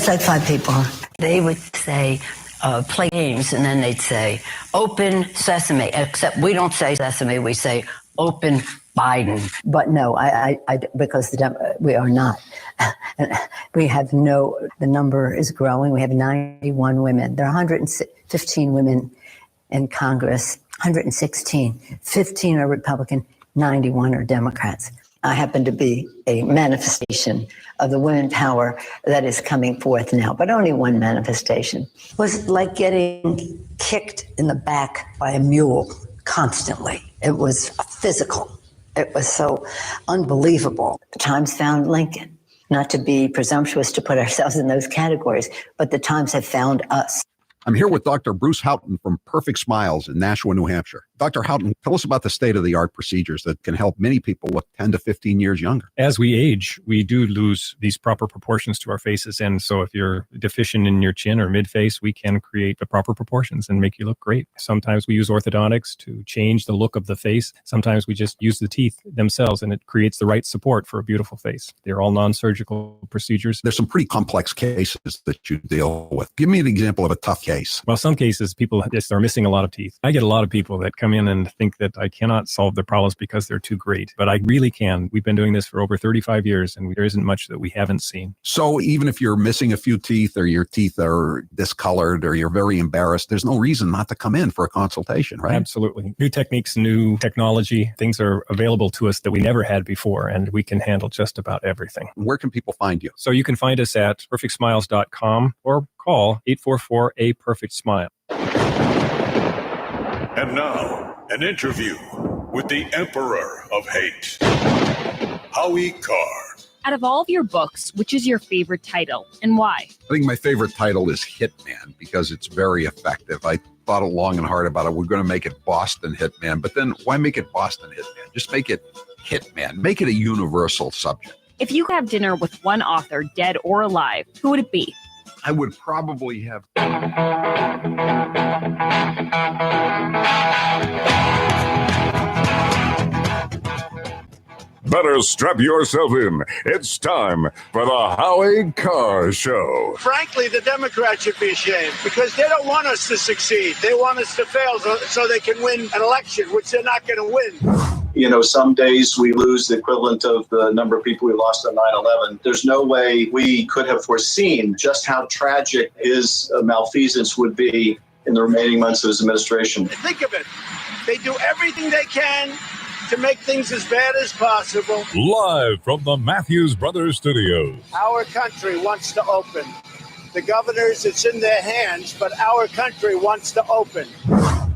like 5 people. They would say, play games, and then they'd say, open sesame, except we don't say sesame, we say open Biden. But no, because we are not. We have the number is growing. We have 91 women. There are 115 women in Congress, 116. 15 are Republican, 91 are Democrats. I happen to be a manifestation of the women power that is coming forth now, but only one manifestation. It was like getting kicked in the back by a mule constantly. It was physical. It was so unbelievable. The Times found Lincoln. Not to be presumptuous to put ourselves in those categories, but the Times have found us. I'm here with Dr. Bruce Houghton from Perfect Smiles in Nashua, New Hampshire. Dr. Houghton, tell us about the state-of-the-art procedures that can help many people look 10 to 15 years younger. As we age, we do lose these proper proportions to our faces. And so if you're deficient in your chin or mid-face, we can create the proper proportions and make you look great. Sometimes we use orthodontics to change the look of the face. Sometimes we just use the teeth themselves, and it creates the right support for a beautiful face. They're all non-surgical procedures. There's some pretty complex cases that you deal with. Give me an example of a tough case. Well, some cases, people just are missing a lot of teeth. I get a lot of people that come in and think that I cannot solve their problems because they're too great, but I really can. We've been doing this for over 35 years, and there isn't much that we haven't seen. So even if you're missing a few teeth, or your teeth are discolored, or you're very embarrassed, there's no reason not to come in for a consultation, right? Absolutely. New techniques, new technology, things are available to us that we never had before, and we can handle just about everything. Where can people find you? So you can find us at perfectsmiles.com or call 844-A-PERFECT-SMILE. And now, an interview with the Emperor of Hate, Howie Carr. Out of all of your books, which is your favorite title and why? I think my favorite title is Hitman because it's very effective. I thought long and hard about it. We're going to make it Boston Hitman, but then why make it Boston Hitman? Just make it Hitman. Make it a universal subject. If you could have dinner with one author, dead or alive, who would it be? I would probably have... Better strap yourself in. It's time for the Howie Carr Show. Frankly, the Democrats should be ashamed because they don't want us to succeed. They want us to fail so they can win an election, which they're not going to win. You know, some days we lose the equivalent of the number of people we lost on 9/11. There's no way we could have foreseen just how tragic his malfeasance would be in the remaining months of his administration. Think of it. They do everything they can to make things as bad as possible. Live from the Matthews Brothers Studios. Our country wants to open. The governors, it's in their hands, but our country wants to open.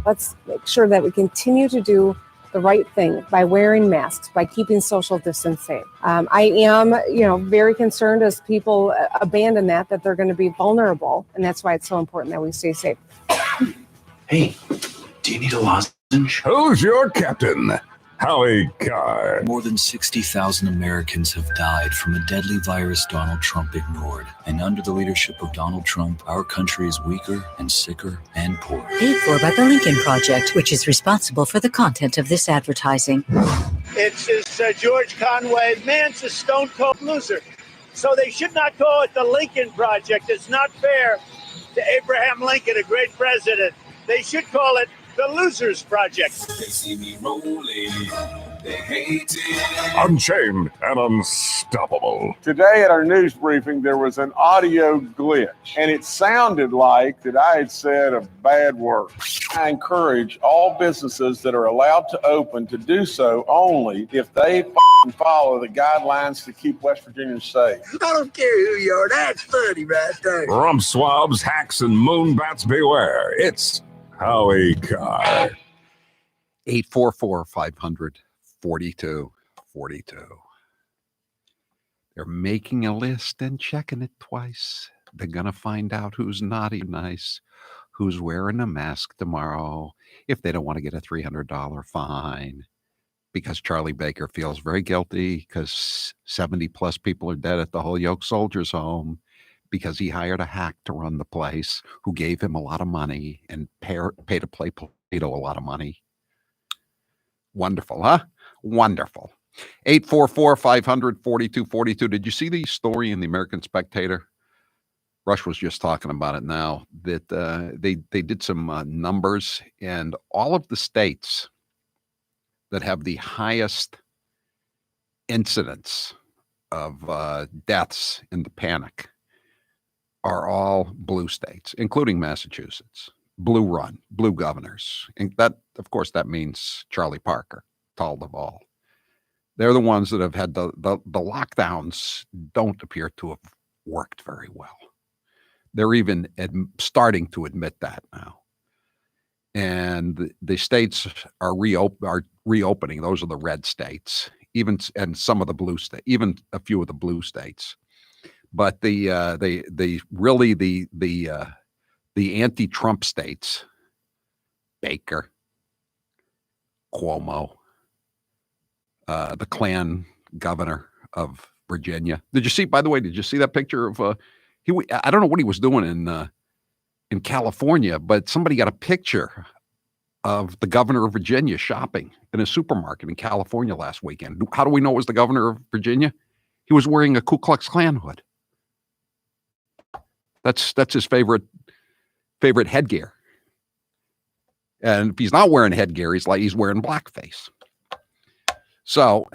Let's make sure that we continue to do the right thing by wearing masks, by keeping social distancing. I am, very concerned as people abandon that they're going to be vulnerable. And that's why it's so important that we stay safe. Hey, do you need a lozenge? Who's your captain? Howie Carr. More than 60,000 Americans have died from a deadly virus Donald Trump ignored. And under the leadership of Donald Trump, our country is weaker and sicker and poorer. Paid for by the Lincoln Project, which is responsible for the content of this advertising. It's George Conway. Man's a stone cold loser. So they should not call it the Lincoln Project. It's not fair to Abraham Lincoln, a great president. They should call it the Losers Project. They see me rolling, they hate it. Unchained and unstoppable. Today at our news briefing, there was an audio glitch, and it sounded like that I had said a bad word. I encourage all businesses that are allowed to open to do so only if they follow the guidelines to keep West Virginians safe. I don't care who you are. That's funny right there. Rump swabs, hacks, and moonbats beware. It's Howie Carr. 844-500-4242. They're making a list and checking it twice. They're going to find out who's naughty nice, who's wearing a mask tomorrow, if they don't want to get a $300 fine, because Charlie Baker feels very guilty because 70 plus people are dead at the Holyoke Soldiers Home, because he hired a hack to run the place who gave him a lot of money and pay to play Plato a lot of money. Wonderful, huh? Wonderful. 844-500-4242. Did you see the story in the American Spectator Rush was just talking about it now, that they did some numbers, and all of the states that have the highest incidence of deaths in the panic are all blue states, including Massachusetts. Blue run, blue governors. And that, of course, that means Charlie Parker, tallest of all. They're the ones that have had the lockdowns don't appear to have worked very well. They're even starting to admit that now. And the states are reopening. Those are the red states, and some of the blue states, even a few of the blue states. But the anti-Trump states, Baker, Cuomo, the Klan governor of Virginia. Did you see that picture of I don't know what he was doing in California, but somebody got a picture of the governor of Virginia shopping in a supermarket in California last weekend. How do we know it was the governor of Virginia? He was wearing a Ku Klux Klan hood. That's his favorite headgear. And if he's not wearing headgear, he's wearing blackface. So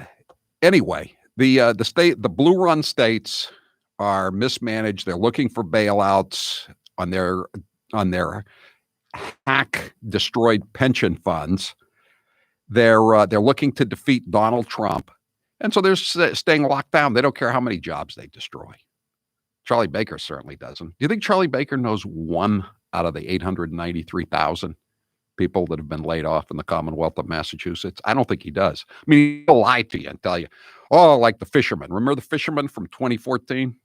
anyway, the blue run states are mismanaged. They're looking for bailouts on their hack destroyed pension funds. They're looking to defeat Donald Trump, and so they're staying locked down. They don't care how many jobs they destroy. Charlie Baker certainly doesn't. Do you think Charlie Baker knows one out of the 893,000 people that have been laid off in the Commonwealth of Massachusetts? I don't think he does. I mean, he'll lie to you and tell you, oh, like the fisherman. Remember the fisherman from 2014?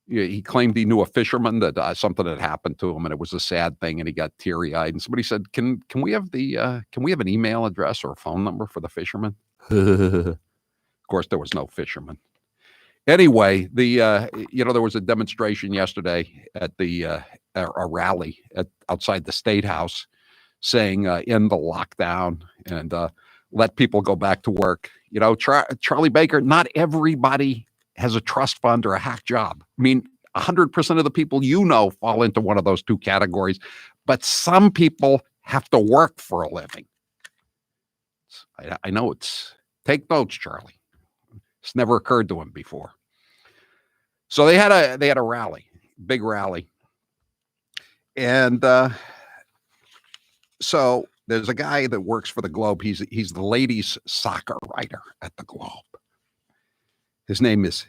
He claimed he knew a fisherman that something had happened to him, and it was a sad thing, and he got teary-eyed. And somebody said, "Can we have an email address or a phone number for the fisherman?" Of course, there was no fisherman. Anyway, there was a demonstration yesterday at a rally outside the State House, saying end the lockdown and let people go back to work. Charlie Baker, not everybody has a trust fund or a hack job. I mean, 100% of the people fall into one of those two categories, but some people have to work for a living. I know take notes, Charlie. It's never occurred to him before. So they had a rally, big rally. And so there's a guy that works for the Globe. He's the ladies' soccer writer at the Globe. His name is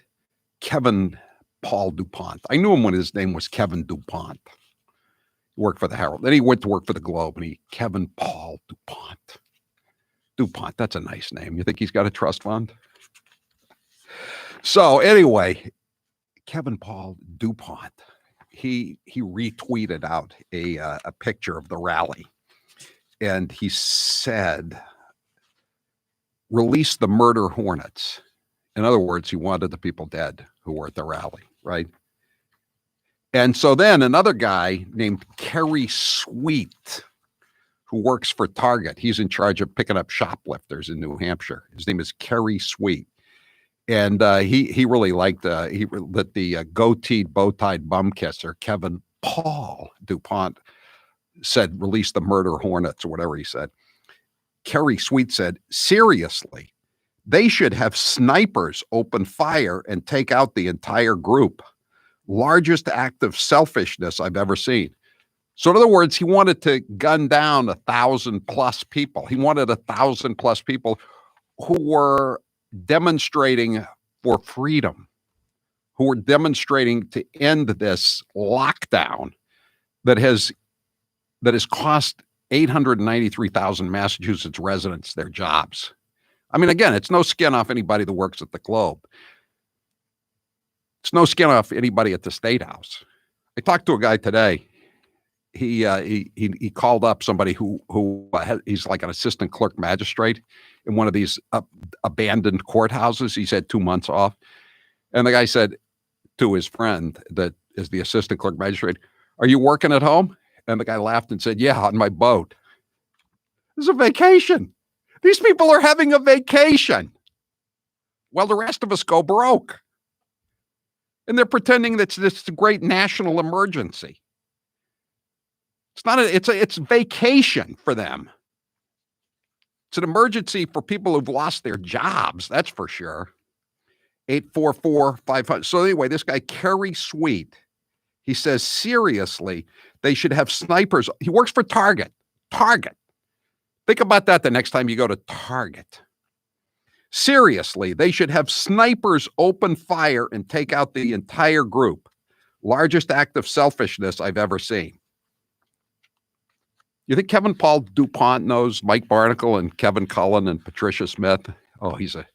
Kevin Paul DuPont. I knew him when his name was Kevin DuPont. He worked for the Herald. Then he went to work for the Globe, and Kevin Paul DuPont. DuPont, that's a nice name. You think he's got a trust fund? So anyway, Kevin Paul DuPont, he retweeted out a picture of the rally, and he said, "Release the murder hornets." In other words, he wanted the people dead who were at the rally, right? And so then another guy named Kerry Sweet, who works for Target, he's in charge of picking up shoplifters in New Hampshire. His name is Kerry Sweet. And he really liked that the goateed, bow-tied bum kisser, Kevin Paul DuPont, said, "Release the murder hornets," or whatever he said. Kerry Sweet said, "Seriously, they should have snipers open fire and take out the entire group. Largest act of selfishness I've ever seen." So in other words, he wanted to gun down 1,000+ people. He wanted 1,000+ people who were demonstrating for freedom, who were demonstrating to end this lockdown that has cost 893,000 Massachusetts residents their jobs. I mean, again, it's no skin off anybody that works at the Globe. It's no skin off anybody at the State House. I talked to a guy today. He called up somebody who he's like an assistant clerk magistrate in one of these abandoned courthouses. He's had 2 months off. And the guy said to his friend that is the assistant clerk magistrate, "Are you working at home?" And the guy laughed and said, "Yeah, on my boat." This is a vacation. These people are having a vacation while the rest of us go broke. And they're pretending that's this great national emergency. It's not it's vacation for them. It's an emergency for people who've lost their jobs, that's for sure. 844-500. So anyway, this guy, Kerry Sweet, he says, seriously, they should have snipers. He works for Target. Target. Think about that the next time you go to Target. Seriously, they should have snipers open fire and take out the entire group. Largest act of selfishness I've ever seen. You think Kevin Paul DuPont knows Mike Barnacle and Kevin Cullen and Patricia Smith? He's a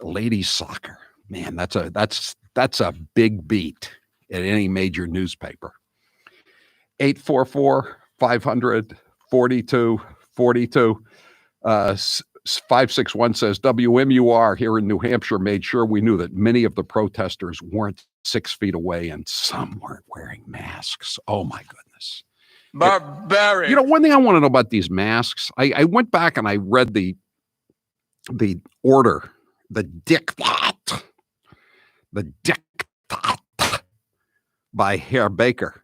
ladies soccer. Man, that's a big beat at any major newspaper. 844-500-4242. 561 says WMUR here in New Hampshire made sure we knew that many of the protesters weren't 6 feet away and some weren't wearing masks. Oh my goodness. Barbaric. You know, one thing I want to know about these masks, I went back and I read the order, the diktat by Herr Baker.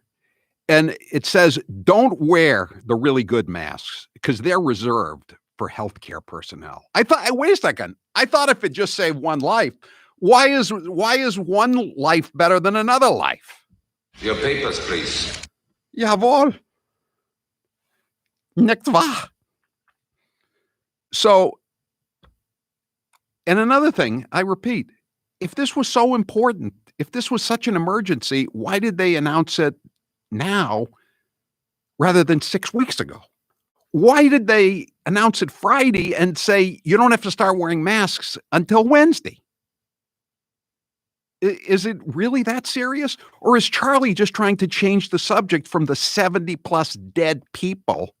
And it says, don't wear the really good masks because they're reserved for healthcare personnel. I thought, wait a second. I thought if it just saved one life, why is one life better than another life? Your papers, please. Jawohl. Nicht wahr? So, and another thing, I repeat, if this was so important, if this was such an emergency, why did they announce it now rather than 6 weeks ago? Why did they announce it Friday and say you don't have to start wearing masks until Wednesday? Is it really that serious? Or is Charlie just trying to change the subject from the 70 plus dead people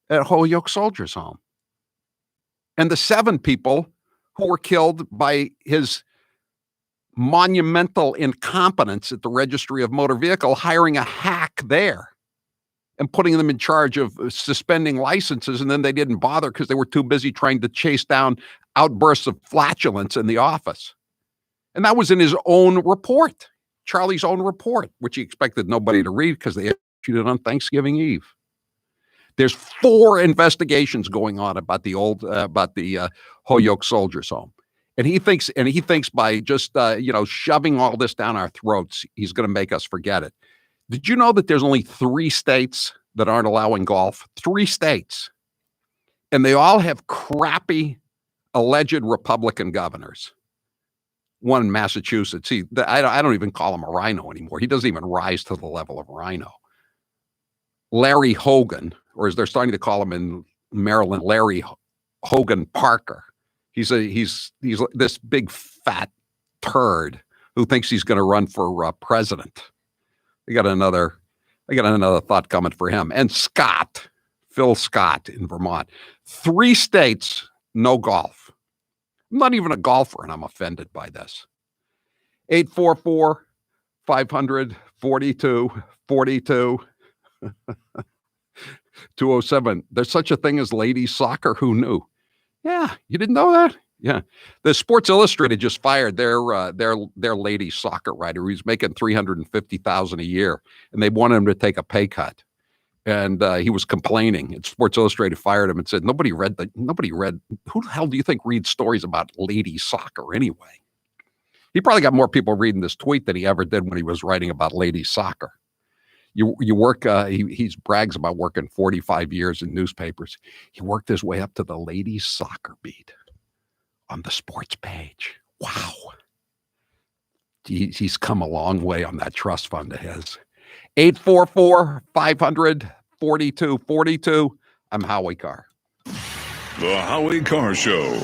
at Holyoke Soldiers Home and the 7 people who were killed by his monumental incompetence at the Registry of Motor Vehicle, hiring a hack there and putting them in charge of suspending licenses. And then they didn't bother because they were too busy trying to chase down outbursts of flatulence in the office. And that was in his own report, Charlie's own report, which he expected nobody to read because they issued it on Thanksgiving Eve. There's 4 investigations going on about the Holyoke Soldiers Home. And he thinks by just, shoving all this down our throats, he's going to make us forget it. Did you know that there's only 3 states that aren't allowing golf? 3 states. And they all have crappy, alleged Republican governors. One in Massachusetts. I don't even call him a rhino anymore. He doesn't even rise to the level of rhino. Larry Hogan, or as they're starting to call him in Maryland, Larry Hogan Parker. He's this big fat turd who thinks he's going to run for president. I got another thought coming for him. And Phil Scott in Vermont. 3 states, no golf. I'm not even a golfer, and I'm offended by this. 844-500-4242. 207. There's such a thing as ladies soccer. Who knew? Yeah, you didn't know that? Yeah. The Sports Illustrated just fired their ladies soccer writer. He's making $350,000 a year, and they wanted him to take a pay cut. And he was complaining. And Sports Illustrated fired him and said, nobody read. Who the hell do you think reads stories about ladies soccer anyway? He probably got more people reading this tweet than he ever did when he was writing about ladies soccer. You work, he brags about working 45 years in newspapers. He worked his way up to the ladies soccer beat on the sports page. Wow. He's come a long way on that trust fund of his. 844-500-4242. I'm Howie Carr. The Howie Carr Show.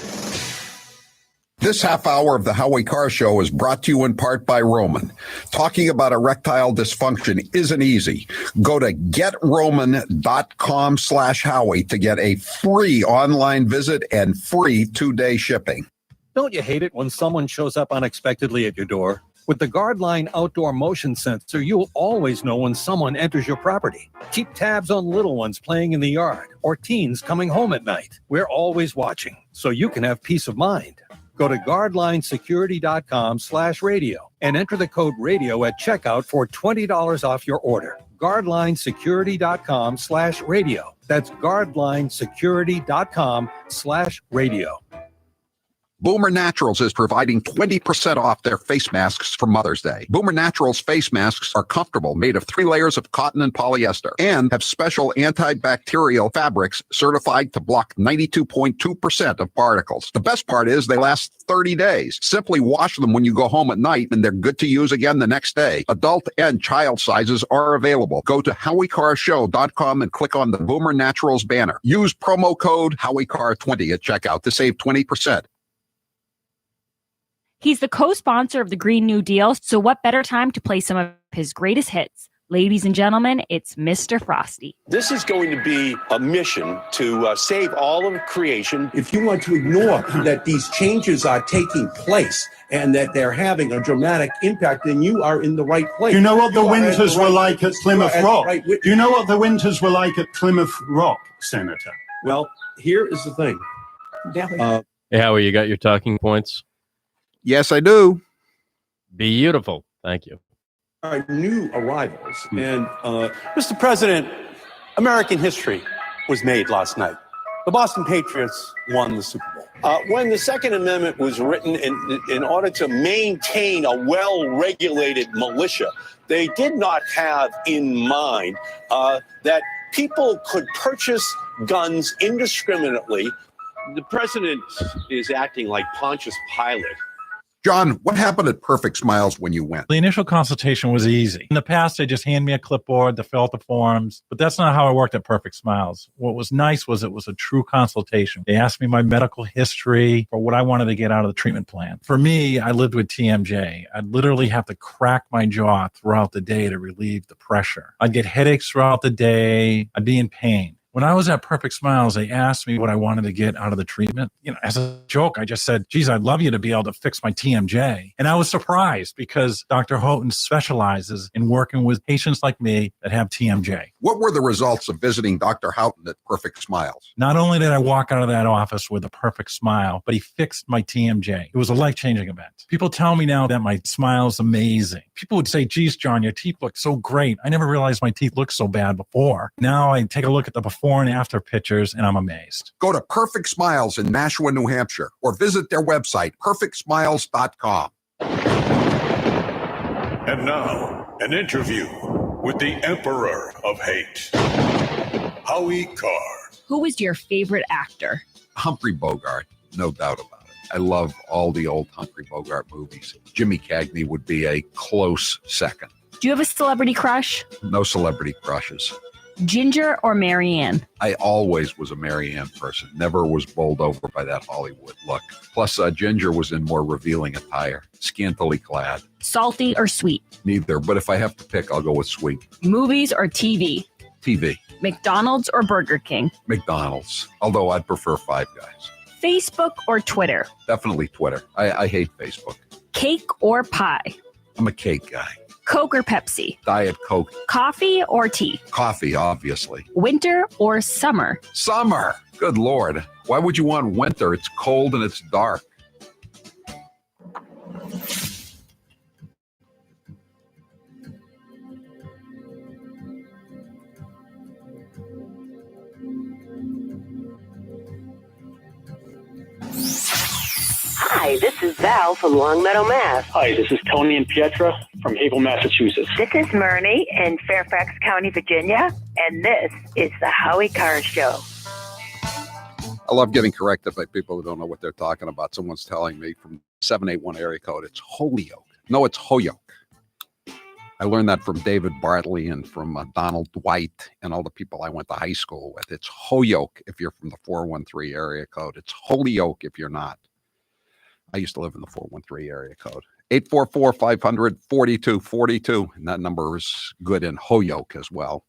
This half hour of the Howie Carr Show is brought to you in part by Roman. Talking about erectile dysfunction isn't easy. Go to getroman.com/Howie to get a free online visit and free 2-day shipping. Don't you hate it when someone shows up unexpectedly at your door? With the Guardline Outdoor Motion Sensor, you'll always know when someone enters your property. Keep tabs on little ones playing in the yard or teens coming home at night. We're always watching, so you can have peace of mind. Go to guardlinesecurity.com/radio and enter the code radio at checkout for $20 off your order. Guardlinesecurity.com/radio. That's guardlinesecurity.com/radio. Boomer Naturals is providing 20% off their face masks for Mother's Day. Boomer Naturals face masks are comfortable, made of 3 layers of cotton and polyester, and have special antibacterial fabrics certified to block 92.2% of particles. The best part is they last 30 days. Simply wash them when you go home at night, and they're good to use again the next day. Adult and child sizes are available. Go to HowieCarrShow.com and click on the Boomer Naturals banner. Use promo code HowieCarr20 at checkout to save 20%. He's the co-sponsor of the Green New Deal, so what better time to play some of his greatest hits? Ladies and gentlemen, it's Mr. Frosty. This is going to be a mission to save all of creation. If you want to ignore that these changes are taking place and that they're having a dramatic impact, then you are in the right place. You know what the winters were like at Plymouth Rock? Do you know what the winters were like at Plymouth Rock, Senator? Well, here is the thing. Hey, Howie, you got your talking points? Yes, I do. Beautiful. Thank you. Our new arrivals and Mr. President, American history was made last night. The Boston Patriots won the Super Bowl. When the Second Amendment was written in order to maintain a well-regulated militia, they did not have in mind that people could purchase guns indiscriminately. The president is acting like Pontius Pilate. John, what happened at Perfect Smiles when you went? The initial consultation was easy. In the past, they just hand me a clipboard to fill out the forms, but that's not how I worked at Perfect Smiles. What was nice was it was a true consultation. They asked me my medical history or what I wanted to get out of the treatment plan. For me, I lived with TMJ. I'd literally have to crack my jaw throughout the day to relieve the pressure. I'd get headaches throughout the day. I'd be in pain. When I was at Perfect Smiles, they asked me what I wanted to get out of the treatment. As a joke, I just said, geez, I'd love you to be able to fix my TMJ. And I was surprised because Dr. Houghton specializes in working with patients like me that have TMJ. What were the results of visiting Dr. Houghton at Perfect Smiles? Not only did I walk out of that office with a perfect smile, but he fixed my TMJ. It was a life-changing event. People tell me now that my smile's amazing. People would say, geez, John, your teeth look so great. I never realized my teeth looked so bad before. Now I take a look at the before and after pictures, and I'm amazed. Go to Perfect Smiles in Nashua, New Hampshire, or visit their website, perfectsmiles.com. And now, an interview with the Emperor of Hate, Howie Carr. Who is your favorite actor? Humphrey Bogart, no doubt about it. I love all the old Humphrey Bogart movies. Jimmy Cagney would be a close second. Do you have a celebrity crush? No celebrity crushes. Ginger or Marianne? I always was a Marianne person. Never was bowled over by that Hollywood look. Plus, Ginger was in more revealing attire, scantily clad. Salty or sweet? Neither, but if I have to pick, I'll go with sweet. Movies or TV? TV. McDonald's or Burger King? McDonald's, although I'd prefer Five Guys. Facebook or Twitter? Definitely Twitter. I hate Facebook. Cake or pie? I'm a cake guy. Coke or Pepsi? Diet Coke. Coffee or tea? Coffee, obviously. Winter or summer? Summer. Good Lord. Why would you want winter? It's cold and it's dark. Hi, this is Val from Longmeadow, Mass. Hi, this is Tony and Pietra from Havel, Massachusetts. This is Myrnie in Fairfax County, Virginia, and this is the Howie Carr Show. I love getting corrected by people who don't know what they're talking about. Someone's telling me from 781 area code, it's Holyoke. No, it's Hoyoke. I learned that from David Bartley and from Donald Dwight and all the people I went to high school with. It's Hoyoke if you're from the 413 area code. It's Holyoke if you're not. I used to live in the 413 area code. 844-500-4242. And that number is good in Hoyoke as well.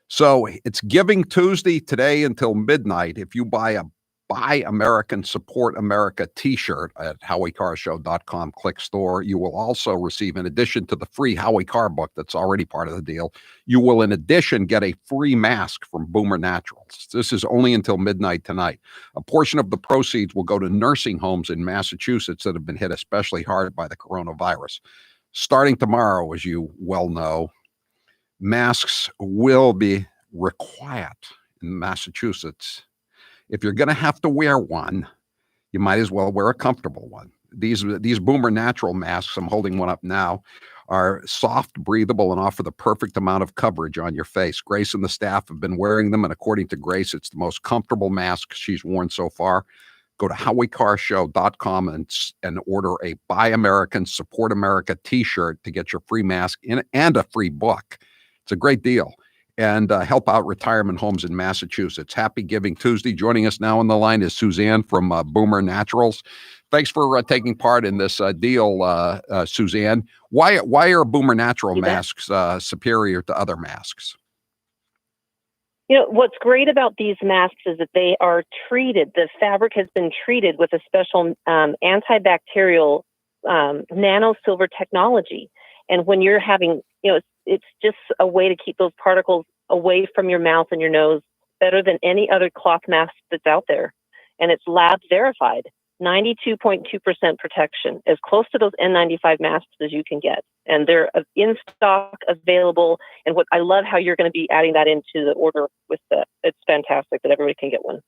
So it's Giving Tuesday today until midnight. If you buy a Buy American, Support America t-shirt at HowieCarrShow.com. Click store. You will also receive, in addition to the free Howie Carr book that's already part of the deal, you will in addition get a free mask from Boomer Naturals. This is only until midnight tonight. A portion of the proceeds will go to nursing homes in Massachusetts that have been hit especially hard by the coronavirus. Starting tomorrow, as you well know, masks will be required in Massachusetts. If you're going to have to wear one, you might as well wear a comfortable one. These Boomer Natural masks, I'm holding one up now, are soft, breathable, and offer the perfect amount of coverage on your face. Grace and the staff have been wearing them, and according to Grace, it's the most comfortable mask she's worn so far. Go to HowieCarrShow.com and order a Buy American, Support America t-shirt to get your free mask and a free book. It's a great deal. And help out retirement homes in Massachusetts. Happy Giving Tuesday. Joining us now on the line is Suzanne from Boomer Naturals. Thanks for taking part in this deal, Suzanne. Why are Boomer Natural masks superior to other masks? You know, what's great about these masks is that they are treated, the fabric has been treated with a special antibacterial nano silver technology. And when you're having, it's just a way to keep those particles away from your mouth and your nose better than any other cloth mask that's out there. And it's lab verified, 92.2% protection, as close to those N95 masks as you can get. And they're in stock, available. And what I love how you're going to be adding that into the order with it's fantastic that everybody can get one.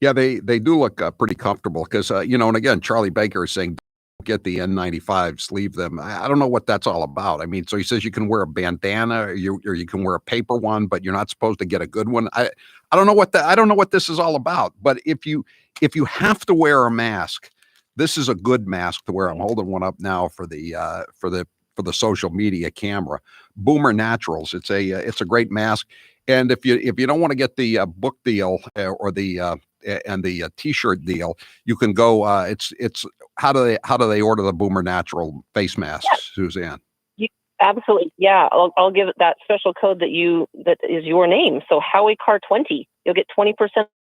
Yeah, they do look pretty comfortable because, and again, Charlie Baker is saying, get the N95s, leave them. I don't know what that's all about. I mean, so he says you can wear a bandana or you can wear a paper one, but you're not supposed to get a good one. I don't know what this is all about. But if you have to wear a mask, this is a good mask to wear. I'm holding one up now for the social media camera. Boomer Naturals. It's a great mask. And if you don't want to get the book deal or the t-shirt deal, you can go. It's how do they order the Boomer Natural face masks, yes. Suzanne? Absolutely, yeah. I'll give it that special code that is your name. So Howie Carr 20. You'll get 20%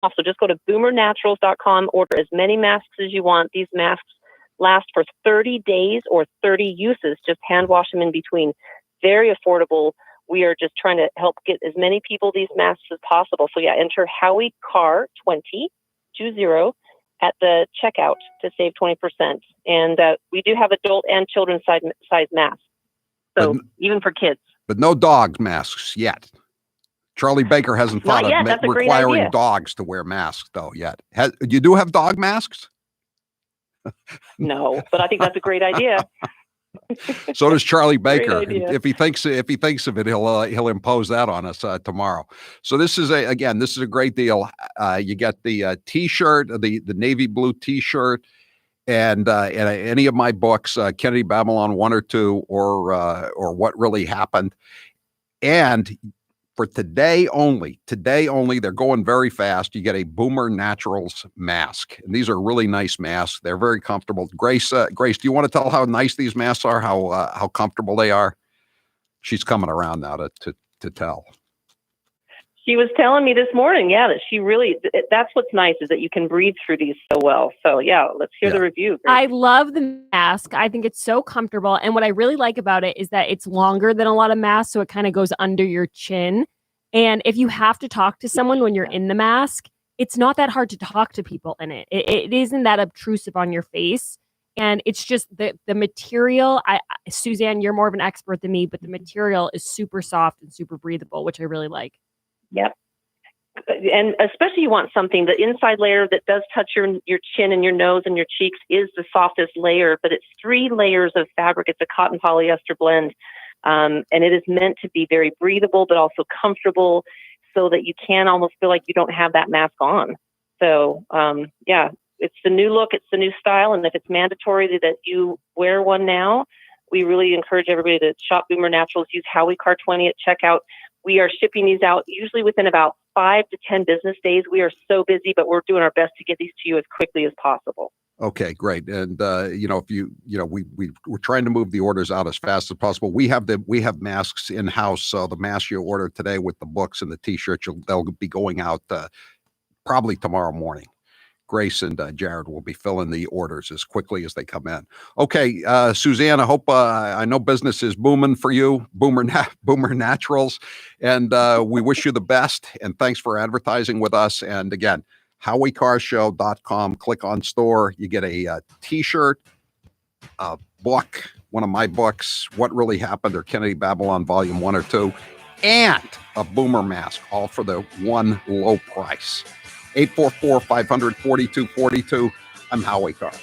off. So just go to boomernaturals.com. Order as many masks as you want. These masks last for 30 days or 30 uses. Just hand wash them in between. Very affordable. We are just trying to help get as many people these masks as possible. So yeah, enter Howie Carr 20 at the checkout to save 20%. And we do have adult and children's size masks. So even for kids. But no dog masks yet. Charlie Baker hasn't thought of requiring dogs to wear masks though yet. You do have dog masks? No, but I think that's a great idea. So does Charlie Baker. If he thinks of it, he'll impose that on us tomorrow. So this is a great deal. You get the t-shirt, the navy blue t-shirt, and any of my books, Kennedy Babylon 1 or 2, or What Really Happened. And for today only, they're going very fast. You get a Boomer Naturals mask. And these are really nice masks. They're very comfortable. Grace, do you want to tell how nice these masks are, how comfortable they are? She's coming around now to tell. She was telling me this morning, that that's what's nice is that you can breathe through these so well. So yeah, let's hear the review. Grace. I love the mask. I think it's so comfortable. And what I really like about it is that it's longer than a lot of masks. So it kind of goes under your chin. And if you have to talk to someone when you're in the mask, it's not that hard to talk to people in it. It isn't that obtrusive on your face. And it's just the material. Suzanne, you're more of an expert than me, but the material is super soft and super breathable, which I really like. Yep. And especially you want something, the inside layer that does touch your chin and your nose and your cheeks is the softest layer, but it's 3 layers of fabric. It's a cotton polyester blend. And it is meant to be very breathable, but also comfortable so that you can almost feel like you don't have that mask on. So, it's the new look. It's the new style. And if it's mandatory that you wear one now, we really encourage everybody to shop Boomer Naturals, use Howie Carr 20 at checkout. We are shipping these out usually within about 5 to 10 business days. We are so busy, but we're doing our best to get these to you as quickly as possible. Okay, great. And we're trying to move the orders out as fast as possible. We have masks in house, so the masks you order today with the books and the t-shirts, they'll be going out probably tomorrow morning. Grace and Jared will be filling the orders as quickly as they come in. Okay, Suzanne, I hope I know business is booming for you, Boomer Naturals, and we wish you the best. And thanks for advertising with us. And again, HowieCarrShow.com. Click on store. You get a T-shirt, a book, one of my books, What Really Happened, or Kennedy Babylon Volume 1 or 2, and a Boomer mask, all for the one low price. 844-500-4242. I'm Howie Carr.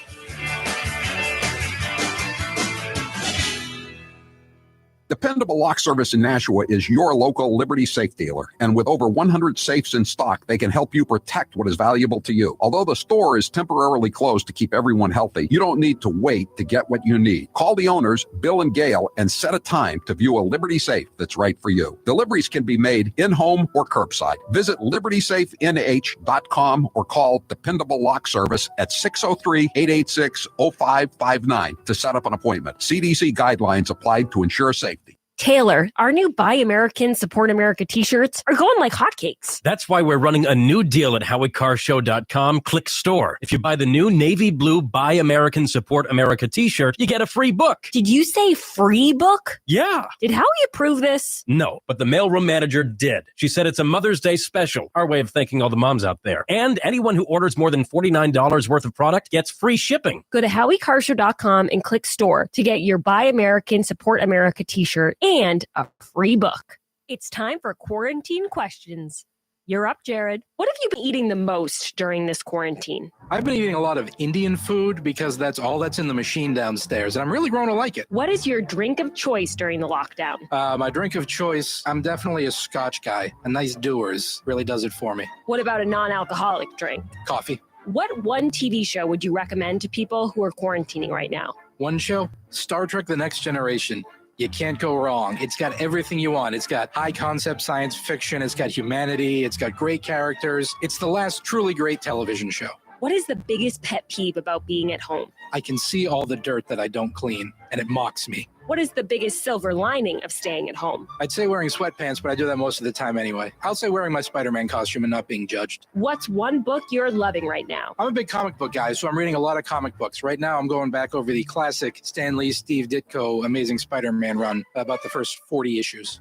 Dependable Lock Service in Nashua is your local Liberty safe dealer. And with over 100 safes in stock, they can help you protect what is valuable to you. Although the store is temporarily closed to keep everyone healthy, you don't need to wait to get what you need. Call the owners, Bill and Gail, and set a time to view a Liberty safe that's right for you. Deliveries can be made in-home or curbside. Visit libertysafenh.com or call Dependable Lock Service at 603-886-0559 to set up an appointment. CDC guidelines applied to ensure safety. Taylor, our new Buy American, Support America t-shirts are going like hotcakes. That's why we're running a new deal at HowieCarrShow.com. Click store. If you buy the new navy blue Buy American, Support America t-shirt, you get a free book. Did you say free book? Yeah. Did Howie approve this? No, but the mailroom manager did. She said it's a Mother's Day special, our way of thanking all the moms out there. And anyone who orders more than $49 worth of product gets free shipping. Go to HowieCarrShow.com and click store to get your Buy American, Support America t-shirt and a free book. It's time for quarantine questions. You're up, Jared. What have you been eating the most during this quarantine? I've been eating a lot of Indian food because that's all that's in the machine downstairs, and I'm really growing to like it. What is your drink of choice during the lockdown? My drink of choice, I'm definitely a Scotch guy. A nice Dewar's really does it for me. What about a non-alcoholic drink? Coffee. What one TV show would you recommend to people who are quarantining right now? One show? Star Trek The Next Generation. You can't go wrong. It's got everything you want. It's got high concept science fiction. It's got humanity. It's got great characters. It's the last truly great television show. What is the biggest pet peeve about being at home? I can see all the dirt that I don't clean, and it mocks me. What is the biggest silver lining of staying at home? I'd say wearing sweatpants, but I do that most of the time anyway. I'll say wearing my Spider-Man costume and not being judged. What's one book you're loving right now? I'm a big comic book guy, so I'm reading a lot of comic books. Right now, I'm going back over the classic Stan Lee, Steve Ditko, Amazing Spider-Man run, about the first 40 issues.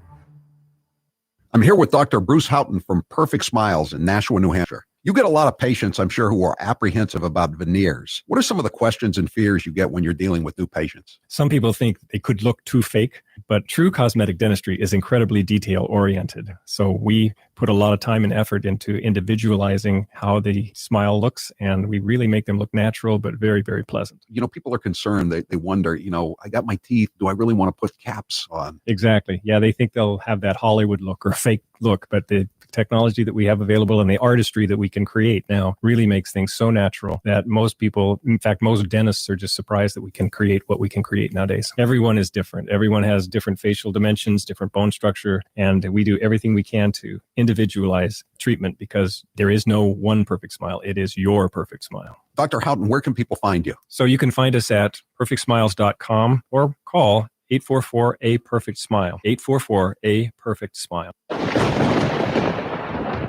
I'm here with Dr. Bruce Houghton from Perfect Smiles in Nashua, New Hampshire. You get a lot of patients, I'm sure, who are apprehensive about veneers. What are some of the questions and fears you get when you're dealing with new patients? Some people think they could look too fake, but true cosmetic dentistry is incredibly detail-oriented. So we put a lot of time and effort into individualizing how the smile looks, and we really make them look natural, but very, very pleasant. You know, people are concerned. They wonder, I got my teeth. Do I really want to put caps on? Exactly. Yeah, they think they'll have that Hollywood look or fake look, but the technology that we have available and the artistry that we can create now really makes things so natural that most people, in fact, most dentists are just surprised that we can create what we can create nowadays. Everyone is different. Everyone has different facial dimensions, different bone structure, and we do everything we can to individualize treatment because there is no one perfect smile. It is your perfect smile. Dr. Houghton, where can people find you? So you can find us at perfectsmiles.com or call 844-A-PERFECT-SMILE, 844-A-PERFECT-SMILE.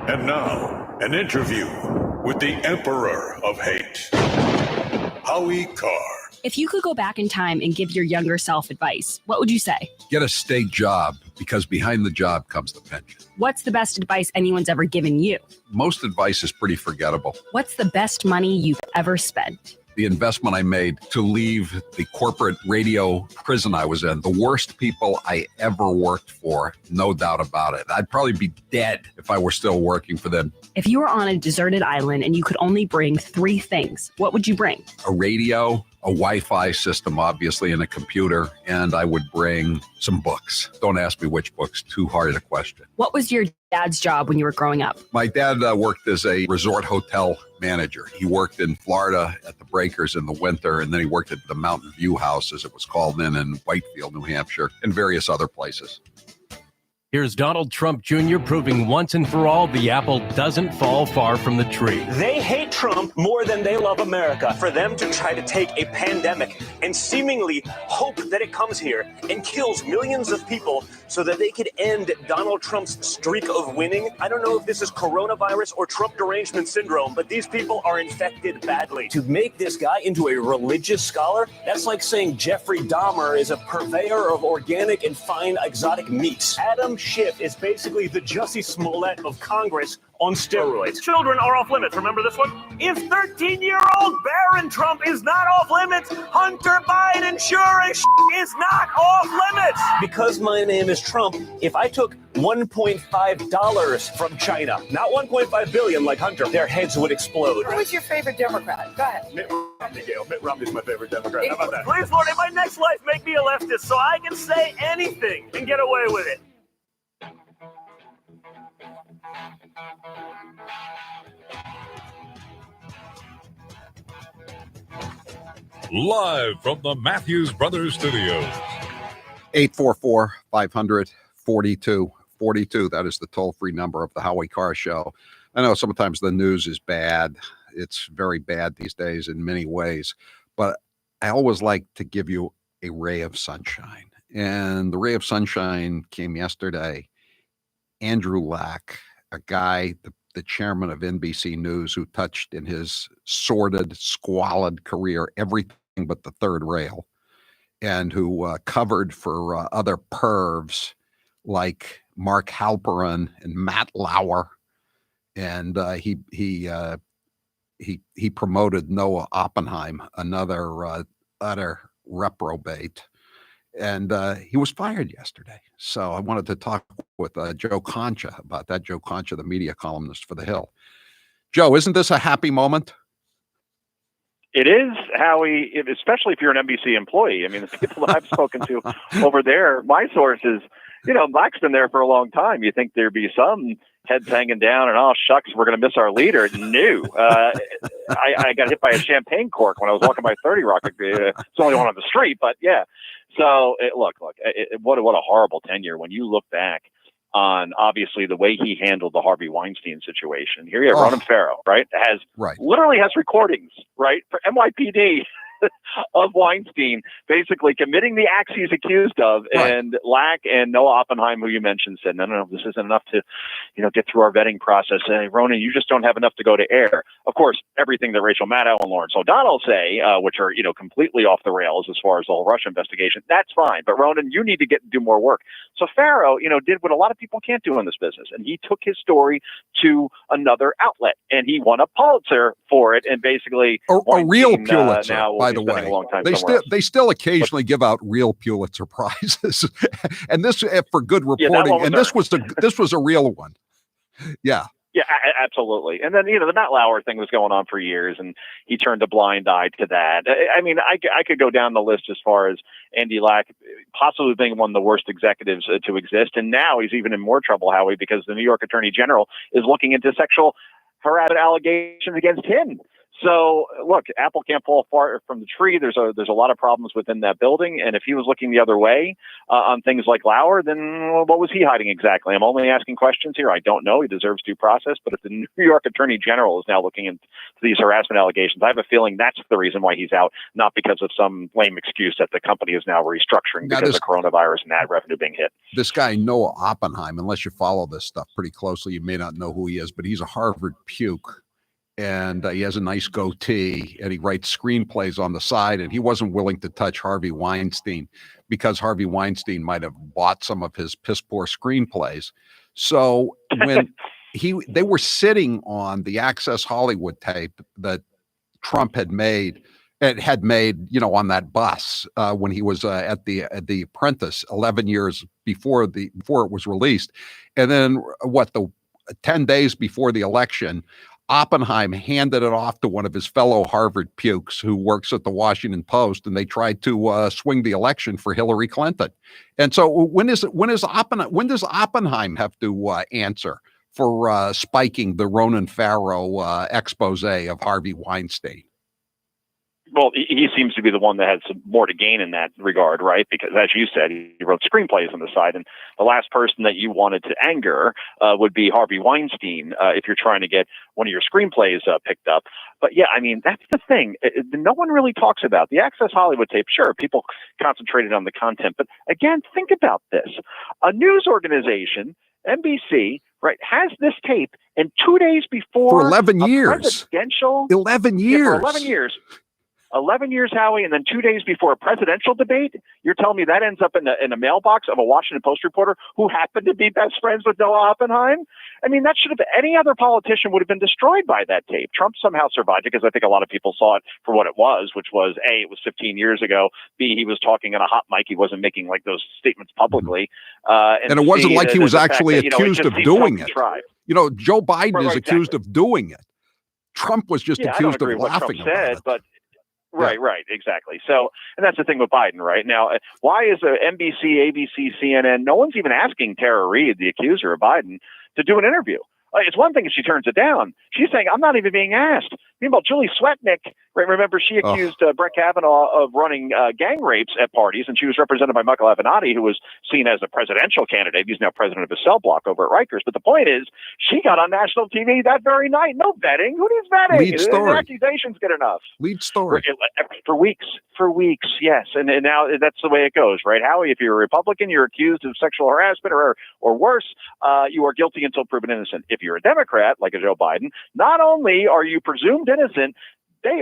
And now, an interview with the Emperor of Hate, Howie Carr. If you could go back in time and give your younger self advice, what would you say? Get a state job, because behind the job comes the pension. What's the best advice anyone's ever given you? Most advice is pretty forgettable. What's the best money you've ever spent? The investment I made to leave the corporate radio prison I was in, the worst people I ever worked for, no doubt about it. I'd probably be dead if I were still working for them. If you were on a deserted island and you could only bring 3 things, what would you bring? A radio, a Wi-Fi system, obviously, and a computer, and I would bring some books. Don't ask me which books, too hard a question. What was your dad's job when you were growing up? My dad worked as a resort hotel manager. He worked in Florida at the Breakers in the winter, and then he worked at the Mountain View House, as it was called, in Whitefield, New Hampshire, and various other places. Here's Donald Trump Jr. proving once and for all the apple doesn't fall far from the tree. They hate Trump more than they love America. For them to try to take a pandemic and seemingly hope that it comes here and kills millions of people so that they could end Donald Trump's streak of winning. I don't know if this is coronavirus or Trump derangement syndrome, but these people are infected badly. To make this guy into a religious scholar, that's like saying Jeffrey Dahmer is a purveyor of organic and fine exotic meats. Adam Schiff is basically the Jussie Smollett of Congress on steroids. Children are off limits. Remember this one? If 13-year-old Barron Trump is not off limits, Hunter Biden sure as is not off limits. Because my name is Trump, if I took $1.5 from China, not $1.5 billion like Hunter, their heads would explode. Who's your favorite Democrat? Go ahead. Mitt Romney, Gail. Mitt Romney's my favorite Democrat. How about that? Please, Lord, in my next life, make me a leftist so I can say anything and get away with it. Live from the Matthews Brothers Studios. 844-500-4242. That is the toll-free number of the Howie Carr Show. I know sometimes the news is bad. It's very bad these days in many ways. But I always like to give you a ray of sunshine. And the ray of sunshine came yesterday. Andrew Lack, a guy, the chairman of NBC News, who touched in his sordid, squalid career everything but the third rail, and who covered for other pervs like Mark Halperin and Matt Lauer, and he promoted Noah Oppenheim, another utter reprobate. And he was fired yesterday. So I wanted to talk with Joe Concha about that. Joe Concha, the media columnist for The Hill. Joe, isn't this a happy moment? It is, Howie, especially if you're an NBC employee. I mean, the people that I've spoken to over there, my sources, Black's been there for a long time. You think there'd be some heads hanging down and, oh, shucks, we're going to miss our leader. No. I got hit by a champagne cork when I was walking by 30 Rock. It's only one on the street, but yeah. So, look, what a horrible tenure. When you look back on, obviously, the way he handled the Harvey Weinstein situation. Here you have Ronan Farrow, right? Literally has recordings, right, for NYPD of Weinstein basically committing the acts he's accused of. Right. And Lack and Noah Oppenheim, who you mentioned, said, no, this isn't enough to, get through our vetting process. And Ronan, you just don't have enough to go to air. Of course, everything that Rachel Maddow and Lawrence O'Donnell say, which are, completely off the rails as far as the whole Russia investigation, that's fine. But Ronan, you need to do more work. So Farrow, did what a lot of people can't do in this business. And he took his story to another outlet and he won a Pulitzer for it. And basically a real Pulitzer, now by the way. They still occasionally give out real Pulitzer prizes, and this for good reporting. And this was a real one. Yeah. Yeah, absolutely. And then, the Matt Lauer thing was going on for years, and he turned a blind eye to that. I mean, I could go down the list as far as Andy Lack possibly being one of the worst executives to exist. And now he's even in more trouble, Howie, because the New York Attorney General is looking into sexual harassment allegations against him. So, look, Apple can't fall far from the tree. There's a lot of problems within that building. And if he was looking the other way on things like Lauer, then what was he hiding exactly? I'm only asking questions here. I don't know. He deserves due process. But if the New York Attorney General is now looking into these harassment allegations, I have a feeling that's the reason why he's out, not because of some lame excuse that the company is now restructuring because of coronavirus and ad revenue being hit. This guy, Noah Oppenheim, unless you follow this stuff pretty closely, you may not know who he is, but he's a Harvard puke. And he has a nice goatee, and he writes screenplays on the side. And he wasn't willing to touch Harvey Weinstein because Harvey Weinstein might have bought some of his piss poor screenplays. So when they were sitting on the Access Hollywood tape that Trump had made, on that bus when he was at the Apprentice 11 years before it was released, and then 10 days before the election, Oppenheim handed it off to one of his fellow Harvard pukes who works at the Washington Post, and they tried to swing the election for Hillary Clinton. And so when does Oppenheim have to answer for spiking the Ronan Farrow expose of Harvey Weinstein? Well, he seems to be the one that had some more to gain in that regard, right? Because, as you said, he wrote screenplays on the side, and the last person that you wanted to anger would be Harvey Weinstein if you're trying to get one of your screenplays picked up. But yeah, I mean, that's the thing. No one really talks about the Access Hollywood tape. Sure, people concentrated on the content, but again, think about this: a news organization, NBC, right, has this tape, and 2 days before For 11 years. presidential 11 years. Yeah, for 11 years. 11 years, Howie, and then 2 days before a presidential debate, you're telling me that ends up in a mailbox of a Washington Post reporter who happened to be best friends with Noah Oppenheim? I mean, that should have, any other politician would have been destroyed by that tape. Trump somehow survived it because I think a lot of people saw it for what it was, which was A, it was 15 years ago. B, he was talking on a hot mic. He wasn't making like those statements publicly. And it wasn't C, like he was actually that, accused of doing it. You know, Joe Biden is accused of doing it. Trump was just accused of laughing about it. But Right, exactly. So, and that's the thing with Biden right now. Why is NBC, ABC, CNN, no one's even asking Tara Reid, the accuser of Biden, to do an interview? It's one thing if she turns it down. She's saying, I'm not even being asked. Meanwhile, Julie Swetnick, right, remember she accused Brett Kavanaugh of running gang rapes at parties, and she was represented by Michael Avenatti, who was seen as a presidential candidate. He's now president of his cell block over at Rikers. But the point is, she got on national TV that very night. No vetting. Who needs vetting? Lead story. The accusations get enough. Lead story. For weeks, yes. And now that's the way it goes, right? Howie, if you're a Republican, you're accused of sexual harassment or worse, you are guilty until proven innocent. If you're a Democrat, like a Joe Biden, not only are you presumed innocent,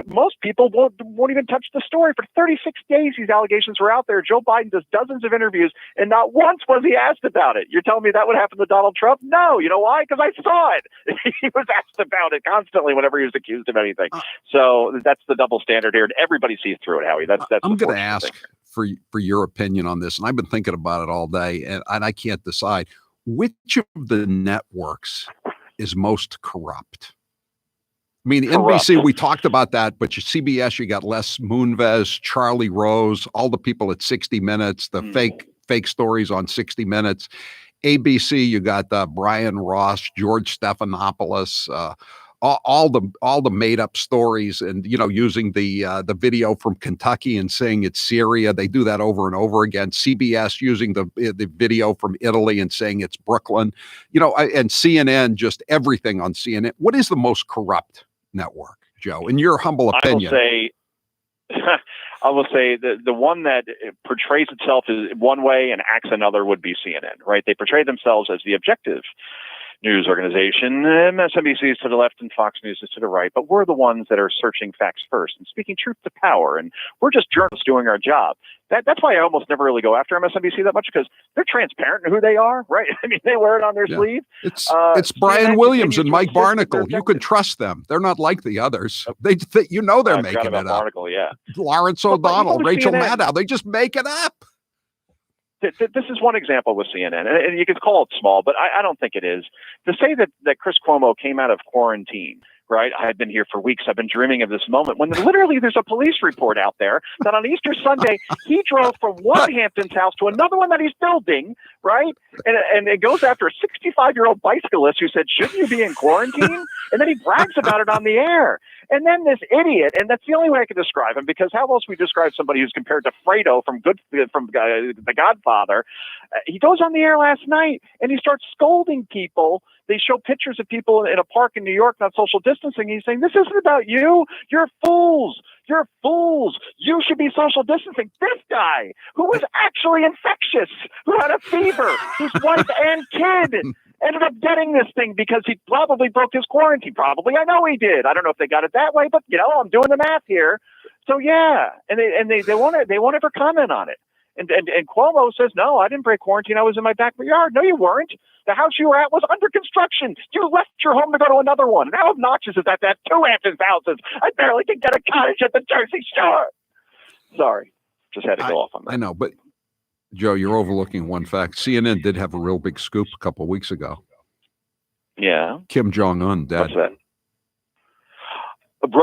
most people won't even touch the story. For 36 days, these allegations were out there. Joe Biden does dozens of interviews, and not once was he asked about it. You're telling me that would happen to Donald Trump? No. You know why? Because I saw it. He was asked about it constantly whenever he was accused of anything. So that's the double standard here, and everybody sees through it, Howie. That's I'm going to ask for your opinion on this, and I've been thinking about it all day, and I can't decide which of the networks is most corrupt. I mean, NBC, we talked about that, but your CBS, you got Les Moonves, Charlie Rose, all the people at 60 Minutes, the fake stories on 60 Minutes. ABC, you got Brian Ross, George Stephanopoulos, all the made up stories, and using the video from Kentucky and saying it's Syria. They do that over and over again. CBS using the video from Italy and saying it's Brooklyn. And CNN, just everything on CNN. What is the most corrupt network, Joe, in your humble opinion? I will say the one that portrays itself as one way and acts another would be CNN, right? They portray themselves as the objective news organization. MSNBC is to the left and Fox News is to the right, but we're the ones that are searching facts first and speaking truth to power, and we're just journalists doing our job. That's why I almost never really go after MSNBC that much, because they're transparent in who they are, right? I mean, they wear it on their sleeve. It's Brian Williams and Mike Barnacle. You can trust them. They're not like the others. They're making it up. Barnacle, yeah. Lawrence O'Donnell, Rachel Maddow, they just make it up. This is one example with CNN, and you could call it small, but I don't think it is. To say that Chris Cuomo came out of quarantine, right? I've been here for weeks. I've been dreaming of this moment when literally there's a police report out there that on Easter Sunday, he drove from one Hamptons house to another one that he's building, right? And it goes after a 65-year-old bicyclist who said, shouldn't you be in quarantine? And then he brags about it on the air. And then this idiot, and that's the only way I can describe him, because how else we describe somebody who's compared to Fredo from The Godfather? He goes on the air last night and he starts scolding people. They show pictures of people in a park in New York, not social distancing. He's saying, this isn't about you. You're fools. You're fools. You should be social distancing. This guy, who was actually infectious, who had a fever, whose wife and kid ended up getting this thing because he probably broke his quarantine. Probably. I know he did. I don't know if they got it that way, but I'm doing the math here. So yeah, and they won't ever comment on it. And Cuomo says, no, I didn't break quarantine. I was in my backyard. No, you weren't. The house you were at was under construction. You left your home to go to another one. And how obnoxious is that? That 2 Hamptons houses. I barely can get a cottage at the Jersey Shore. Sorry, just had to go off on that. I know, but Joe, you're overlooking one fact. CNN did have a real big scoop a couple of weeks ago. Yeah. Kim Jong-un dead. What's that?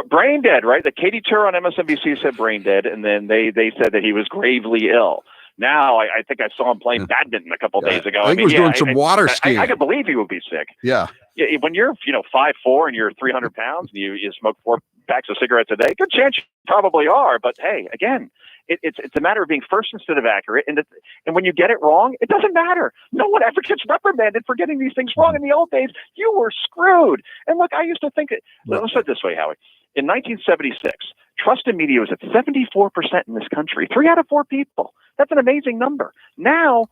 Brain dead, right? The Katie Tur on MSNBC said brain dead, and then they said that he was gravely ill. Now I think I saw him playing badminton a couple days ago. I think he was doing some water skiing. I could believe he would be sick. Yeah. When you're 5'4" and you're 300 pounds and you smoke 4 packs of cigarettes a day, good chance you probably are. But hey, again, it's a matter of being first instead of accurate. And when you get it wrong, it doesn't matter. No one ever gets reprimanded for getting these things wrong. In the old days, you were screwed. And look, I used to think, let's put it this way, Howie. In 1976, trust in media was at 74% in this country. 3 out of 4 people. That's an amazing number. Now,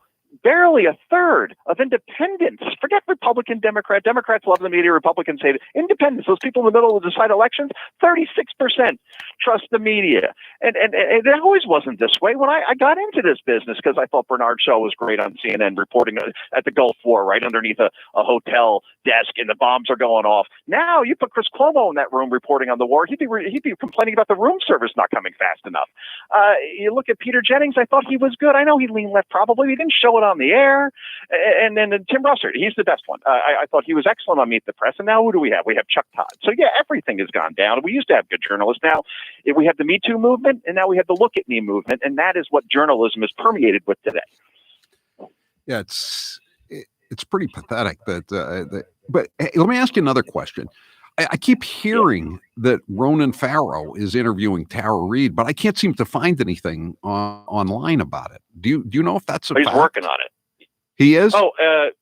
barely a third of independents. Forget Republican, Democrat. Democrats love the media. Republicans hate it. Independents, those people in the middle who decide elections, 36% trust the media. And it always wasn't this way. When I got into this business, because I thought Bernard Shaw was great on CNN reporting at the Gulf War, right underneath a hotel desk, and the bombs are going off. Now you put Chris Cuomo in that room reporting on the war, he'd be complaining about the room service not coming fast enough. You look at Peter Jennings, I thought he was good. I know he leaned left probably. He didn't show it on the air. And then Tim Russert, he's the best one. I thought he was excellent on Meet the Press. And now who do we have? We have Chuck Todd. So yeah, everything has gone down. We used to have good journalists. Now we have the Me Too movement, and now we have the Look at Me movement. And that is what journalism is permeated with today. Yeah, it's pretty pathetic that. But hey, let me ask you another question. I keep hearing that Ronan Farrow is interviewing Tara Reid, but I can't seem to find anything online about it. Do you know if that's a He's fact? working on it. He is? Oh,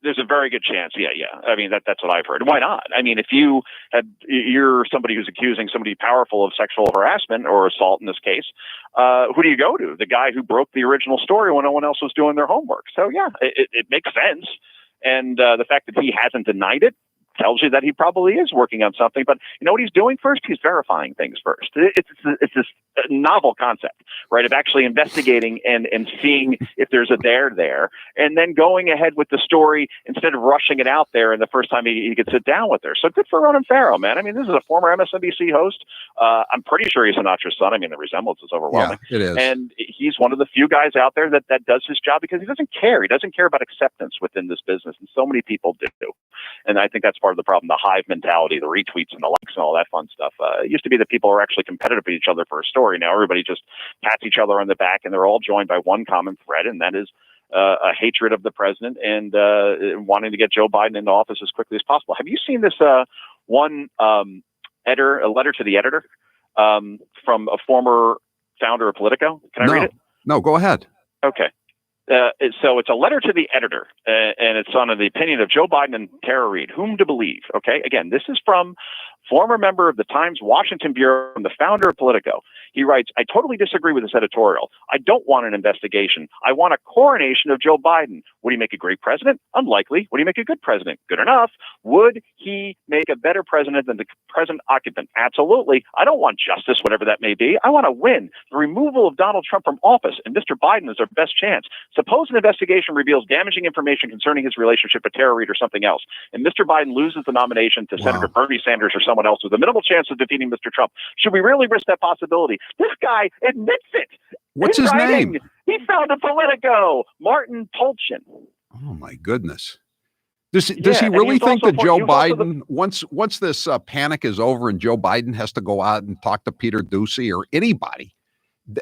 there's a very good chance. Yeah. I mean, that's what I've heard. Why not? I mean, if you're somebody who's accusing somebody powerful of sexual harassment or assault in this case, who do you go to? The guy who broke the original story when no one else was doing their homework. So yeah, it makes sense. And the fact that he hasn't denied it tells you that he probably is working on something. But you know what he's doing first? He's verifying things first. It's this novel concept, right, of actually investigating and seeing if there's a there, and then going ahead with the story instead of rushing it out there and the first time he could sit down with her. So good for Ronan Farrow, man. I mean, this is a former MSNBC host. I'm pretty sure he's Sinatra's son. I mean, the resemblance is overwhelming. Yeah, it is. And he's one of the few guys out there that does his job because he doesn't care. He doesn't care about acceptance within this business, and so many people do. And I think that's part of the problem, the hive mentality, the retweets and the likes and all that fun stuff. It used to be that people were actually competitive with each other for a story. Now everybody just pats each other on the back, and they're all joined by one common thread, and that is a hatred of the president and wanting to get Joe Biden into office as quickly as possible. Have you seen this a letter to the editor from a former founder of Politico? Can I read it? No, go ahead. Okay. So it's a letter to the editor, and it's on the opinion of Joe Biden and Tara Reid. Whom to believe? Okay. Again, this is from former member of the Times Washington Bureau and the founder of Politico. He writes, I totally disagree with this editorial. I don't want an investigation. I want a coronation of Joe Biden. Would he make a great president? Unlikely. Would he make a good president? Good enough. Would he make a better president than the present occupant? Absolutely. I don't want justice, whatever that may be. I want to win. The removal of Donald Trump from office and Mr. Biden is our best chance. Suppose an investigation reveals damaging information concerning his relationship with Tara Reid or something else, and Mr. Biden loses the nomination to Senator Bernie Sanders or someone else with a minimal chance of defeating Mr. Trump. Should we really risk that possibility? This guy admits it. What's his name? He founded Politico, Martin Polchin. Oh my goodness. Does he really think that Joe Biden, once this panic is over and Joe Biden has to go out and talk to Peter Doocy or anybody,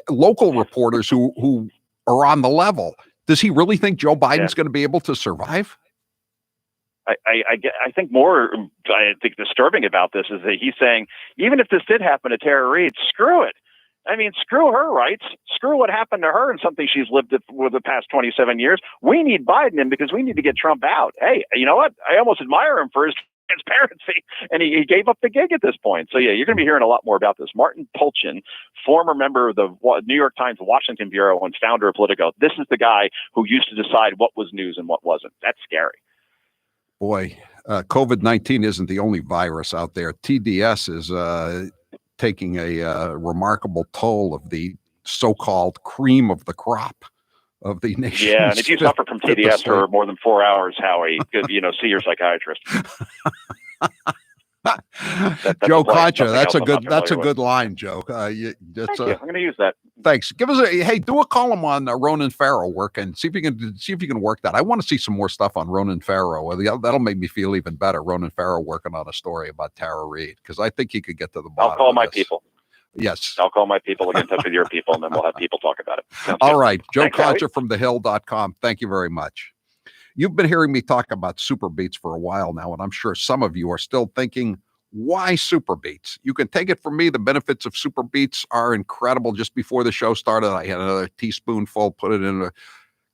local reporters who are on the level, does he really think Joe Biden's going to be able to survive? I think disturbing about this is that he's saying, even if this did happen to Tara Reid, screw it. I mean, screw her rights. Screw what happened to her and something she's lived with the past 27 years. We need Biden in because we need to get Trump out. Hey, you know what? I almost admire him for his transparency, and he gave up the gig at this point. So yeah, you're going to be hearing a lot more about this. Martin Polchin, former member of the New York Times Washington Bureau and founder of Politico. This is the guy who used to decide what was news and what wasn't. That's scary. Boy, COVID-19 isn't the only virus out there. TDS is taking a remarkable toll of the so-called cream of the crop of the nation. Yeah, and if you suffer from TDS for more than 4 hours, Howie, see your psychiatrist. Joe Concha, that's a good line, Joe. Thank you. I'm going to use that. Thanks. Give us do a column on Ronan Farrow work and see if you can work that. I want to see some more stuff on Ronan Farrow. That'll make me feel even better. Ronan Farrow working on a story about Tara Reid, because I think he could get to the bottom. I'll call my people. Yes. I'll call my people, get in touch with your people, and then we'll have people talk about it. Sounds All good. right. Joe Thanks, Howie. Concha from thehill.com. Thank you very much. You've been hearing me talk about super beats for a while now, and I'm sure some of you are still thinking, why super beats? You can take it from me. The benefits of super beats are incredible. Just before the show started, I had another teaspoonful, put it in a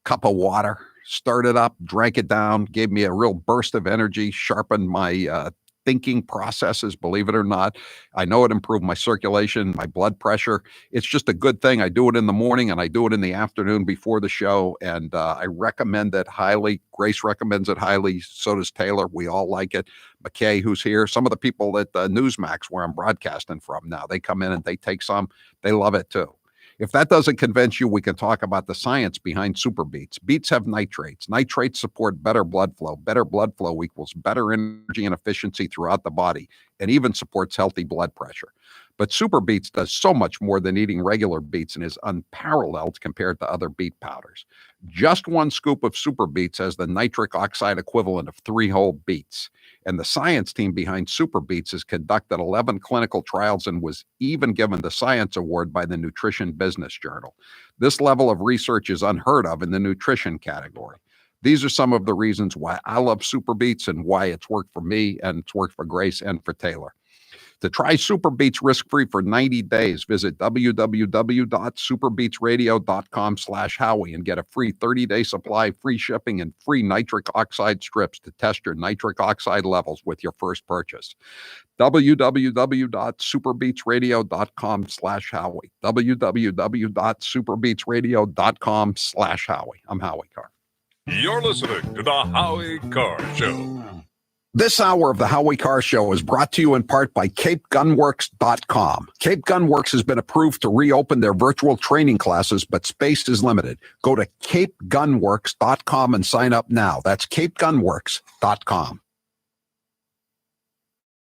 cup of water, stirred it up, drank it down, gave me a real burst of energy, sharpened my thinking processes, believe it or not. I know it improved my circulation, my blood pressure. It's just a good thing. I do it in the morning and I do it in the afternoon before the show. And I recommend it highly. Grace recommends it highly. So does Taylor. We all like it. McKay, who's here. Some of the people at Newsmax, where I'm broadcasting from now, they come in and they take some. They love it too. If that doesn't convince you, we can talk about the science behind super beets. Beets have nitrates. Nitrates support better blood flow. Better blood flow equals better energy and efficiency throughout the body, and even supports healthy blood pressure. But super beets does so much more than eating regular beets and is unparalleled compared to other beet powders. Just one scoop of super beets has the nitric oxide equivalent of 3 whole beets. And the science team behind super beets has conducted 11 clinical trials and was even given the Science Award by the Nutrition Business Journal. This level of research is unheard of in the nutrition category. These are some of the reasons why I love super beets and why it's worked for me and it's worked for Grace and for Taylor. To try Super Beets risk-free for 90 days, visit www.superbeetsradio.com/Howie and get a free 30-day supply, free shipping, and free nitric oxide strips to test your nitric oxide levels with your first purchase. www.superbeetsradio.com/Howie. www.superbeetsradio.com/Howie. I'm Howie Carr. You're listening to the Howie Carr Show. This hour of the Howie Carr Show is brought to you in part by CapeGunworks.com. Cape Gunworks has been approved to reopen their virtual training classes, but space is limited. Go to CapeGunworks.com and sign up now. That's CapeGunworks.com.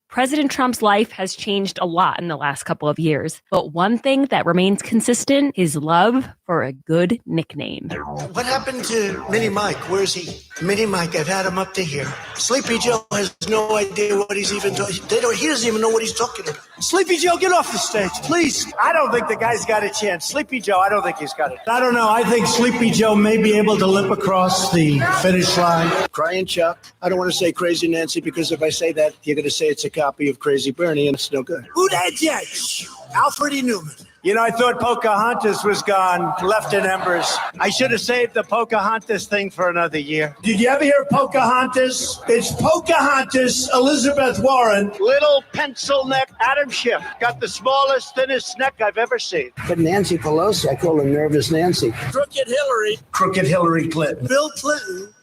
President Trump's life has changed a lot in the last couple of years, but one thing that remains consistent, his love for a good nickname. What happened to Mini Mike? Where's he? Mini Mike, I've had him up to here. Sleepy Joe has no idea what he's even talking. He doesn't even know what he's talking about. Sleepy Joe, get off the stage, please. I don't think the guy's got a chance. Sleepy Joe, I don't think he's got it. I don't know. I think Sleepy Joe may be able to limp across the finish line. Crying Chuck. I don't want to say Crazy Nancy because if I say that, you're going to say it's a copy of Crazy Bernie, and it's no good. Who that judge? Alfred E. Newman. You know, I thought Pocahontas was gone, left in embers. I should have saved the Pocahontas thing for another year. Did you ever hear Pocahontas? It's Pocahontas, Elizabeth Warren. Little pencil neck Adam Schiff. Got the smallest, thinnest neck I've ever seen. But Nancy Pelosi, I call her Nervous Nancy. Crooked Hillary. Crooked Hillary Clinton. Bill Clinton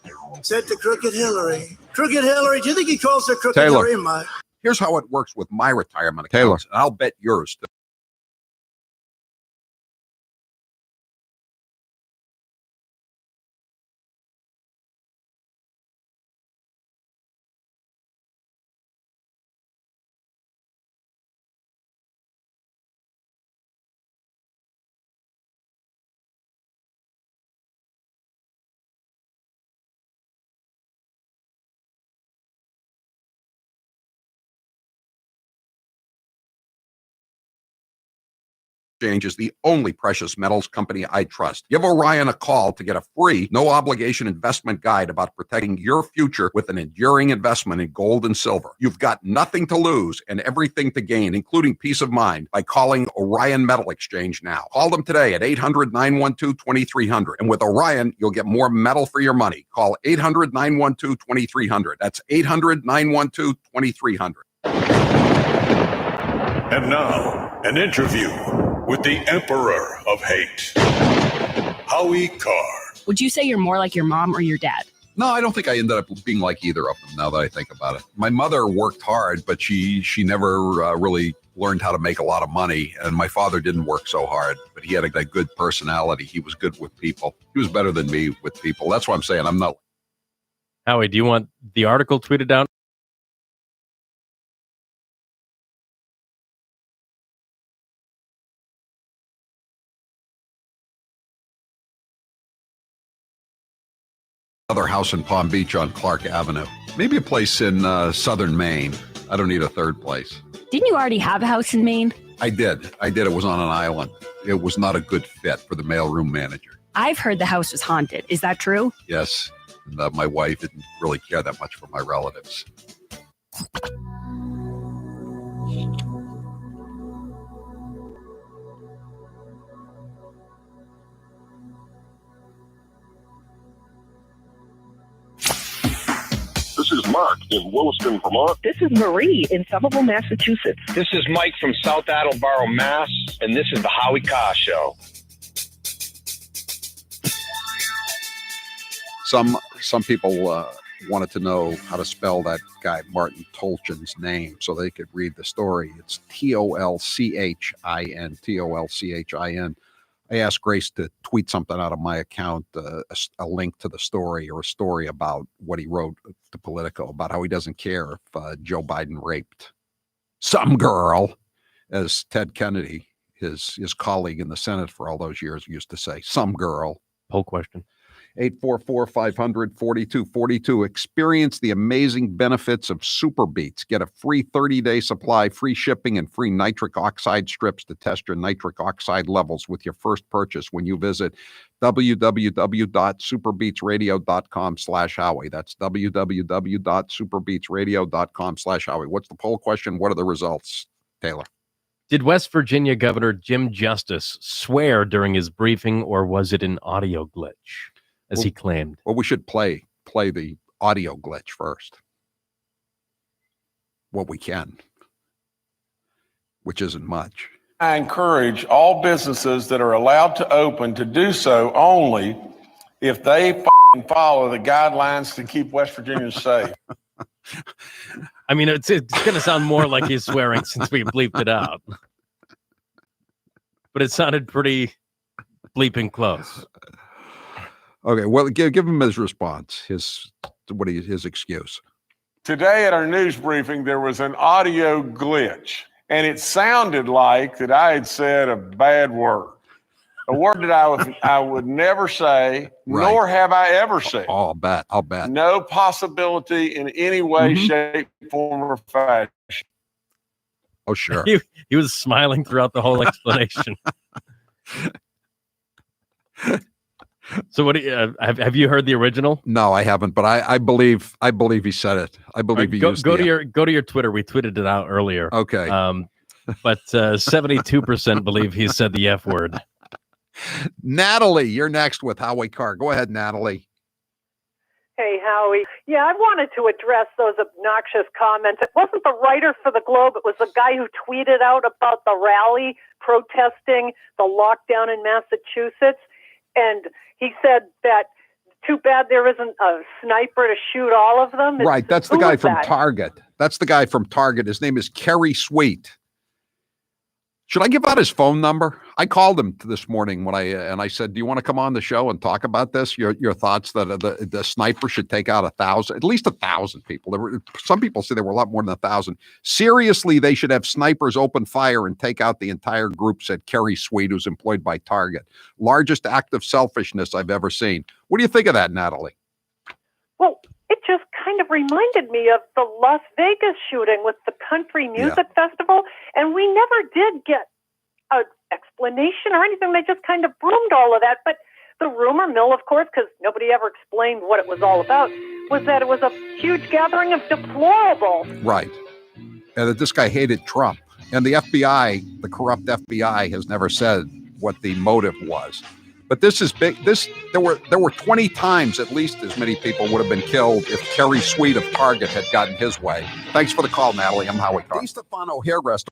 said to Crooked Hillary. Crooked Hillary, do you think he calls her Crooked Taylor. Hillary? Mike? Here's how it works with my retirement accounts. And I'll bet yours. Exchange is the only precious metals company I trust. Give Orion a call to get a free, no-obligation investment guide about protecting your future with an enduring investment in gold and silver. You've got nothing to lose and everything to gain, including peace of mind, by calling Orion Metal Exchange now. Call them today at 800-912-2300. And with Orion, you'll get more metal for your money. Call 800-912-2300. That's 800-912-2300. And now, an interview with the Emperor of Hate, Howie Carr. Would you say you're more like your mom or your dad? No, I don't think I ended up being like either of them now that I think about it. My mother worked hard, but she never really learned how to make a lot of money. And my father didn't work so hard, but he had a good personality. He was good with people. He was better than me with people. That's why I'm saying I'm not. Howie, do you want the article tweeted out? Another house in Palm Beach on Clark Avenue. Maybe a place in southern Maine. I don't need a third place. Didn't you already have a house in Maine? I did. It was on an island. It was not a good fit for the mailroom manager. I've heard the house was haunted. Is that true? Yes. And, my wife didn't really care that much for my relatives. This is Mark in Williston, Vermont. This is Marie in Somerville, Massachusetts. This is Mike from South Attleboro, Mass. And this is the Howie Carr Show. Some people wanted to know how to spell that guy Martin Tolchin's name so they could read the story. It's Tolchin, Tolchin. I asked Grace to tweet something out of my account, a link to the story or a story about what he wrote to Politico about how he doesn't care if Joe Biden raped some girl, as Ted Kennedy, his colleague in the Senate for all those years, used to say, some girl. Poll question. 844-500-4242. Experience the amazing benefits of Super Beats. Get a free 30-day supply, free shipping, and free nitric oxide strips to test your nitric oxide levels with your first purchase when you visit www.superbeatsradio.com/Howie. That's www.superbeatsradio.com/Howie. What's the poll question? What are the results, Taylor? Did West Virginia Governor Jim Justice swear during his briefing, or was it an audio glitch, as he claimed? Well, we should play the audio glitch first. What we can, which isn't much. I encourage all businesses that are allowed to open to do so only if they follow the guidelines to keep West Virginia safe. I mean, it's going to sound more like he's swearing since we bleeped it out. But it sounded pretty bleeping close. Okay, well, give him his response, his excuse. Today at our news briefing, there was an audio glitch, and it sounded like that I had said a bad word. A word that I would never say, nor have I ever said. Oh, I'll bet. No possibility in any way, shape, form, or fashion. Oh, sure. He was smiling throughout the whole explanation. So, what do you, have you heard the original? No, I haven't, but I believe he said it. I believe he used go to your Twitter. We tweeted it out earlier. Okay. But 72% believe he said the F word. Natalie, you're next with Howie Carr. Go ahead, Natalie. Hey, Howie. Yeah, I wanted to address those obnoxious comments. It wasn't the writer for the Globe. It was the guy who tweeted out about the rally protesting the lockdown in Massachusetts. And he said that too bad there isn't a sniper to shoot all of them. Right. That's the guy from Target. That's the guy from Target. His name is Kerry Sweet. Should I give out his phone number? I called him this morning when I said, "Do you want to come on the show and talk about this? Your thoughts that the sniper should take out at least 1,000 people." Some people say there were a lot more than 1,000. Seriously, they should have snipers open fire and take out the entire group," said Kerry Sweet, who's employed by Target. Largest act of selfishness I've ever seen. What do you think of that, Natalie? Well, it just kind of reminded me of the Las Vegas shooting with the country music festival, and we never did get an explanation or anything. They just kind of broomed all of that. But the rumor mill, of course, because nobody ever explained what it was all about, was that it was a huge gathering of deplorables. Right. And that this guy hated Trump. And the FBI, the corrupt FBI, has never said what the motive was. But this is big. There were 20 times at least as many people would have been killed if Kerry Sweet of Target had gotten his way. Thanks for the call, Natalie. I'm Howie Carr. DeStefano Hair Rest.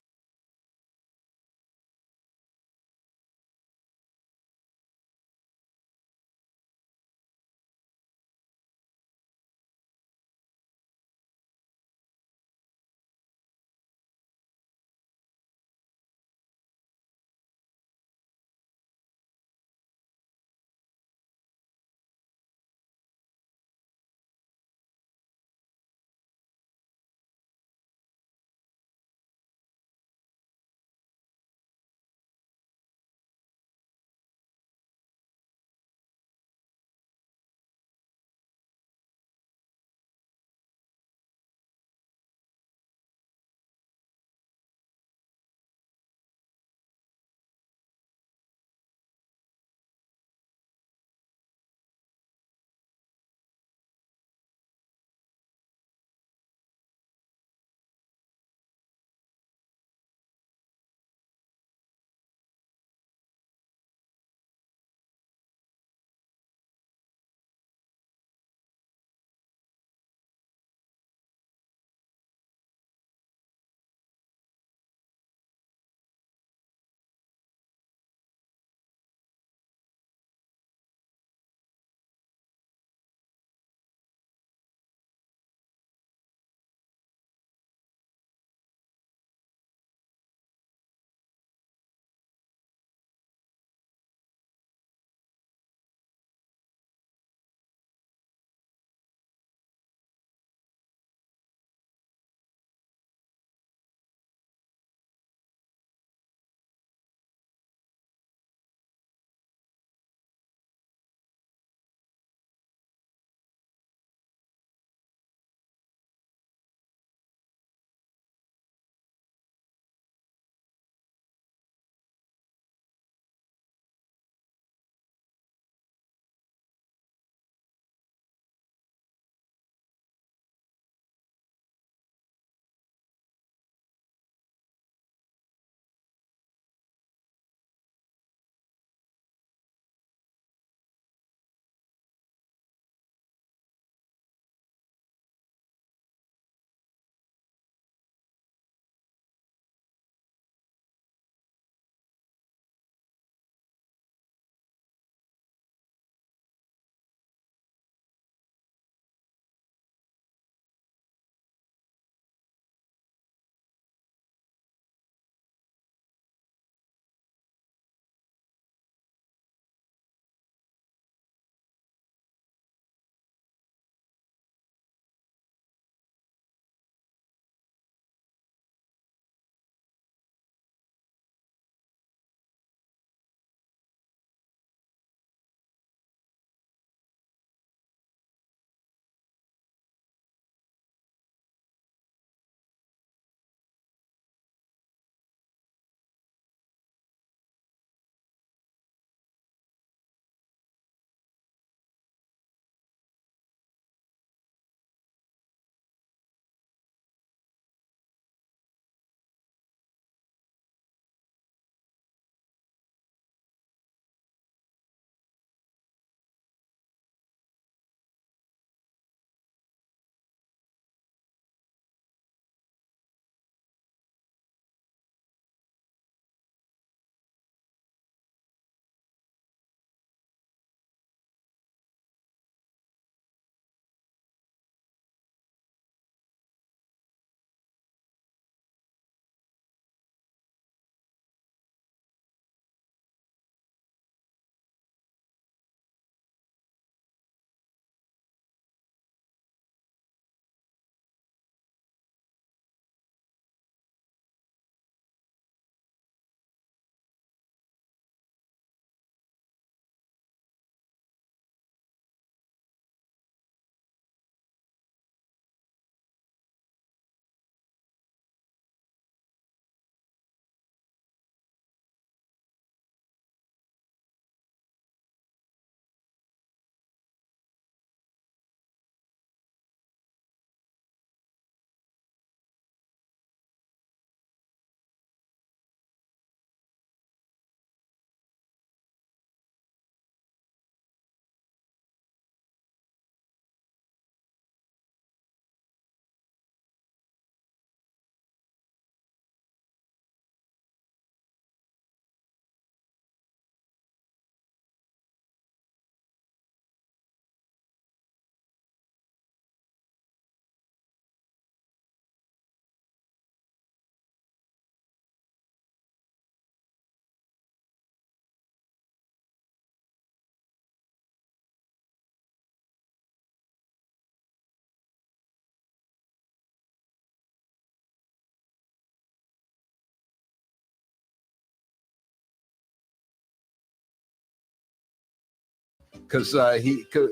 because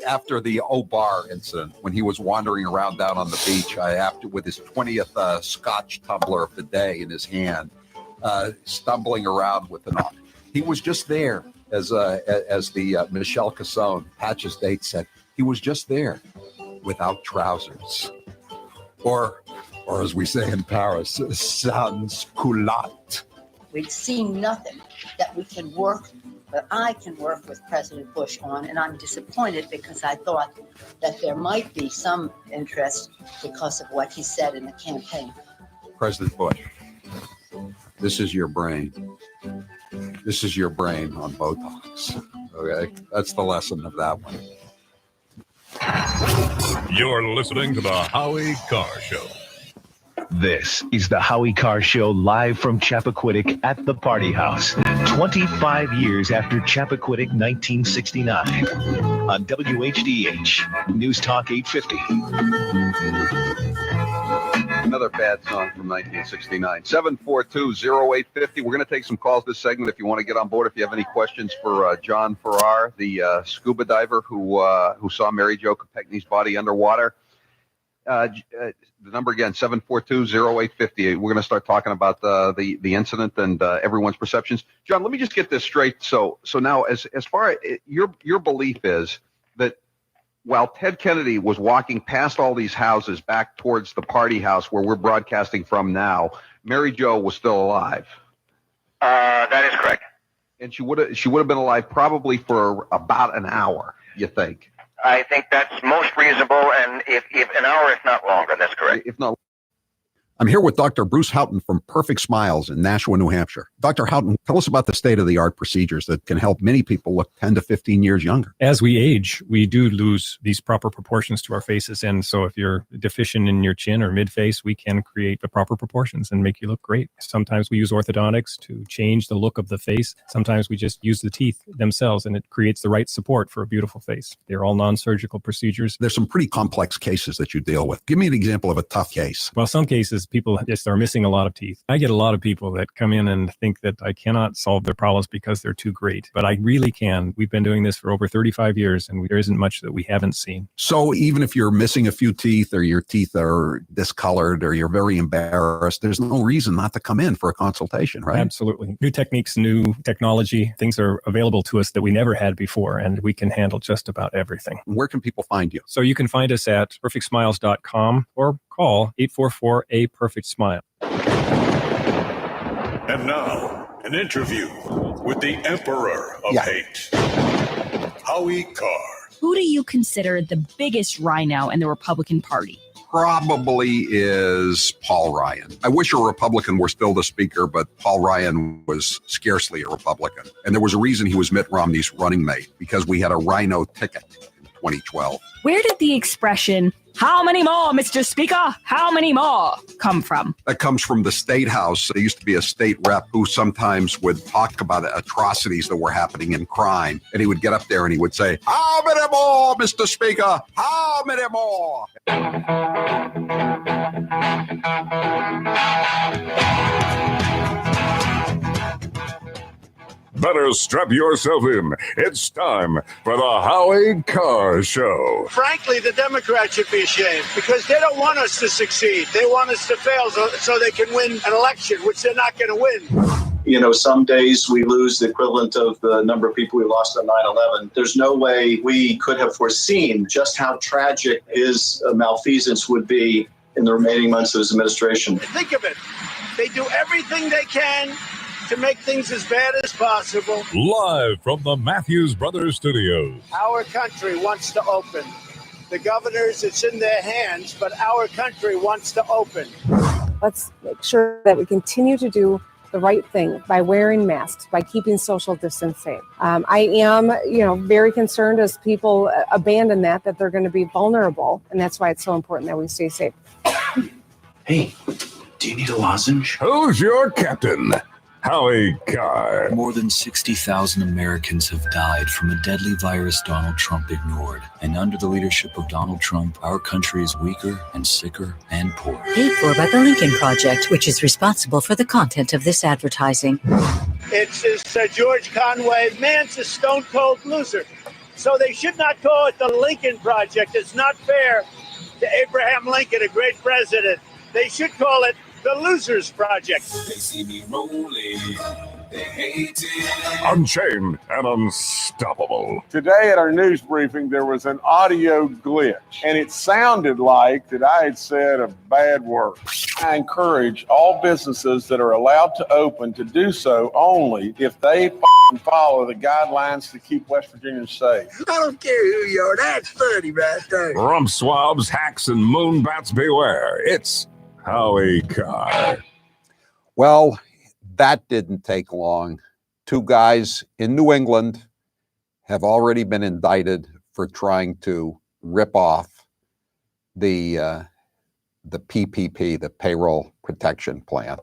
after the Bar incident, when he was wandering around down on the beach, with his 20th Scotch tumbler of the day in his hand, stumbling around with he was just there, as the Michelle Cassone, Patches Date said, he was just there, without trousers, or as we say in Paris, sans culotte. We've seen nothing that we can work, that I can work with President Bush on, and I'm disappointed because I thought that there might be some interest because of what he said in the campaign. President Bush, this is your brain. This is your brain on Botox. Okay, that's the lesson of that one. You're listening to the Howie Carr Show. This is the Howie Carr Show, live from Chappaquiddick at the Party House, 25 years after Chappaquiddick 1969, on WHDH, News Talk 850. Another bad song from 1969. 742-0850. We're going to take some calls this segment if you want to get on board. If you have any questions for John Farrar, the scuba diver who saw Mary Jo Kopechne's body underwater. The number again, 742-0850. We're going to start talking about the incident and everyone's perceptions. John, let me just get this straight. So now, as far as your belief is that while Ted Kennedy was walking past all these houses back towards the Party House where we're broadcasting from now, Mary Jo was still alive. That is correct. And she would have been alive probably for about an hour, you think? I think that's most reasonable, and if an hour, if not longer, that's correct. If not, I'm here with Dr. Bruce Houghton from Perfect Smiles in Nashua, New Hampshire. Dr. Houghton, tell us about the state-of-the-art procedures that can help many people look 10 to 15 years younger. As we age, we do lose these proper proportions to our faces. And so if you're deficient in your chin or mid-face, we can create the proper proportions and make you look great. Sometimes we use orthodontics to change the look of the face. Sometimes we just use the teeth themselves, and it creates the right support for a beautiful face. They're all non-surgical procedures. There's some pretty complex cases that you deal with. Give me an example of a tough case. Well, some cases, people just are missing a lot of teeth. I get a lot of people that come in and think that I cannot solve their problems because they're too great, but I really can. We've been doing this for over 35 years, and there isn't much that we haven't seen. So even if you're missing a few teeth, or your teeth are discolored, or you're very embarrassed, there's no reason not to come in for a consultation, right? Absolutely. New techniques, new technology, things are available to us that we never had before, and we can handle just about everything. Where can people find you? So you can find us at perfectsmiles.com or call 844-A-PERFECT-SMILE. And now, an interview with the Emperor of Hate, Howie Carr. Who do you consider the biggest rhino in the Republican Party? Probably is Paul Ryan. I wish a Republican were still the speaker, but Paul Ryan was scarcely a Republican. And there was a reason he was Mitt Romney's running mate, because we had a rhino ticket in 2012. Where did the expression, "How many more, Mr. Speaker? How many more?" come from? That comes from the State House. There used to be a state rep who sometimes would talk about atrocities that were happening in crime. And he would get up there and he would say, "How many more, Mr. Speaker? How many more?" Better strap yourself in. It's time for the Howie Carr Show. Frankly, the Democrats should be ashamed because they don't want us to succeed. They want us to fail so they can win an election, which they're not going to win. You know, some days we lose the equivalent of the number of people we lost on 9/11. There's no way we could have foreseen just how tragic his malfeasance would be in the remaining months of his administration. Think of it. They do everything they can to make things as bad as possible. Live from the Matthews Brothers Studios. Our country wants to open. The governors, it's in their hands, but our country wants to open. Let's make sure that we continue to do the right thing by wearing masks, by keeping social distance safe. I am, very concerned as people abandon that they're going to be vulnerable. And that's why it's so important that we stay safe. Hey, do you need a lozenge? Who's your captain? Howie Carr. More than 60,000 Americans have died from a deadly virus Donald Trump ignored. And under the leadership of Donald Trump, our country is weaker and sicker and poorer. Paid for by the Lincoln Project, which is responsible for the content of this advertising. It's George Conway. Man's a stone cold loser. So they should not call it the Lincoln Project. It's not fair to Abraham Lincoln, a great president. They should call it the Losers Project. They see me rolling. They hate it. Unchained and unstoppable. Today at our news briefing, there was an audio glitch, and it sounded like that I had said a bad word. I encourage all businesses that are allowed to open to do so only if they follow the guidelines to keep West Virginians safe. I don't care who you are. That's funny right there. Rump swabs, hacks, and moonbats beware. It's Howie Carr. Well, that didn't take long. Two guys in New England have already been indicted for trying to rip off the PPP, the Payroll Protection Plan,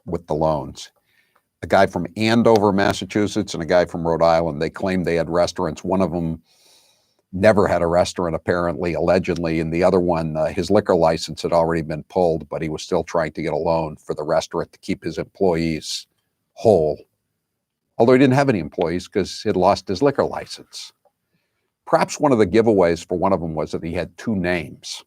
with the loans. A guy from Andover, Massachusetts, and a guy from Rhode Island. They claimed they had restaurants. One of them never had a restaurant, apparently, allegedly, and the other one, his liquor license had already been pulled, but he was still trying to get a loan for the restaurant to keep his employees whole, although he didn't have any employees because he'd lost his liquor license. Perhaps one of the giveaways for one of them was that he had two names.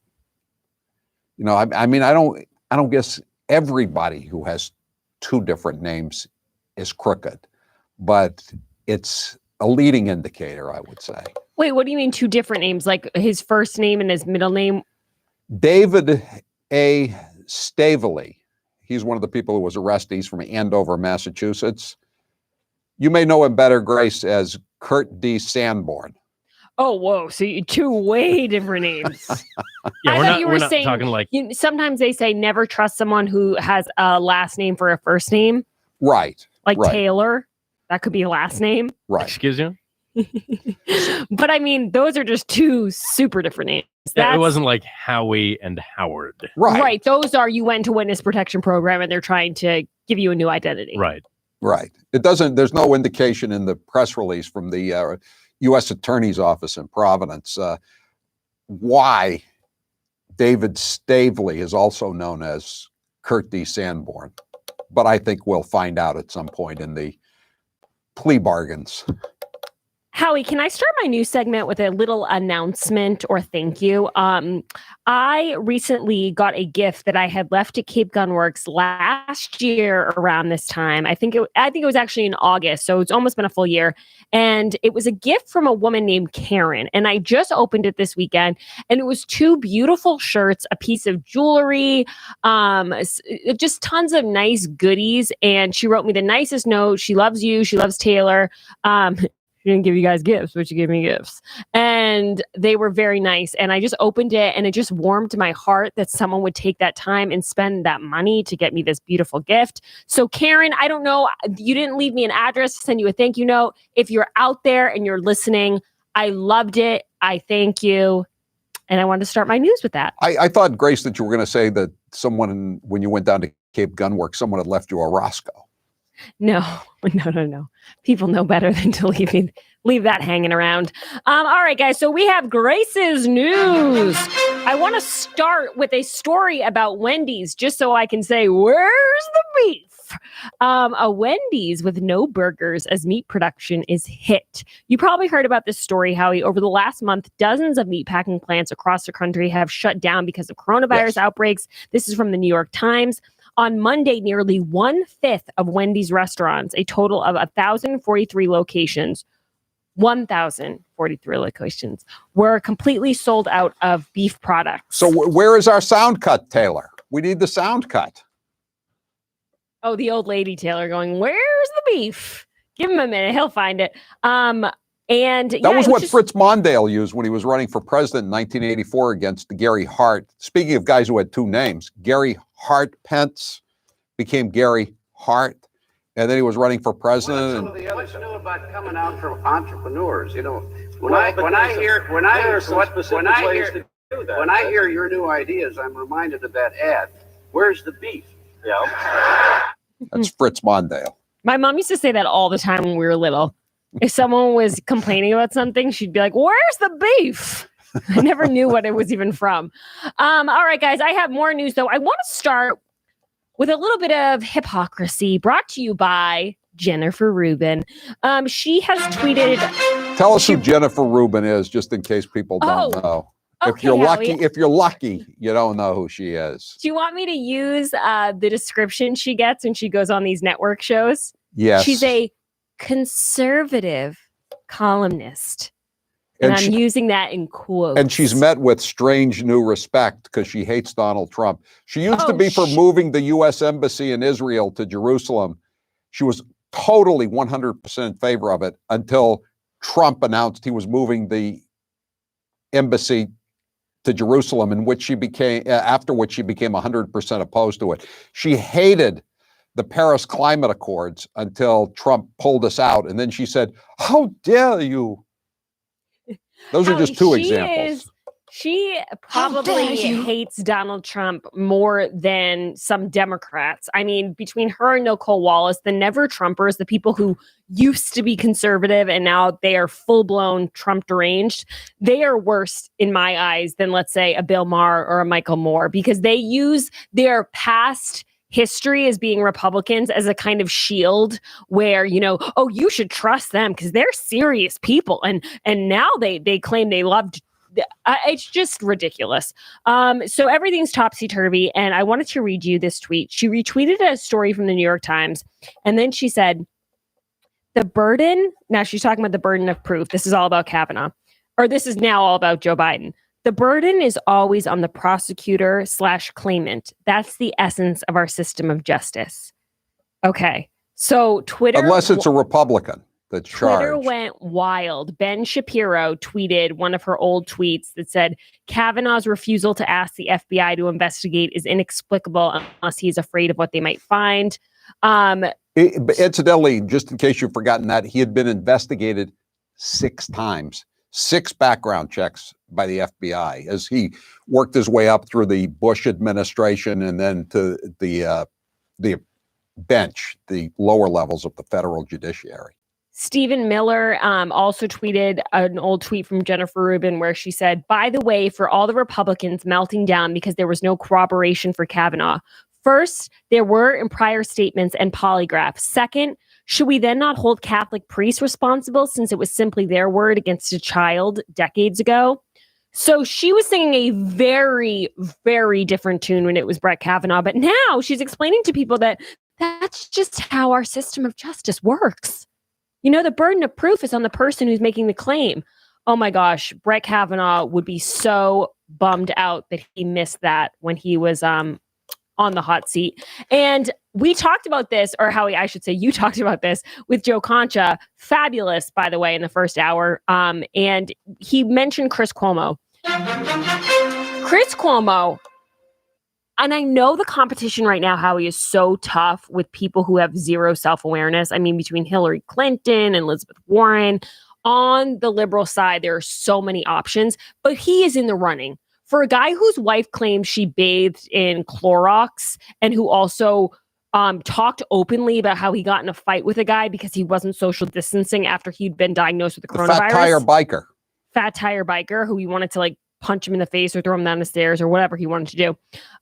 You know, I mean, I don't guess everybody who has two different names is crooked, but it's a leading indicator, I would say. Wait, what do you mean two different names? Like his first name and his middle name? David A. Stavely. He's one of the people who was arrested. He's from Andover, Massachusetts. You may know him better, Grace, as Kurt D. Sanborn. Oh, whoa. So you two way different names. Yeah, we're not talking like... sometimes they say never trust someone who has a last name for a first name. Right. Like right. Taylor. That could be a last name. Right. Excuse you? But I mean, those are just two super different names. It wasn't like Howie and Howard. Right. Right. Those are, you went to witness protection program and they're trying to give you a new identity. Right. Right. There's no indication in the press release from the U.S. Attorney's Office in Providence why David Stavely is also known as Kurt D. Sanborn. But I think we'll find out at some point in the plea bargains. Howie, can I start my new segment with a little announcement or thank you? I recently got a gift that I had left at Cape Gunworks last year around this time. I think it was actually in August, so it's almost been a full year. And it was a gift from a woman named Karen. And I just opened it this weekend, and it was two beautiful shirts, a piece of jewelry, just tons of nice goodies. And she wrote me the nicest note. She loves you. She loves Taylor. She didn't give you guys gifts, but she gave me gifts. And they were very nice. And I just opened it, and it just warmed my heart that someone would take that time and spend that money to get me this beautiful gift. So Karen, I don't know, you didn't leave me an address to send you a thank you note. If you're out there and you're listening, I loved it. I thank you. And I wanted to start my news with that. I thought, Grace, that you were going to say that someone, when you went down to Cape Gunworks, someone had left you a Roscoe. No. People know better than to leave that hanging around. All right, guys. So we have Grace's news. I want to start with a story about Wendy's, just so I can say, where's the beef? A Wendy's with no burgers as meat production is hit. You probably heard about this story, Howie. Over the last month, dozens of meatpacking plants across the country have shut down because of coronavirus outbreaks. This is from the New York Times. On Monday, nearly 1/5 of Wendy's restaurants, a total of 1,043 locations, 1,043 locations, were completely sold out of beef products. So where is our sound cut, Taylor? We need the sound cut. Oh, the old lady Taylor going, where's the beef? Give him a minute. He'll find it. And that was what Fritz Mondale used when he was running for president in 1984 against Gary Hart. Speaking of guys who had two names, Gary Hart Pence became Gary Hart, and then he was running for president. What's new about coming out from entrepreneurs? You know, when I hear your new ideas, I'm reminded of that ad. Where's the beef? Yeah, that's Fritz Mondale. My mom used to say that all the time when we were little. If someone was complaining about something, she'd be like, where's the beef? I never knew what it was even from. All right, guys, I have more news, though. I want to start with a little bit of hypocrisy brought to you by Jennifer Rubin. She has tweeted Tell us who Jennifer Rubin is, just in case people don't know. If okay, you're Howie. lucky, you don't know who she is. Do you want me to use the description she gets when she goes on these network shows? Yes. She's a conservative columnist. And I'm using that in quotes. And she's met with strange new respect because she hates Donald Trump. She used to be for moving the U.S. Embassy in Israel to Jerusalem. She was totally 100% in favor of it until Trump announced he was moving the embassy to Jerusalem, in which she became, after which she became 100% opposed to it. She hated the Paris Climate Accords until Trump pulled us out. And then she said, "How dare you?" Those are just two examples. She probably hates Donald Trump more than some Democrats. I mean, between her and Nicole Wallace, the never Trumpers, the people who used to be conservative and now they are full-blown Trump deranged, they are worse in my eyes than, let's say, a Bill Maher or a Michael Moore, because they use their past history as being Republicans as a kind of shield where, you know, oh, you should trust them because they're serious people. And now they claim they loved. It's just ridiculous. So everything's topsy-turvy. And I wanted to read you this tweet. She retweeted a story from the New York Times. And then she said, the burden, now she's talking about the burden of proof. This is all about Kavanaugh, or this is now all about Joe Biden. The burden is always on the prosecutor/claimant. That's the essence of our system of justice. Okay. So Twitter. Unless it's a Republican that's charged. Twitter went wild. Ben Shapiro tweeted one of her old tweets that said, Kavanaugh's refusal to ask the FBI to investigate is inexplicable unless he's afraid of what they might find. Incidentally, just in case you've forgotten that, he had been investigated 6 times. 6 background checks by the FBI as he worked his way up through the Bush administration and then to the bench, the lower levels of the federal judiciary. Stephen Miller also tweeted an old tweet from Jennifer Rubin where she said, by the way, for all the Republicans melting down because there was no corroboration for Kavanaugh. First, there were in prior statements and polygraphs. Second, should we then not hold Catholic priests responsible since it was simply their word against a child decades ago? So she was singing a very, very different tune when it was Brett Kavanaugh. But now she's explaining to people that that's just how our system of justice works. You know, the burden of proof is on the person who's making the claim. Oh my gosh, Brett Kavanaugh would be so bummed out that he missed that when he was on the hot seat. And we talked about this, or Howie, I should say, you talked about this with Joe Concha. Fabulous, by the way, in the first hour. And he mentioned Chris Cuomo. Chris Cuomo, and I know the competition right now, Howie, is so tough with people who have zero self-awareness. I mean, between Hillary Clinton and Elizabeth Warren, on the liberal side, there are so many options, but he is in the running. For a guy whose wife claims she bathed in Clorox and who also talked openly about how he got in a fight with a guy because he wasn't social distancing after he'd been diagnosed with the coronavirus. Fat tire biker who he wanted to like punch him in the face or throw him down the stairs or whatever he wanted to do.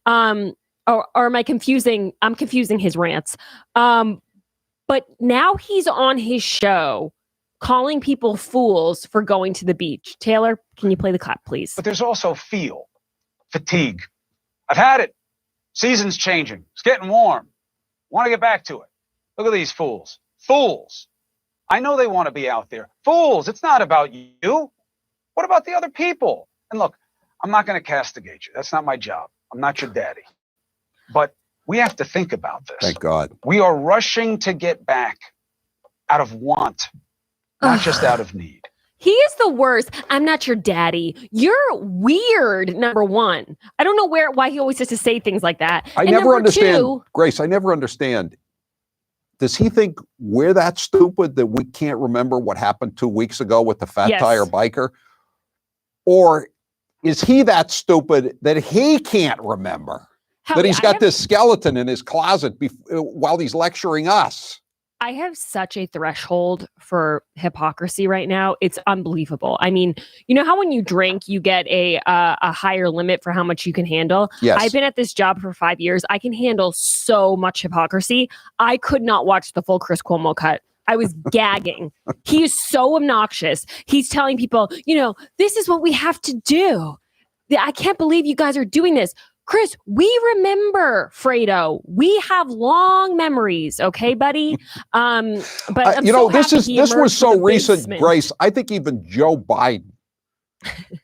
Or am I confusing? I'm confusing his rants. But now he's on his show calling people fools for going to the beach. Taylor, can you play the clap, please? But there's also fatigue. I've had it. Season's changing. It's getting warm. Want to get back to it. Look at these fools. Fools. I know they want to be out there. Fools. It's not about you. What about the other people? And look, I'm not going to castigate you. That's not my job. I'm not your daddy. But we have to think about this. Thank God. We are rushing to get back out of want, not just out of need. He is the worst. I'm not your daddy. You're weird, number one. I don't know why he always has to say things like that. I never understand, Grace, I never understand. Does he think we're that stupid that we can't remember what happened 2 weeks ago with the fat tire biker? Or is he that stupid that he can't remember? That he's got this skeleton in his closet while he's lecturing us? I have such a threshold for hypocrisy right now. It's unbelievable. I mean, you know how when you drink, you get a higher limit for how much you can handle? Yes. I've been at this job for 5 years. I can handle so much hypocrisy. I could not watch the full Chris Cuomo cut. I was gagging. He is so obnoxious. He's telling people, this is what we have to do. I can't believe you guys are doing this. Chris, we remember Fredo. We have long memories, okay, buddy? But I'm this was so recent, Grace. I think even Joe Biden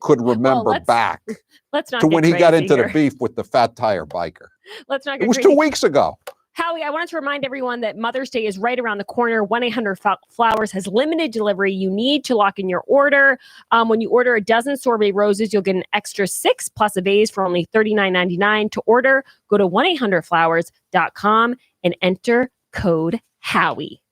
could remember back to when he got into the beef with the fat tire biker. Let's not get It was crazy. 2 weeks ago. Howie, I wanted to remind everyone that Mother's Day is right around the corner. 1-800-Flowers has limited delivery. You need to lock in your order. When you order a dozen sorbet roses, you'll get an extra 6 plus a vase for only $39.99. To order, go to 1-800-Flowers.com and enter code Howie.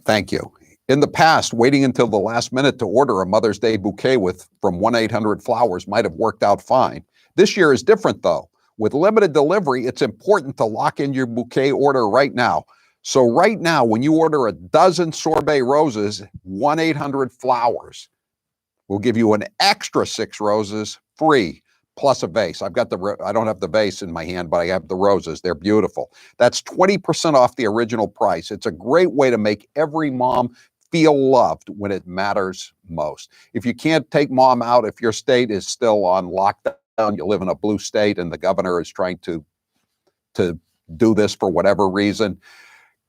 Thank you. In the past, waiting until the last minute to order a Mother's Day bouquet from 1-800-Flowers might have worked out fine. This year is different, though. With limited delivery, it's important to lock in your bouquet order right now. So right now, when you order a dozen sorbet roses, 1-800-Flowers will give you an extra 6 roses free, plus a vase. I don't have the vase in my hand, but I have the roses. They're beautiful. That's 20% off the original price. It's a great way to make every mom feel loved when it matters most. If you can't take mom out, if your state is still on lockdown, you live in a blue state and the governor is trying to do this for whatever reason,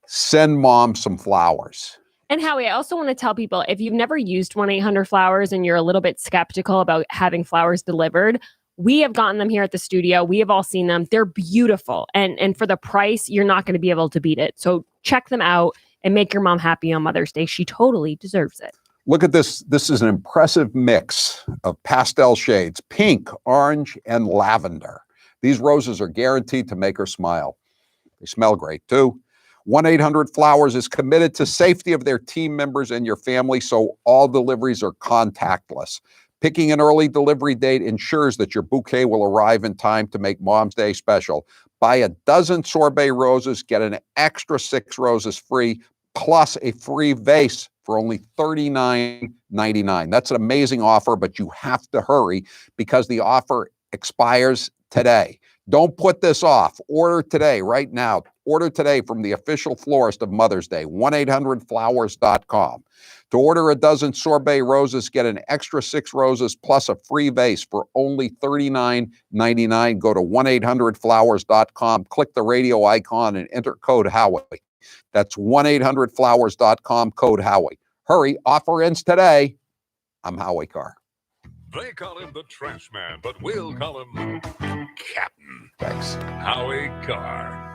send mom some flowers. And Howie, I also want to tell people, if you've never used 1-800-Flowers and you're a little bit skeptical about having flowers delivered, we have gotten them here at the studio. We have all seen them. They're beautiful. And for the price, you're not going to be able to beat it. So check them out and make your mom happy on Mother's Day. She totally deserves it. Look at this. This is an impressive mix of pastel shades, pink, orange, and lavender. These roses are guaranteed to make her smile. They smell great, too. 1-800-Flowers is committed to safety of their team members and your family, so all deliveries are contactless. Picking an early delivery date ensures that your bouquet will arrive in time to make Mom's Day special. Buy a dozen sorbet roses, get an extra 6 roses free, plus a free vase for only $39.99. That's an amazing offer, but you have to hurry because the offer expires today. Don't put this off. Order today, right now. Order today from the official florist of Mother's Day, 1-800-Flowers.com. To order a dozen sorbet roses, get an extra 6 roses plus a free vase for only $39.99. Go to 1-800-Flowers.com, click the radio icon, and enter code Howie. That's 1-800-Flowers.com, code Howie. Hurry, offer ends today. I'm Howie Carr. They call him the trash man, but we'll call him Captain. Thanks. Howie Carr.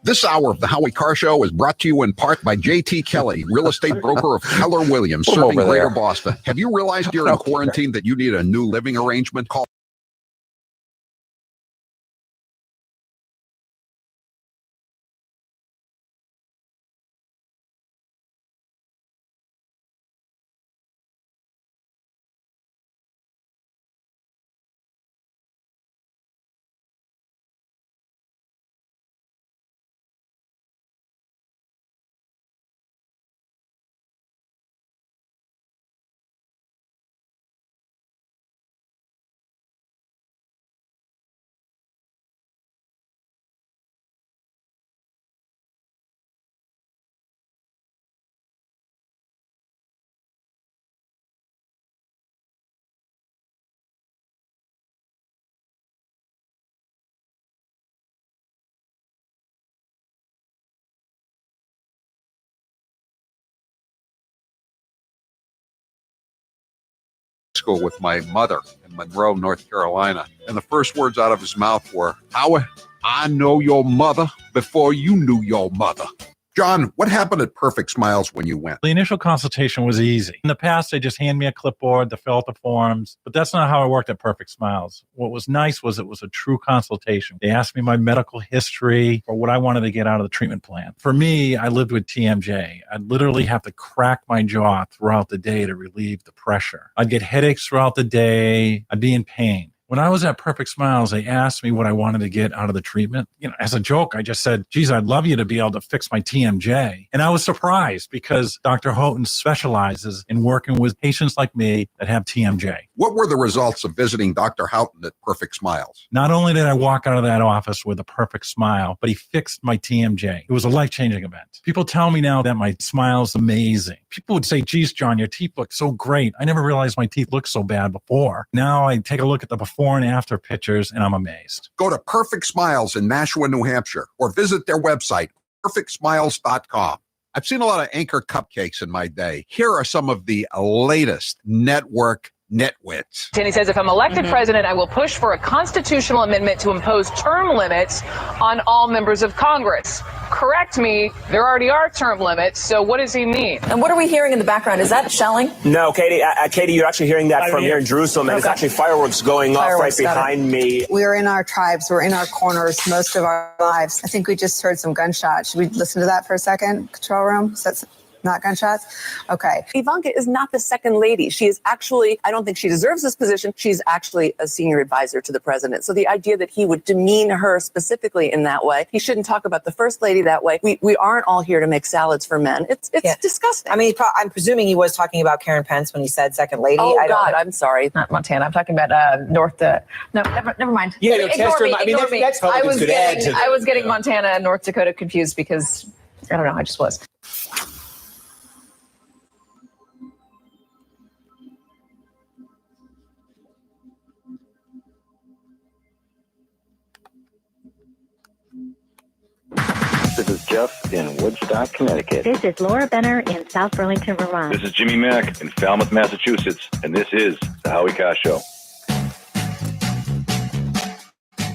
This hour of the Howie Carr Show is brought to you in part by J.T. Kelly, real estate broker of Keller Williams, serving Greater Boston. Have you realized you're in quarantine that you need a new living arrangement? Call school with my mother in Monroe, North Carolina. And the first words out of his mouth were, Howie, I know your mother before you knew your mother. John, what happened at Perfect Smiles when you went? The initial consultation was easy. In the past, they just hand me a clipboard to fill out the forms, but that's not how I worked at Perfect Smiles. What was nice was it was a true consultation. They asked me my medical history or what I wanted to get out of the treatment plan. For me, I lived with TMJ. I'd literally have to crack my jaw throughout the day to relieve the pressure. I'd get headaches throughout the day. I'd be in pain. When I was at Perfect Smiles, they asked me what I wanted to get out of the treatment. As a joke, I just said, geez, I'd love you to be able to fix my TMJ. And I was surprised because Dr. Houghton specializes in working with patients like me that have TMJ. What were the results of visiting Dr. Houghton at Perfect Smiles? Not only did I walk out of that office with a perfect smile, but he fixed my TMJ. It was a life-changing event. People tell me now that my smile's amazing. People would say, geez, John, your teeth look so great. I never realized my teeth looked so bad before. Now I take a look at the before and after pictures and I'm amazed. Go to Perfect Smiles in Nashua, New Hampshire, or visit their website, perfectsmiles.com. I've seen a lot of Anchor cupcakes in my day. Here are some of the latest network nitwits. And he says, if I'm elected president, I will push for a constitutional amendment to impose term limits on all members of Congress. Correct me, there already are term limits, so what does he mean? And what are we hearing in the background? Is that shelling? No, Katie, Katie, you're actually hearing that from here in Jerusalem, and it's actually fireworks going off right behind me. We're in our tribes, we're in our corners most of our lives. I think we just heard some gunshots. Should we listen to that for a second, control room? So that's not gunshots? Okay. Ivanka is not the second lady. She is actually, I don't think she deserves this position. She's actually a senior advisor to the president. So the idea that he would demean her specifically in that way, he shouldn't talk about the first lady that way. We aren't all here to make salads for men. It's disgusting. I mean, I'm presuming he was talking about Karen Pence when he said second lady. Oh, God, I'm sorry. Not Montana. I'm talking about no, never mind. Yeah, no, Ignore me. I mean, Ignore me. that's I Republicans was getting Montana and North Dakota confused because, I don't know, I just was. This is Jeff in Woodstock, Connecticut. This is Laura Benner in South Burlington, Vermont. This is Jimmy Mack in Falmouth, Massachusetts, and this is the Howie Carr Show.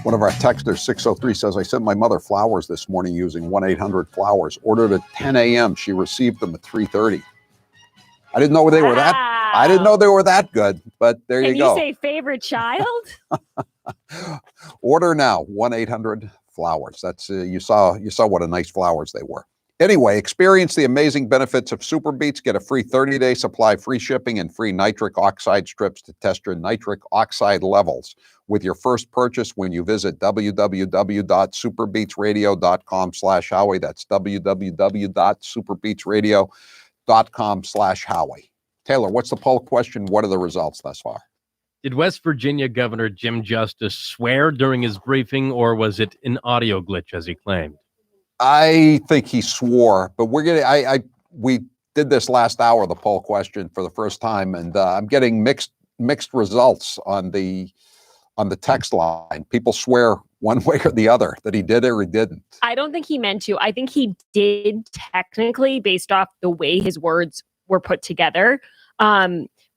One of our texters, 603, says, I sent my mother flowers this morning using 1-800-FLOWERS. Ordered at 10 a.m. She received them at 3:30. I didn't know they were that. I didn't know they were that good, but there you go. Can you say favorite child? Order now, 1-800-FLOWERS. That's you saw what a nice flowers they were. Anyway, experience the amazing benefits of Super Beats. Get a free 30-day supply, free shipping, and free nitric oxide strips to test your nitric oxide levels with your first purchase when you visit www.superbeatsradio.com/Howie. That's www.superbeatsradio.com/Howie. Taylor, what's the poll question? What are the results thus far? Did West Virginia Governor Jim Justice swear during his briefing, or was it an audio glitch, as he claimed? I think he swore, but we're getting. We did this last hour, the poll question, for the first time, and I'm getting mixed results on the text line. People swear one way or the other that he did or he didn't. I don't think he meant to. I think he did technically, based off the way his words were put together.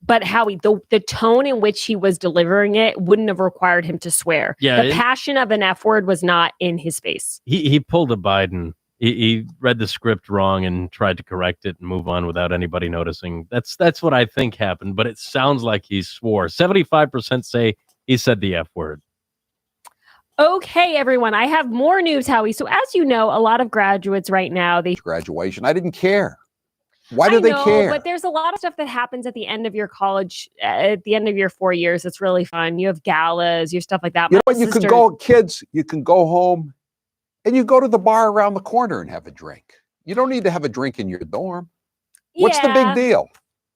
But Howie, the tone in which he was delivering it wouldn't have required him to swear. Yeah, the passion of an F word was not in his face. He pulled a Biden. He read the script wrong and tried to correct it and move on without anybody noticing. That's what I think happened, but it sounds like he swore. 75% say he said the F word. Okay, everyone, I have more news, Howie. So as you know, a lot of graduates right now, graduation. I didn't care. Why do they care? But there's a lot of stuff that happens at the end of your college, at the end of your 4 years. It's really fun. You have galas, you have stuff like that. You know what? You can go, kids, you can go home and you go to the bar around the corner and have a drink. You don't need to have a drink in your dorm. What's the big deal?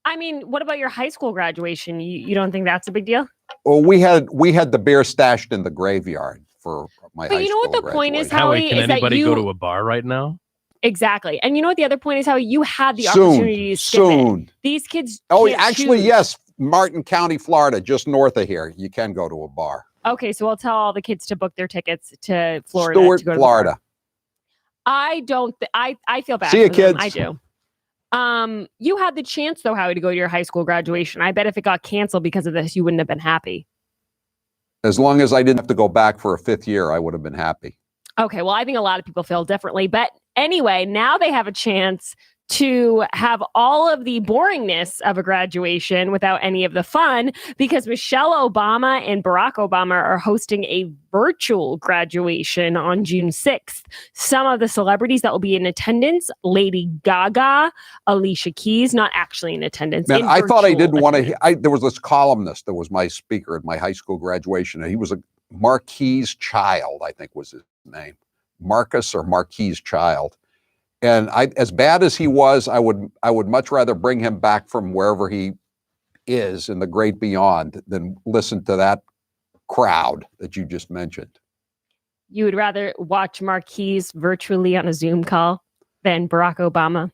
I mean, what about your high school graduation? You don't think that's a big deal? Well, we had the beer stashed in the graveyard for my high school. But you know what the point is, Howie, Howie? can is anybody that go to a bar right now? Exactly. And you know what the other point is, how you had the opportunity to skip it. These kids actually, choose. yes. Martin County, Florida, just north of here. You can go to a bar. Okay, so I'll tell all the kids to book their tickets to Florida. Stuart, to go to Florida. I don't. I feel bad. See you, for them. kids. I do. You had the chance though, Howie, to go to your high school graduation. I bet if it got canceled because of this, you wouldn't have been happy. As long as I didn't have to go back for a fifth year, I would have been happy. Okay, well, I think a lot of people feel differently. But anyway, now they have a chance to have all of the boringness of a graduation without any of the fun, because Michelle Obama and Barack Obama are hosting a virtual graduation on June 6th. Some of the celebrities that will be in attendance: Lady Gaga, Alicia Keys, not actually in attendance. Man, I thought I didn't want to. There was this columnist that was my speaker at my high school graduation, and he was a Marquis Child, I think was his name. Marcus or Marquis Child. And as bad as he was, I would much rather bring him back from wherever he is in the great beyond than listen to that crowd that you just mentioned. You would rather watch Marquis virtually on a Zoom call than Barack Obama?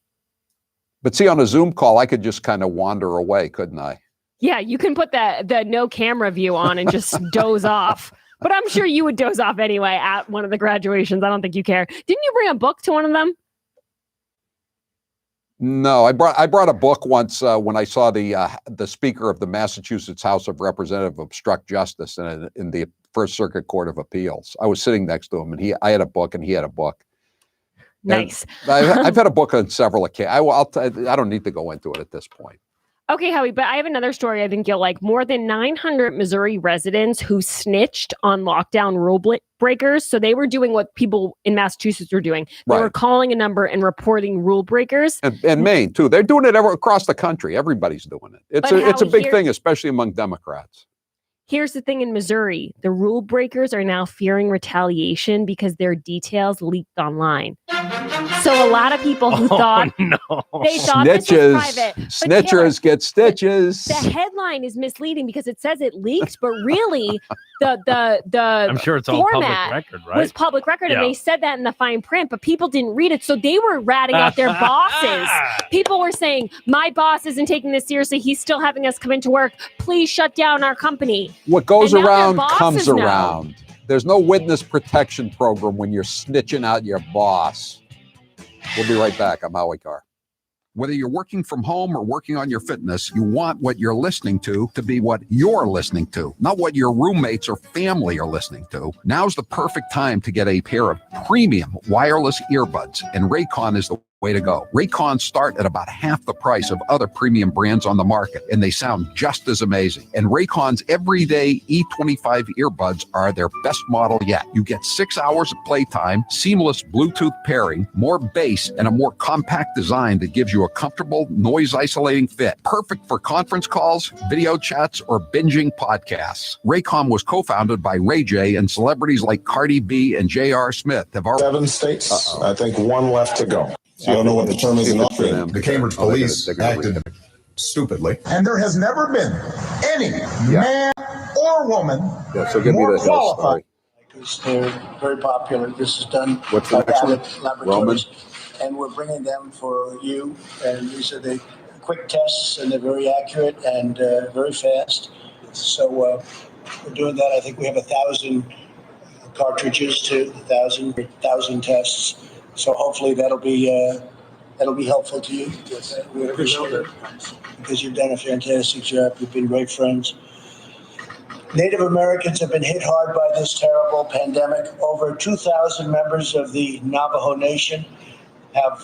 But see, on a Zoom call, I could just kind of wander away, couldn't I? Yeah, you can put the no camera view on and just doze off. But I'm sure you would doze off anyway at one of the graduations. I don't think you care. Didn't you bring a book to one of them? No, I brought a book once when I saw the Speaker of the Massachusetts House of Representatives obstruct justice in the First Circuit Court of Appeals. I was sitting next to him, and I had a book, and he had a book. Nice. I've had a book on several occasions. I don't need to go into it at this point. Okay, Howie, but I have another story I think you'll like. More than 900 Missouri residents who snitched on lockdown rule breakers. So they were doing what people in Massachusetts were doing. They were calling a number and reporting rule breakers. And Maine, too. They're doing it across the country. Everybody's doing it. It's a big thing, especially among Democrats. Here's the thing in Missouri. The rule breakers are now fearing retaliation because their details leaked online. So a lot of people who thought they thought this was private. Snitchers get stitches. The headline is misleading because it says it leaked, but really the I'm sure it's all public record, right? Was public record, and they said that in the fine print, but people didn't read it, so they were ratting out their bosses. People were saying, "My boss isn't taking this seriously. He's still having us come into work. Please shut down our company." What goes around comes around. There's no witness protection program when you're snitching out your boss. We'll be right back. I'm Howie Carr. Whether you're working from home or working on your fitness, you want what you're listening to be what you're listening to, not what your roommates or family are listening to. Now's the perfect time to get a pair of premium wireless earbuds, and Raycon is the way to go. Raycons start at about half the price of other premium brands on the market, and they sound just as amazing. And Raycon's everyday E25 earbuds are their best model yet. You get 6 hours of playtime, seamless Bluetooth pairing, more bass, and a more compact design that gives you a comfortable, noise-isolating fit. Perfect for conference calls, video chats, or binging podcasts. Raycon was co-founded by Ray J, and celebrities like Cardi B and J.R. Smith have already... 7 states. I think 1 left to go. I don't know what the term is in Australia. The Cambridge police acted stupidly. And there has never been any man or woman more qualified. Because they're very popular. This is done What's the by next one? Abbott Laboratories. And we're bringing them for you. And these are the quick tests, and they're very accurate and very fast. So we're doing that. I think we have 1,000 cartridges to 1,000 tests. So hopefully that'll be helpful to you. We appreciate it because you've done a fantastic job. You've been great friends. Native Americans have been hit hard by this terrible pandemic. Over 2,000 members of the Navajo Nation have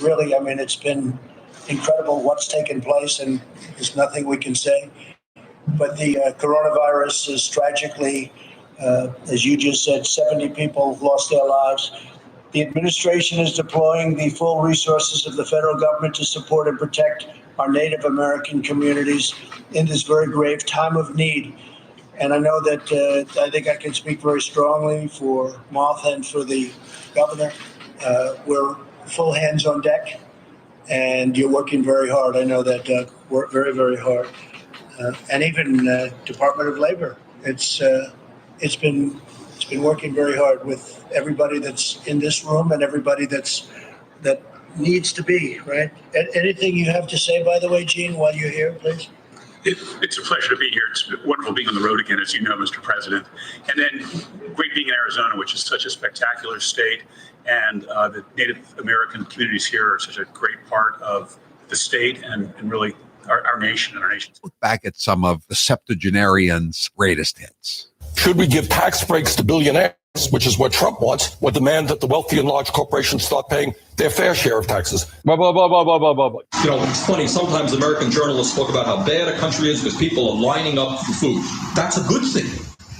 really, it's been incredible what's taken place, and there's nothing we can say. But the coronavirus is tragically, as you just said, 70 people have lost their lives. The administration is deploying the full resources of the federal government to support and protect our Native American communities in this very grave time of need. And I know that I think I can speak very strongly for Martha and for the governor. We're full hands on deck, and you're working very hard. I know that, Doug. Work very, very hard. And even Department of Labor. It's been working very hard with everybody that's in this room and everybody that needs to be, right? Anything you have to say, by the way, Gene, while you're here, please? It's a pleasure to be here. It's wonderful being on the road again, as you know, Mr. President. And then great being in Arizona, which is such a spectacular state. And the Native American communities here are such a great part of the state and really our nation and our nation. Look back at some of the septuagenarians' greatest hits. Should we give tax breaks to billionaires? which is what Trump wants, would demand that the wealthy and large corporations start paying their fair share of taxes. You know, it's funny, sometimes American journalists talk about how bad a country is because people are lining up for food. That's a good thing.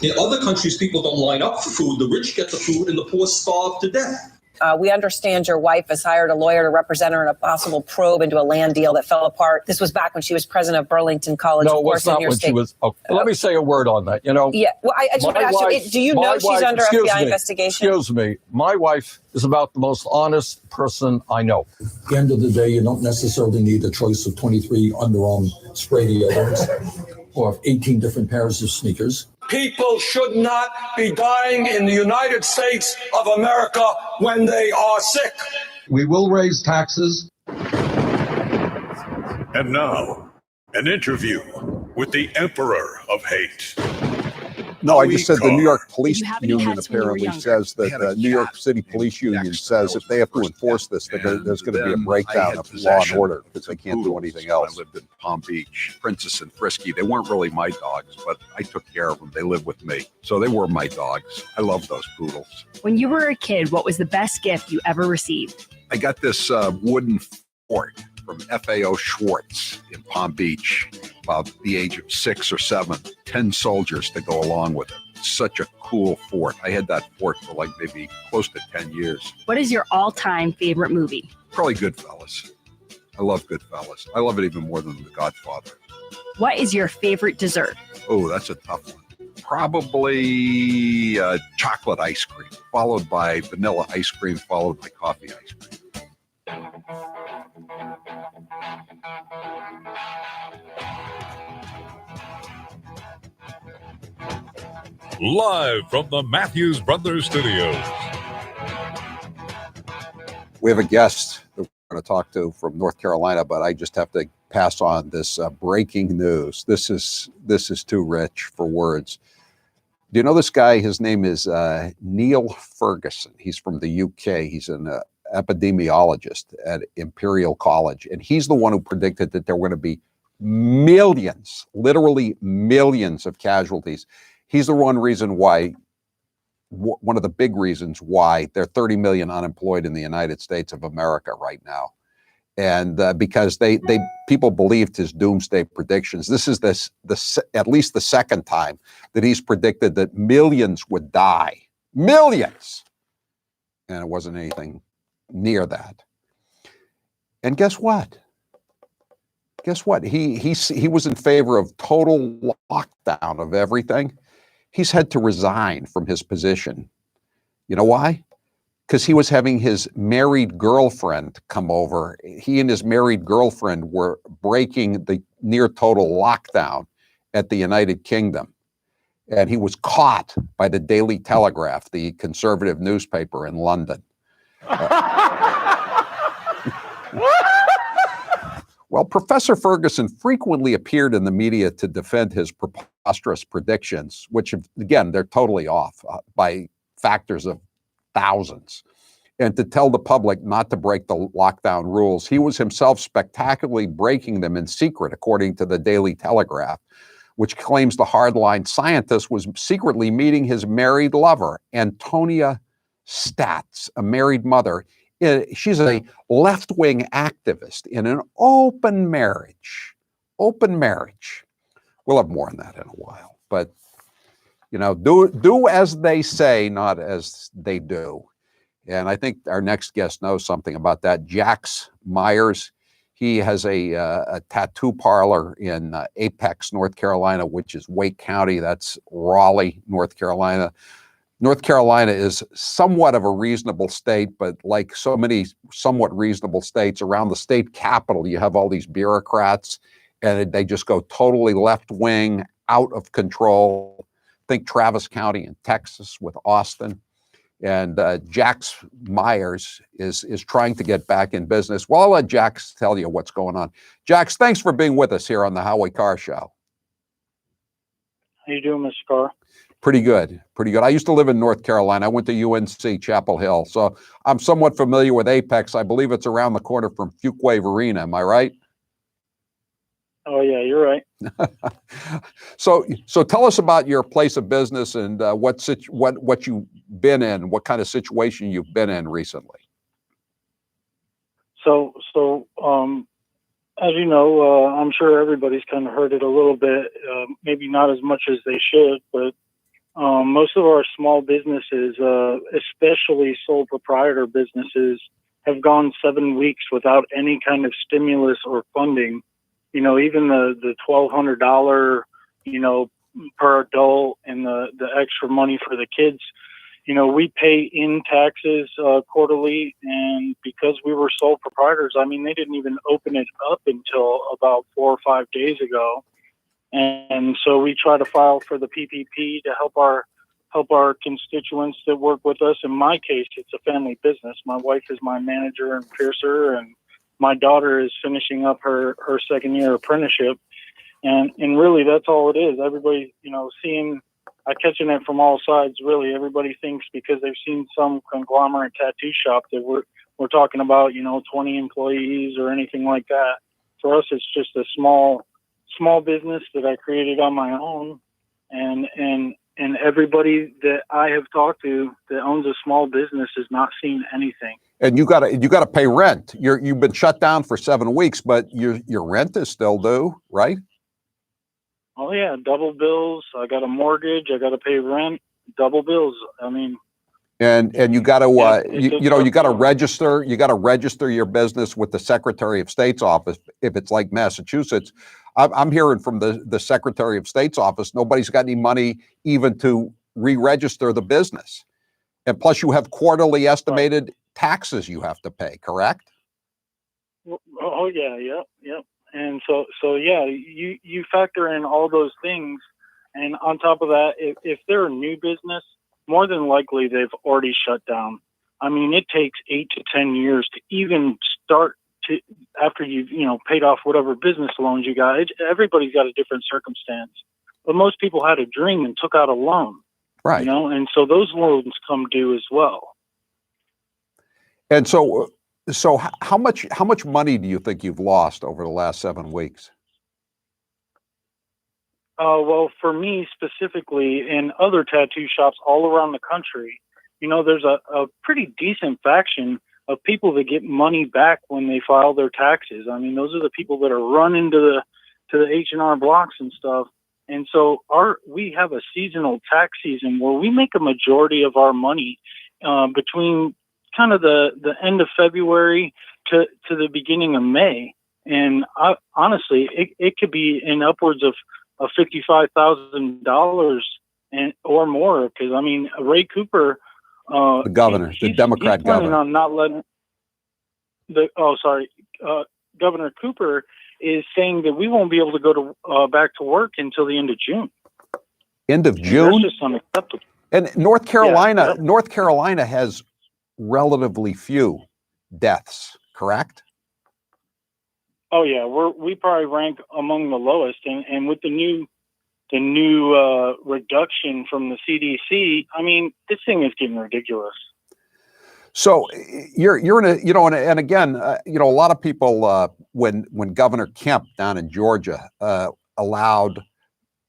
In other countries, people don't line up for food. The rich get the food and the poor starve to death. We understand your wife has hired a lawyer to represent her in a possible probe into a land deal that fell apart. This was back when she was president of Burlington College. No, of course, it's not in your when state. she was. Oh, let me say a word on that. You know. Yeah. Well, I just want to ask you: do you know she's under FBI investigation? Excuse me. My wife is about the most honest person I know. At the end of the day, you don't necessarily need a choice of 23 underarm spray deodorants or 18 different pairs of sneakers. People should not be dying in the United States of America when they are sick. We will raise taxes. And now, an interview with the Emperor of Hate. No, I just said the New York Police Did you have any Union hats when you were apparently younger? says that the New York City Police Union says if they have to enforce this, that there's going to be a breakdown of law and order because they can't do anything else. I lived in Palm Beach. Princess and Frisky, they weren't really my dogs, but I took care of them. They lived with me. So they were my dogs. I love those poodles. When you were a kid, what was the best gift you ever received? I got this wooden fort from FAO Schwartz in Palm Beach, about the age of 6 or 7, 10 soldiers to go along with it. Such a cool fort. I had that fort for like maybe close to 10 years. What is your all-time favorite movie? Probably Goodfellas. I love Goodfellas. I love it even more than The Godfather. What is your favorite dessert? Oh, that's a tough one. Probably chocolate ice cream, followed by vanilla ice cream, followed by coffee ice cream. Live from the Matthews Brothers Studios. We have a guest that we're going to talk to from North Carolina, but I just have to pass on this breaking news. This is too rich for words. Do you know this guy? His name is Neil Ferguson. He's from the UK. He's an epidemiologist at Imperial College, and he's the one who predicted that there were going to be millions, literally millions of casualties. He's the one of the big reasons why there are 30 million unemployed in the United States of America right now. And because people believed his doomsday predictions. This is at least the second time that he's predicted that millions would die. Millions. And it wasn't anything near that. And guess what? He was in favor of total lockdown of everything. He's had to resign from his position. You know why? Because he was having his married girlfriend come over. He and his married girlfriend were breaking the near total lockdown at the United Kingdom. And he was caught by the Daily Telegraph, the conservative newspaper in London. Well, Professor Ferguson frequently appeared in the media to defend his preposterous predictions, which, again, they're totally off by factors of thousands, and to tell the public not to break the lockdown rules. He was himself spectacularly breaking them in secret, according to the Daily Telegraph, which claims the hardline scientist was secretly meeting his married lover, Antonia Statz, a married mother. She's a left-wing activist in an open marriage. Open marriage. We'll have more on that in a while. But, you know, do as they say, not as they do. And I think our next guest knows something about that. Jax Myers. He has a tattoo parlor in Apex, North Carolina, which is Wake County. That's Raleigh, North Carolina. North Carolina is somewhat of a reasonable state, but like so many somewhat reasonable states, around the state capital, you have all these bureaucrats, and they just go totally left-wing, out of control. Think Travis County in Texas with Austin. And Jax Myers is trying to get back in business. Well, I'll let Jax tell you what's going on. Jax, thanks for being with us here on the Howie Carr Show. How you doing, Mr. Carr? Pretty good. I used to live in North Carolina. I went to UNC, Chapel Hill. So I'm somewhat familiar with Apex. I believe it's around the corner from Fuquay Arena. Am I right? Oh, yeah, you're right. So tell us about your place of business and what you been in, what kind of situation you've been in recently. So, as you know, I'm sure everybody's kind of heard it a little bit, maybe not as much as they should, but most of our small businesses, especially sole proprietor businesses, have gone 7 weeks without any kind of stimulus or funding. You know, even the $1,200, you know, per adult and the extra money for the kids, you know, we pay in taxes quarterly, and because we were sole proprietors, I mean, they didn't even open it up until about 4 or 5 days ago. And so we try to file for the PPP to help our constituents that work with us. In my case, it's a family business. My wife is my manager and piercer, and my daughter is finishing up her second year apprenticeship. And really, that's all it is. Everybody, you know, catching it from all sides. Really, everybody thinks because they've seen some conglomerate tattoo shop that we're talking about, you know, 20 employees or anything like that. For us, it's just a small business that I created on my own, and everybody that I have talked to that owns a small business has not seen anything. And you gotta pay rent. You've been shut down for 7 weeks, but your rent is still due, right? Oh yeah, double bills. I got a mortgage. I got to pay rent. Double bills. I mean, and you got to you got to register. You got to register your business with the Secretary of State's office if it's like Massachusetts. I'm hearing from the Secretary of State's office, nobody's got any money even to re-register the business, and plus you have quarterly estimated taxes you have to pay. Correct? Oh yeah, yep. And so yeah, you factor in all those things, and on top of that, if they're a new business, more than likely they've already shut down. I mean, it takes 8 to 10 years to even start to after you've paid off whatever business loans you got. Everybody's got a different circumstance, but most people had a dream and took out a loan, right? You know, and so those loans come due as well. And so how much money do you think you've lost over the last 7 weeks? Well, for me specifically, in other tattoo shops all around the country, you know, there's a pretty decent faction of people that get money back when they file their taxes. I mean, those are the people that are running to the H&R blocks and stuff. And so we have a seasonal tax season where we make a majority of our money between kind of the end of February to the beginning of May. And honestly, it could be in upwards of $55,000 or more. Because I mean, Ray Cooper, the governor, the Democrat he's planning governor, on not letting Governor Cooper is saying that we won't be able to go to back to work until the end of June. End of June? That's just unacceptable. And North Carolina, Yeah. North Carolina has relatively few deaths, correct? Oh yeah, we probably rank among the lowest, and with the new reduction from the CDC, I mean, this thing is getting ridiculous. So you're in a, and again, a lot of people, when Governor Kemp down in Georgia allowed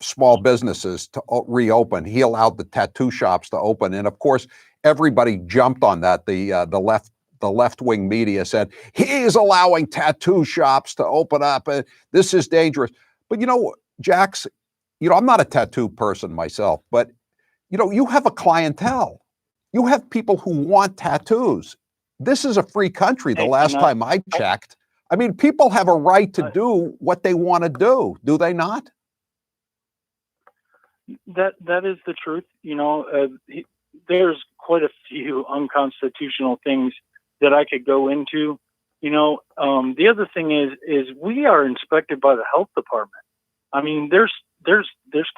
small businesses to reopen, he allowed the tattoo shops to open, and of course, everybody jumped on that. The left-wing media said he is allowing tattoo shops to open up. This is dangerous. But Jax, I'm not a tattoo person myself, but you have a clientele. You have people who want tattoos. This is a free country. The last time I checked, I mean, people have a right to do what they want to do they not? That is the truth. There's quite a few unconstitutional things that I could go into. The other thing is we are inspected by the health department. I mean, there's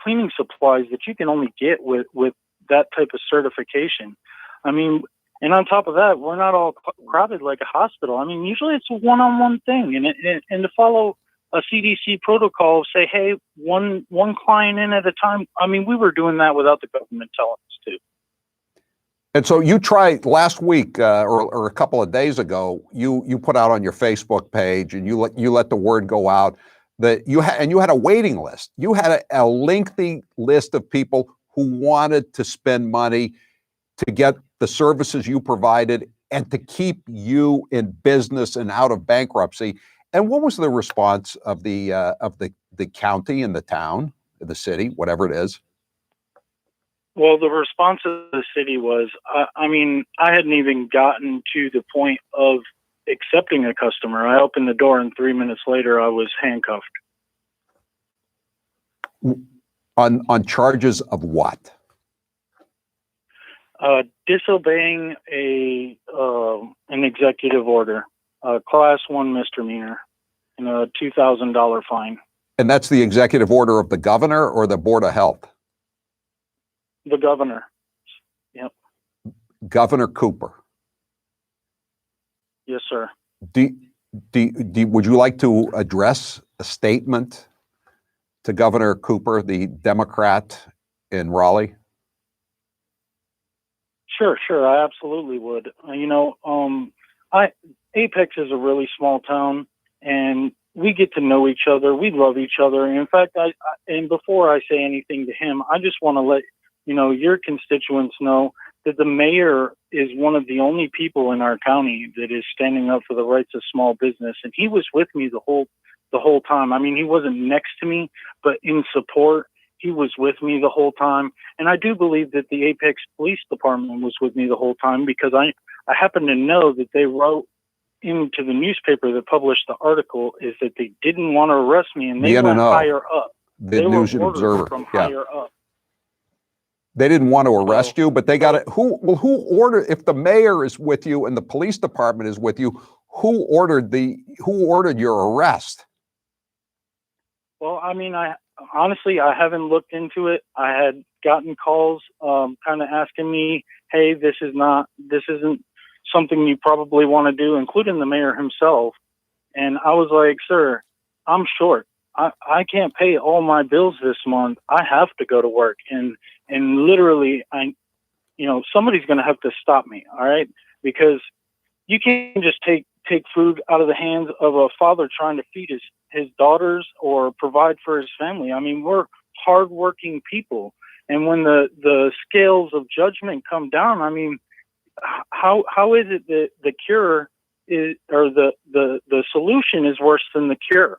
cleaning supplies that you can only get with that type of certification. I mean, and on top of that, we're not all crowded like a hospital. I mean, usually it's a one-on-one thing, and to follow a CDC protocol, say, hey, one client in at a time. I mean, we were doing that without the government telling us to. And so you tried last week or a couple of days ago, you put out on your Facebook page and you let the word go out that you had a waiting list. You had a lengthy list of people who wanted to spend money. to get the services you provided and to keep you in business and out of bankruptcy. And what was the response of the county and the town, the city, whatever it is? Well, the response of the city was, I mean, I hadn't even gotten to the point of accepting a customer. I opened the door, and 3 minutes later, I was handcuffed. On charges of what? Disobeying an executive order, class 1 misdemeanor, and a $2,000 fine. And that's the executive order of the governor or the Board of Health? The governor. Yep. Governor Cooper. Yes, sir. Would you like to address a statement to Governor Cooper, the Democrat in Raleigh? Sure. I absolutely would. Apex is a really small town, and we get to know each other. We love each other. And in fact, and before I say anything to him, I just want to let your constituents know that the mayor is one of the only people in our county that is standing up for the rights of small business, and he was with me the whole time. I mean, he wasn't next to me, but in support, he was with me the whole time. And I do believe that the Apex Police Department was with me the whole time, because I happen to know that they wrote into the newspaper that published the article is that they didn't want to arrest me, and they went higher up. The News and Observer. From higher up. They didn't want to arrest you, but they got it. Who ordered? If the mayor is with you and the police department is with you, who ordered your arrest? Well, I mean, honestly, I haven't looked into it. I had gotten calls, kind of asking me, "Hey, this isn't something you probably want to do," including the mayor himself. And I was like, "Sir, I'm short. I can't pay all my bills this month. I have to go to work." And literally, somebody's going to have to stop me. All right. Because you can't just take food out of the hands of a father trying to feed his daughters or provide for his family. I mean, we're hardworking people. And when the scales of judgment come down, I mean, how is it that the cure is, or the solution is worse than the cure?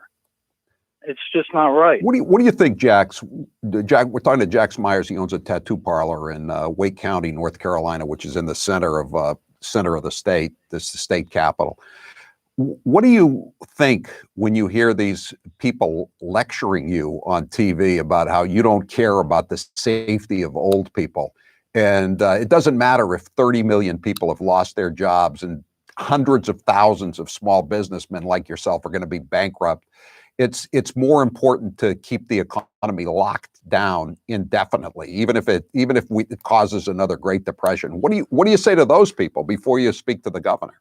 It's just not right. What do you think, Jax? We're talking to Jax Myers. He owns a tattoo parlor in Wake County, North Carolina, which is in the center of the state. This is the state capital. What do you think when you hear these people lecturing you on TV about how you don't care about the safety of old people? And it doesn't matter if 30 million people have lost their jobs and hundreds of thousands of small businessmen like yourself are going to be bankrupt. It's more important to keep the economy locked down indefinitely, even if it causes another Great Depression. What do you say to those people before you speak to the governor?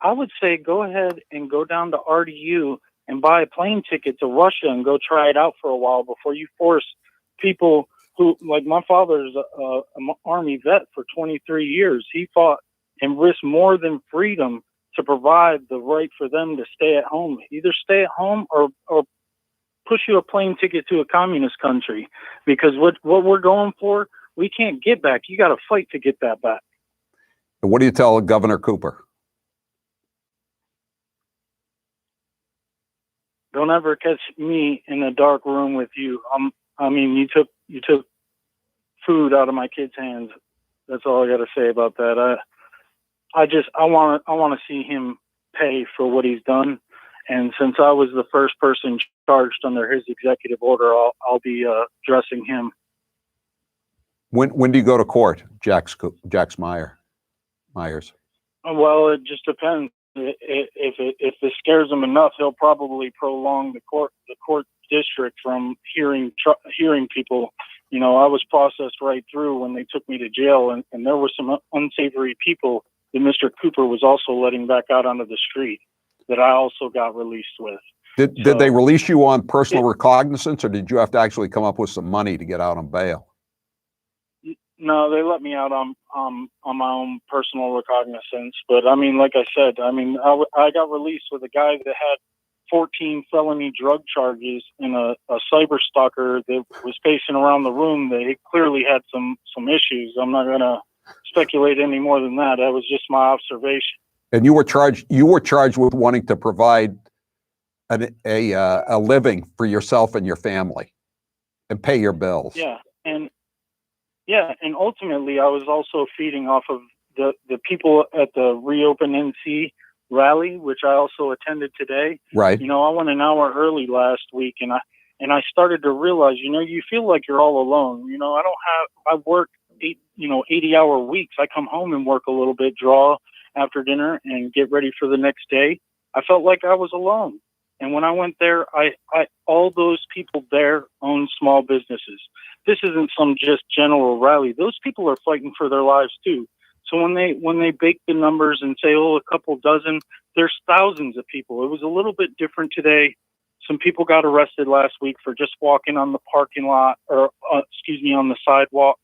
I would say go ahead and go down to RDU and buy a plane ticket to Russia and go try it out for a while before you force people who, like my father's an Army vet for 23 years. He fought and risked more than freedom to provide the right for them to stay at home. Either stay at home or push you a plane ticket to a communist country, because what we're going for, we can't get back. You got to fight to get that back. And what do you tell Governor Cooper? Don't ever catch me in a dark room with you. I mean, you took food out of my kid's hands. That's all I got to say about that. I want to see him pay for what he's done. And since I was the first person charged under his executive order, I'll be addressing him. When do you go to court, Jax Myers? Well, it just depends. If this scares him enough, he'll probably prolong the court district from hearing people. I was processed right through when they took me to jail, and there were some unsavory people that Mr. Cooper was also letting back out onto the street that I also got released with. Did they release you on personal recognizance, or did you have to actually come up with some money to get out on bail? No, they let me out on my own personal recognizance. But I mean, like I said, I mean, I got released with a guy that had 14 felony drug charges and a cyber stalker that was pacing around the room. They clearly had some issues. I'm not going to speculate any more than that. That was just my observation. And you were charged with wanting to provide a living for yourself and your family and pay your bills. Yeah. And ultimately I was also feeding off of the people at the Reopen NC rally, which I also attended today. Right. You know, I went an hour early last week, and I started to realize, you know, you feel like you're all alone. You know, I work 80-hour weeks. I come home and work a little bit, draw after dinner, and get ready for the next day. I felt like I was alone. And when I went there, all those people there own small businesses. This isn't some just general rally. Those people are fighting for their lives too. So when they bake the numbers and say, oh, a couple dozen, there's thousands of people. It was a little bit different today. Some people got arrested last week for just walking on the parking lot or, on the sidewalk.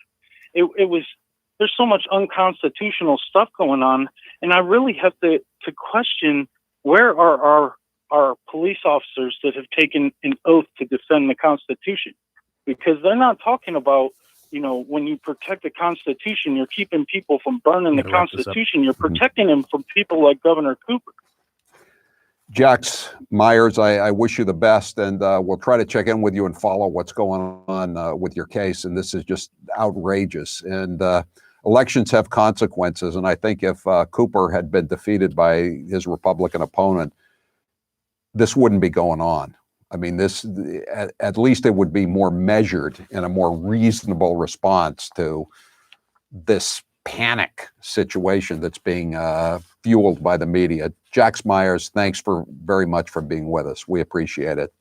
There's so much unconstitutional stuff going on. And I really have to question, where are our police officers that have taken an oath to defend the Constitution? Because they're not talking about, you know, when you protect the Constitution, you're keeping people from burning the Constitution. You're protecting them from people like Governor Cooper. Jax Myers, I wish you the best, and we'll try to check in with you and follow what's going on with your case. And this is just outrageous. And elections have consequences. And I think if Cooper had been defeated by his Republican opponent, this wouldn't be going on. I mean, this, at least it would be more measured and a more reasonable response to this panic situation that's being fueled by the media. Jax Myers, thanks very much for being with us. We appreciate it.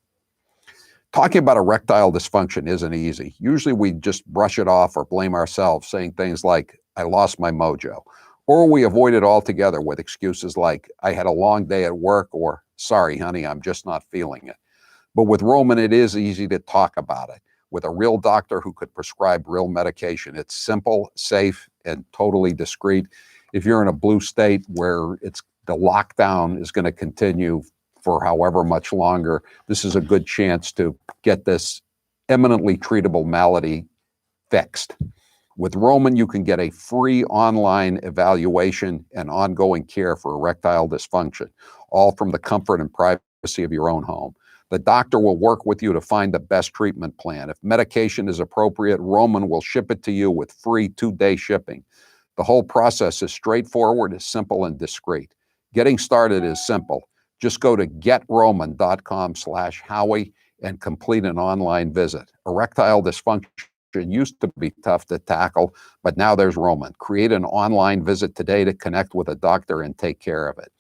Talking about erectile dysfunction isn't easy. Usually we just brush it off or blame ourselves, saying things like, I lost my mojo. Or we avoid it altogether with excuses like, I had a long day at work, or sorry, honey, I'm just not feeling it. But with Roman, it is easy to talk about it. With a real doctor who could prescribe real medication. It's simple, safe, and totally discreet. If you're in a blue state where the lockdown is going to continue for however much longer, this is a good chance to get this eminently treatable malady fixed. With Roman, you can get a free online evaluation and ongoing care for erectile dysfunction, all from the comfort and privacy of your own home. The doctor will work with you to find the best treatment plan. If medication is appropriate, Roman will ship it to you with free 2-day shipping. The whole process is straightforward, simple, and discreet. Getting started is simple. Just go to getroman.com/Howie and complete an online visit. Erectile dysfunction used to be tough to tackle, but now there's Roman. Create an online visit today to connect with a doctor and take care of it.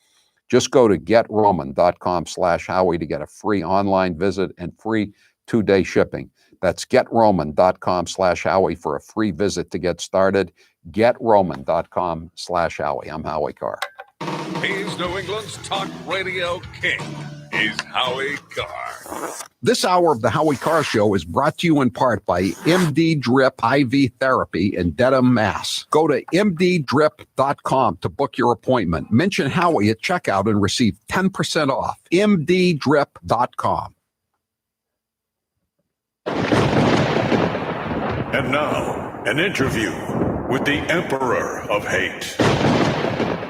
Just go to getroman.com/Howie to get a free online visit and free 2-day shipping. That's getroman.com/Howie for a free visit to get started. Getroman.com/Howie. I'm Howie Carr. He's New England's talk radio king. He's Howie Carr. This hour of the Howie Carr Show is brought to you in part by MD Drip IV Therapy in Dedham, Mass. Go to mddrip.com to book your appointment. Mention Howie at checkout and receive 10% off. mddrip.com. And now, an interview with the Emperor of Hate,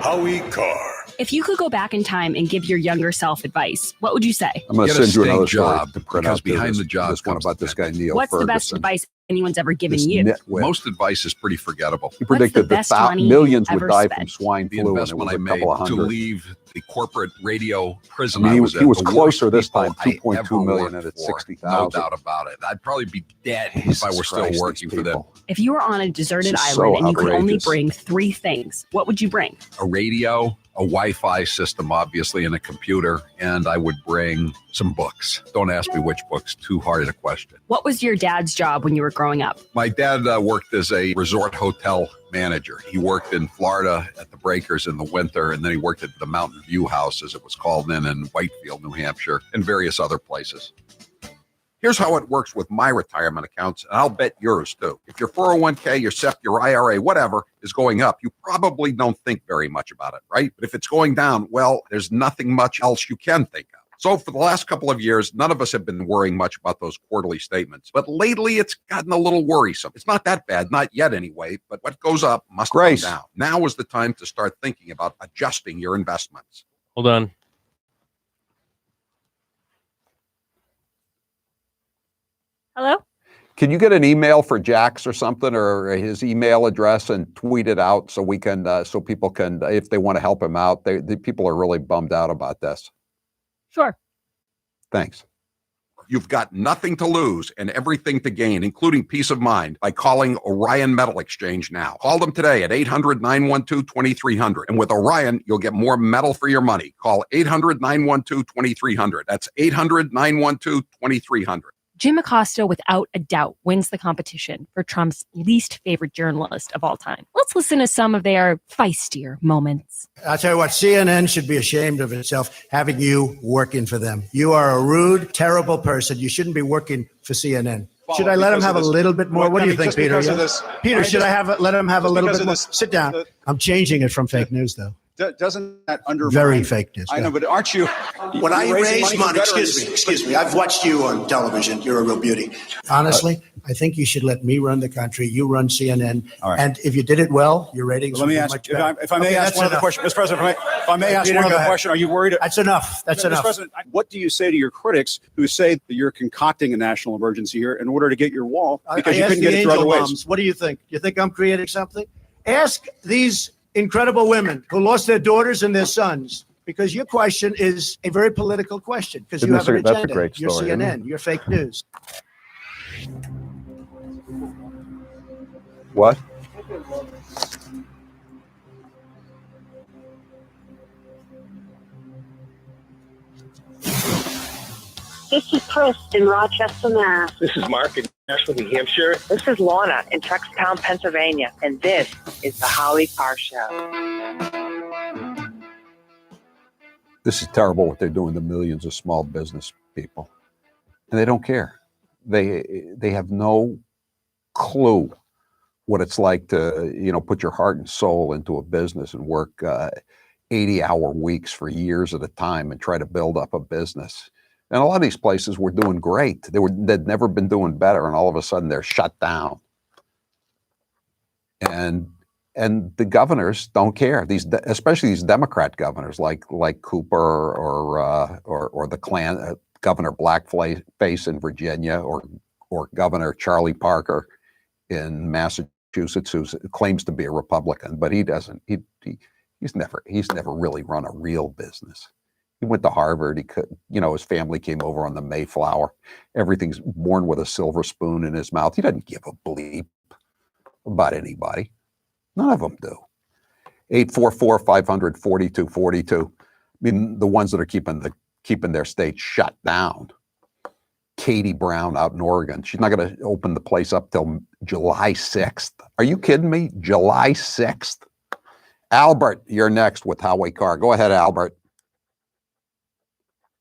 Howie Carr. If you could go back in time and give your younger self advice, what would you say? I'm going to send you another job story to print because out behind this, the job this one about this guy, Neil What's Ferguson. the best advice anyone's ever given This you? nitwit. Most advice is pretty forgettable. He predicted best that money millions would ever die spent? from swine The flu, and it investment was I a made couple of to hundred. leave the corporate radio prison I mean, I was he at. was the closer worst this people time, I 2.2 ever million, worked and it's for. 60,000. No doubt about it. I'd probably be dead if I were still Christ, working these for them. people. If you were on a deserted This is island so and you could only outrageous. bring 3 things, what would you bring? A radio, a Wi-Fi system, obviously, and a computer, and I would bring some books. Don't ask me which books, too hard a question. What was your dad's job when you were growing up? My dad worked as a resort hotel manager. He worked in Florida at the Breakers in the winter, and then he worked at the Mountain View House, as it was called then, in Whitefield, New Hampshire, and various other places. Here's how it works with my retirement accounts, and I'll bet yours too. If your 401k, your SEP, your IRA, whatever is going up, you probably don't think very much about it, right? But if it's going down, well, there's nothing much else you can think of. So for the last couple of years, none of us have been worrying much about those quarterly statements. But lately, it's gotten a little worrisome. It's not that bad, not yet anyway, but what goes up must come down. Now is the time to start thinking about adjusting your investments. Hold on. Hello? Can you get an email for Jax or something, or his email address, and tweet it out so we can, so people can, if they want to help him out? The people are really bummed out about this. Sure. Thanks. You've got nothing to lose and everything to gain, including peace of mind, by calling Orion Metal Exchange now. Call them today at 800-912-2300. And with Orion, you'll get more metal for your money. Call 800-912-2300. That's 800-912-2300. Jim Acosta, without a doubt, wins the competition for Trump's least favorite journalist of all time. Let's listen to some of their feistier moments. I'll tell you what, CNN should be ashamed of itself having you working for them. You are a rude, terrible person. You shouldn't be working for CNN. Should I let him have a little bit more? What do you think, Peter? Peter, should I let him have a little bit more? Sit down. I'm changing it from fake news, though. Doesn't that undermine? Very fake news. I know, but aren't you? When I raise money, excuse me, I've watched you on television. You're a real beauty. Honestly, I think you should let me run the country. You run CNN. All right. And if you did it well, your ratings Let would me be ask, much better. if I may ask one other question, Mr. President, if I may ask Peter, one go other ahead. question, are you worried? That's enough. That's Mr. enough. President, what do you say to your critics who say that you're concocting a national emergency here in order to get your wall because you couldn't get it through other ways? What do you think? You think I'm creating something? Ask these incredible women who lost their daughters and their sons, because your question is a very political question, because you have an agenda. That's a great You're story, isn't it? CNN. You're fake news. What? This is Chris in Rochester, Mass. This is Mark in Nashville, New Hampshire. This is Lorna in Truxtown, Pennsylvania. And this is the Howie Carr Show. This is terrible what they're doing to millions of small business people. And they don't care. They have no clue what it's like to, put your heart and soul into a business and work 80-hour weeks for years at a time and try to build up a business. And a lot of these places were doing great. They'd never been doing better, and all of a sudden they're shut down. And the governors don't care. Especially these Democrat governors, like Cooper or the Klan Governor Blackface in Virginia, or Governor Charlie Parker in Massachusetts, who claims to be a Republican, but he doesn't. He's never really run a real business. He went to Harvard. He could, his family came over on the Mayflower. Everything's born with a silver spoon in his mouth. He doesn't give a bleep about anybody. None of them do. 844-500-4242. I mean, the ones that are keeping their state shut down. Katie Brown out in Oregon. She's not going to open the place up till July 6th. Are you kidding me? July 6th? Albert, you're next with Howie Carr. Go ahead, Albert.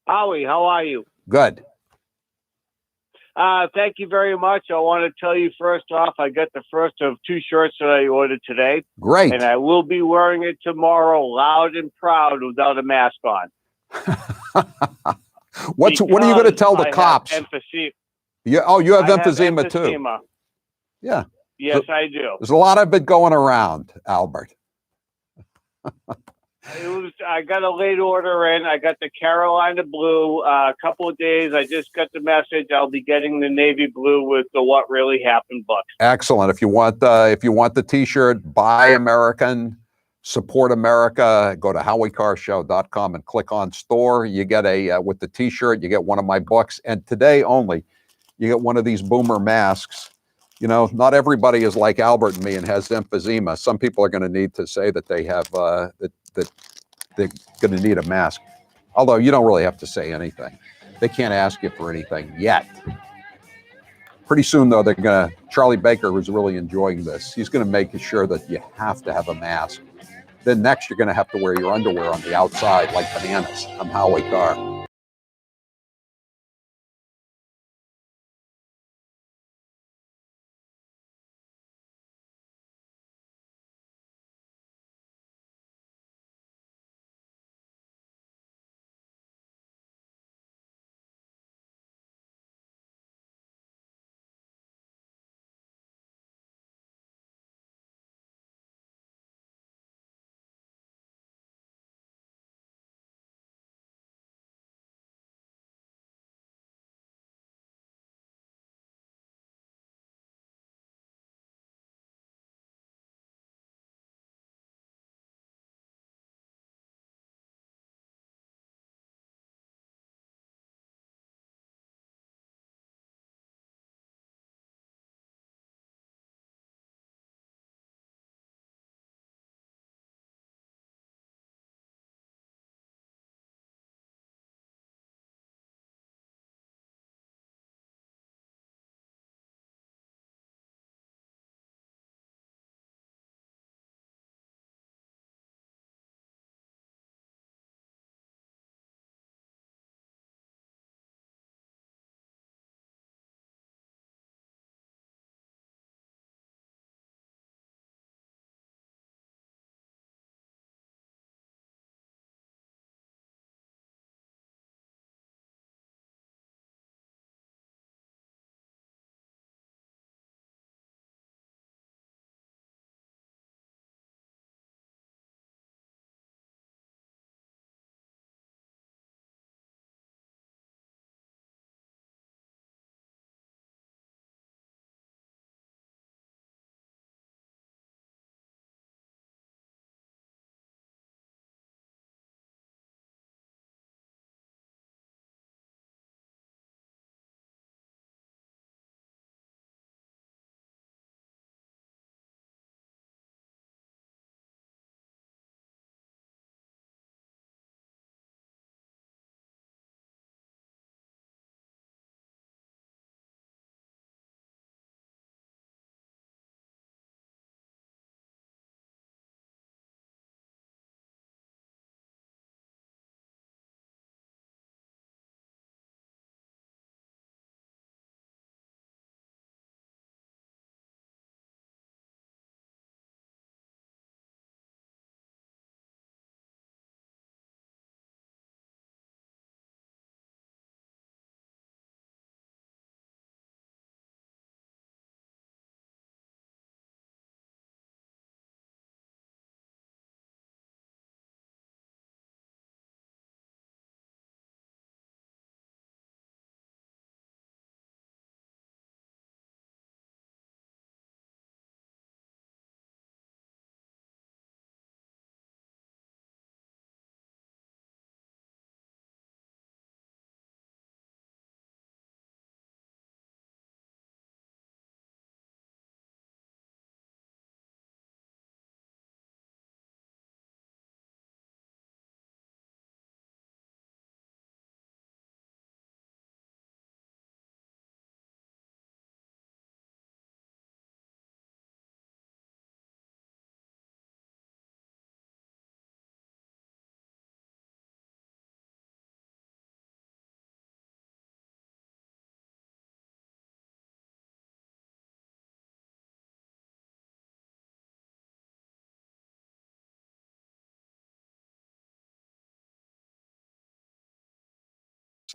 Howie, how are you? Good. Thank you very much. I want to tell you first off, I got the first of 2 shirts that I ordered today. Great. And I will be wearing it tomorrow, loud and proud, without a mask on. What are you going to tell the cops? Emphysema. You have emphysema too. Yeah. Yes, I do. There's a lot of it going around, Albert. I got a late order in. I got the Carolina blue. A couple of days. I just got the message. I'll be getting the navy blue with the "What Really Happened" book. Excellent. If you want the T-shirt, buy American, support America. Go to HowieCarrShow.com and click on store. You get with the T-shirt. You get one of my books, and today only, you get one of these boomer masks. Not everybody is like Albert and me and has emphysema. Some people are going to need to say that they have that they're going to need a mask. Although you don't really have to say anything. They can't ask you for anything yet. Pretty soon, though, Charlie Baker, who's really enjoying this, he's going to make sure that you have to have a mask. Then next, you're going to have to wear your underwear on the outside like bananas. I'm Howie Carr.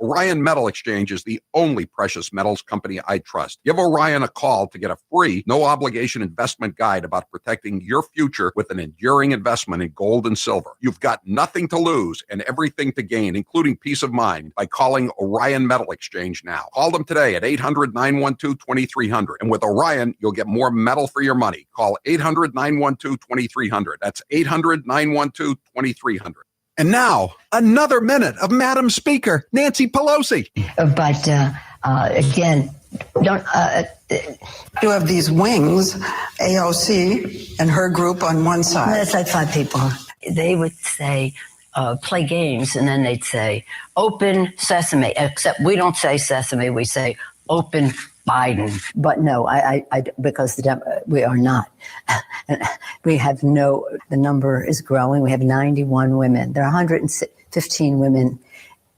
Orion Metal Exchange is the only precious metals company I trust. Give Orion a call to get a free, no-obligation investment guide about protecting your future with an enduring investment in gold and silver. You've got nothing to lose and everything to gain, including peace of mind, by calling Orion Metal Exchange now. Call them today at 800-912-2300. And with Orion, you'll get more metal for your money. Call 800-912-2300. That's 800-912-2300. And now, another minute of Madam Speaker, Nancy Pelosi. But again, don't. You have these wings, AOC and her group on one side. That's like 5 people. They would say, play games, and then they'd say, open sesame. Except we don't say sesame, we say open Biden. But no, I because we are not. We have the number is growing. We have 91 women. There are 115 women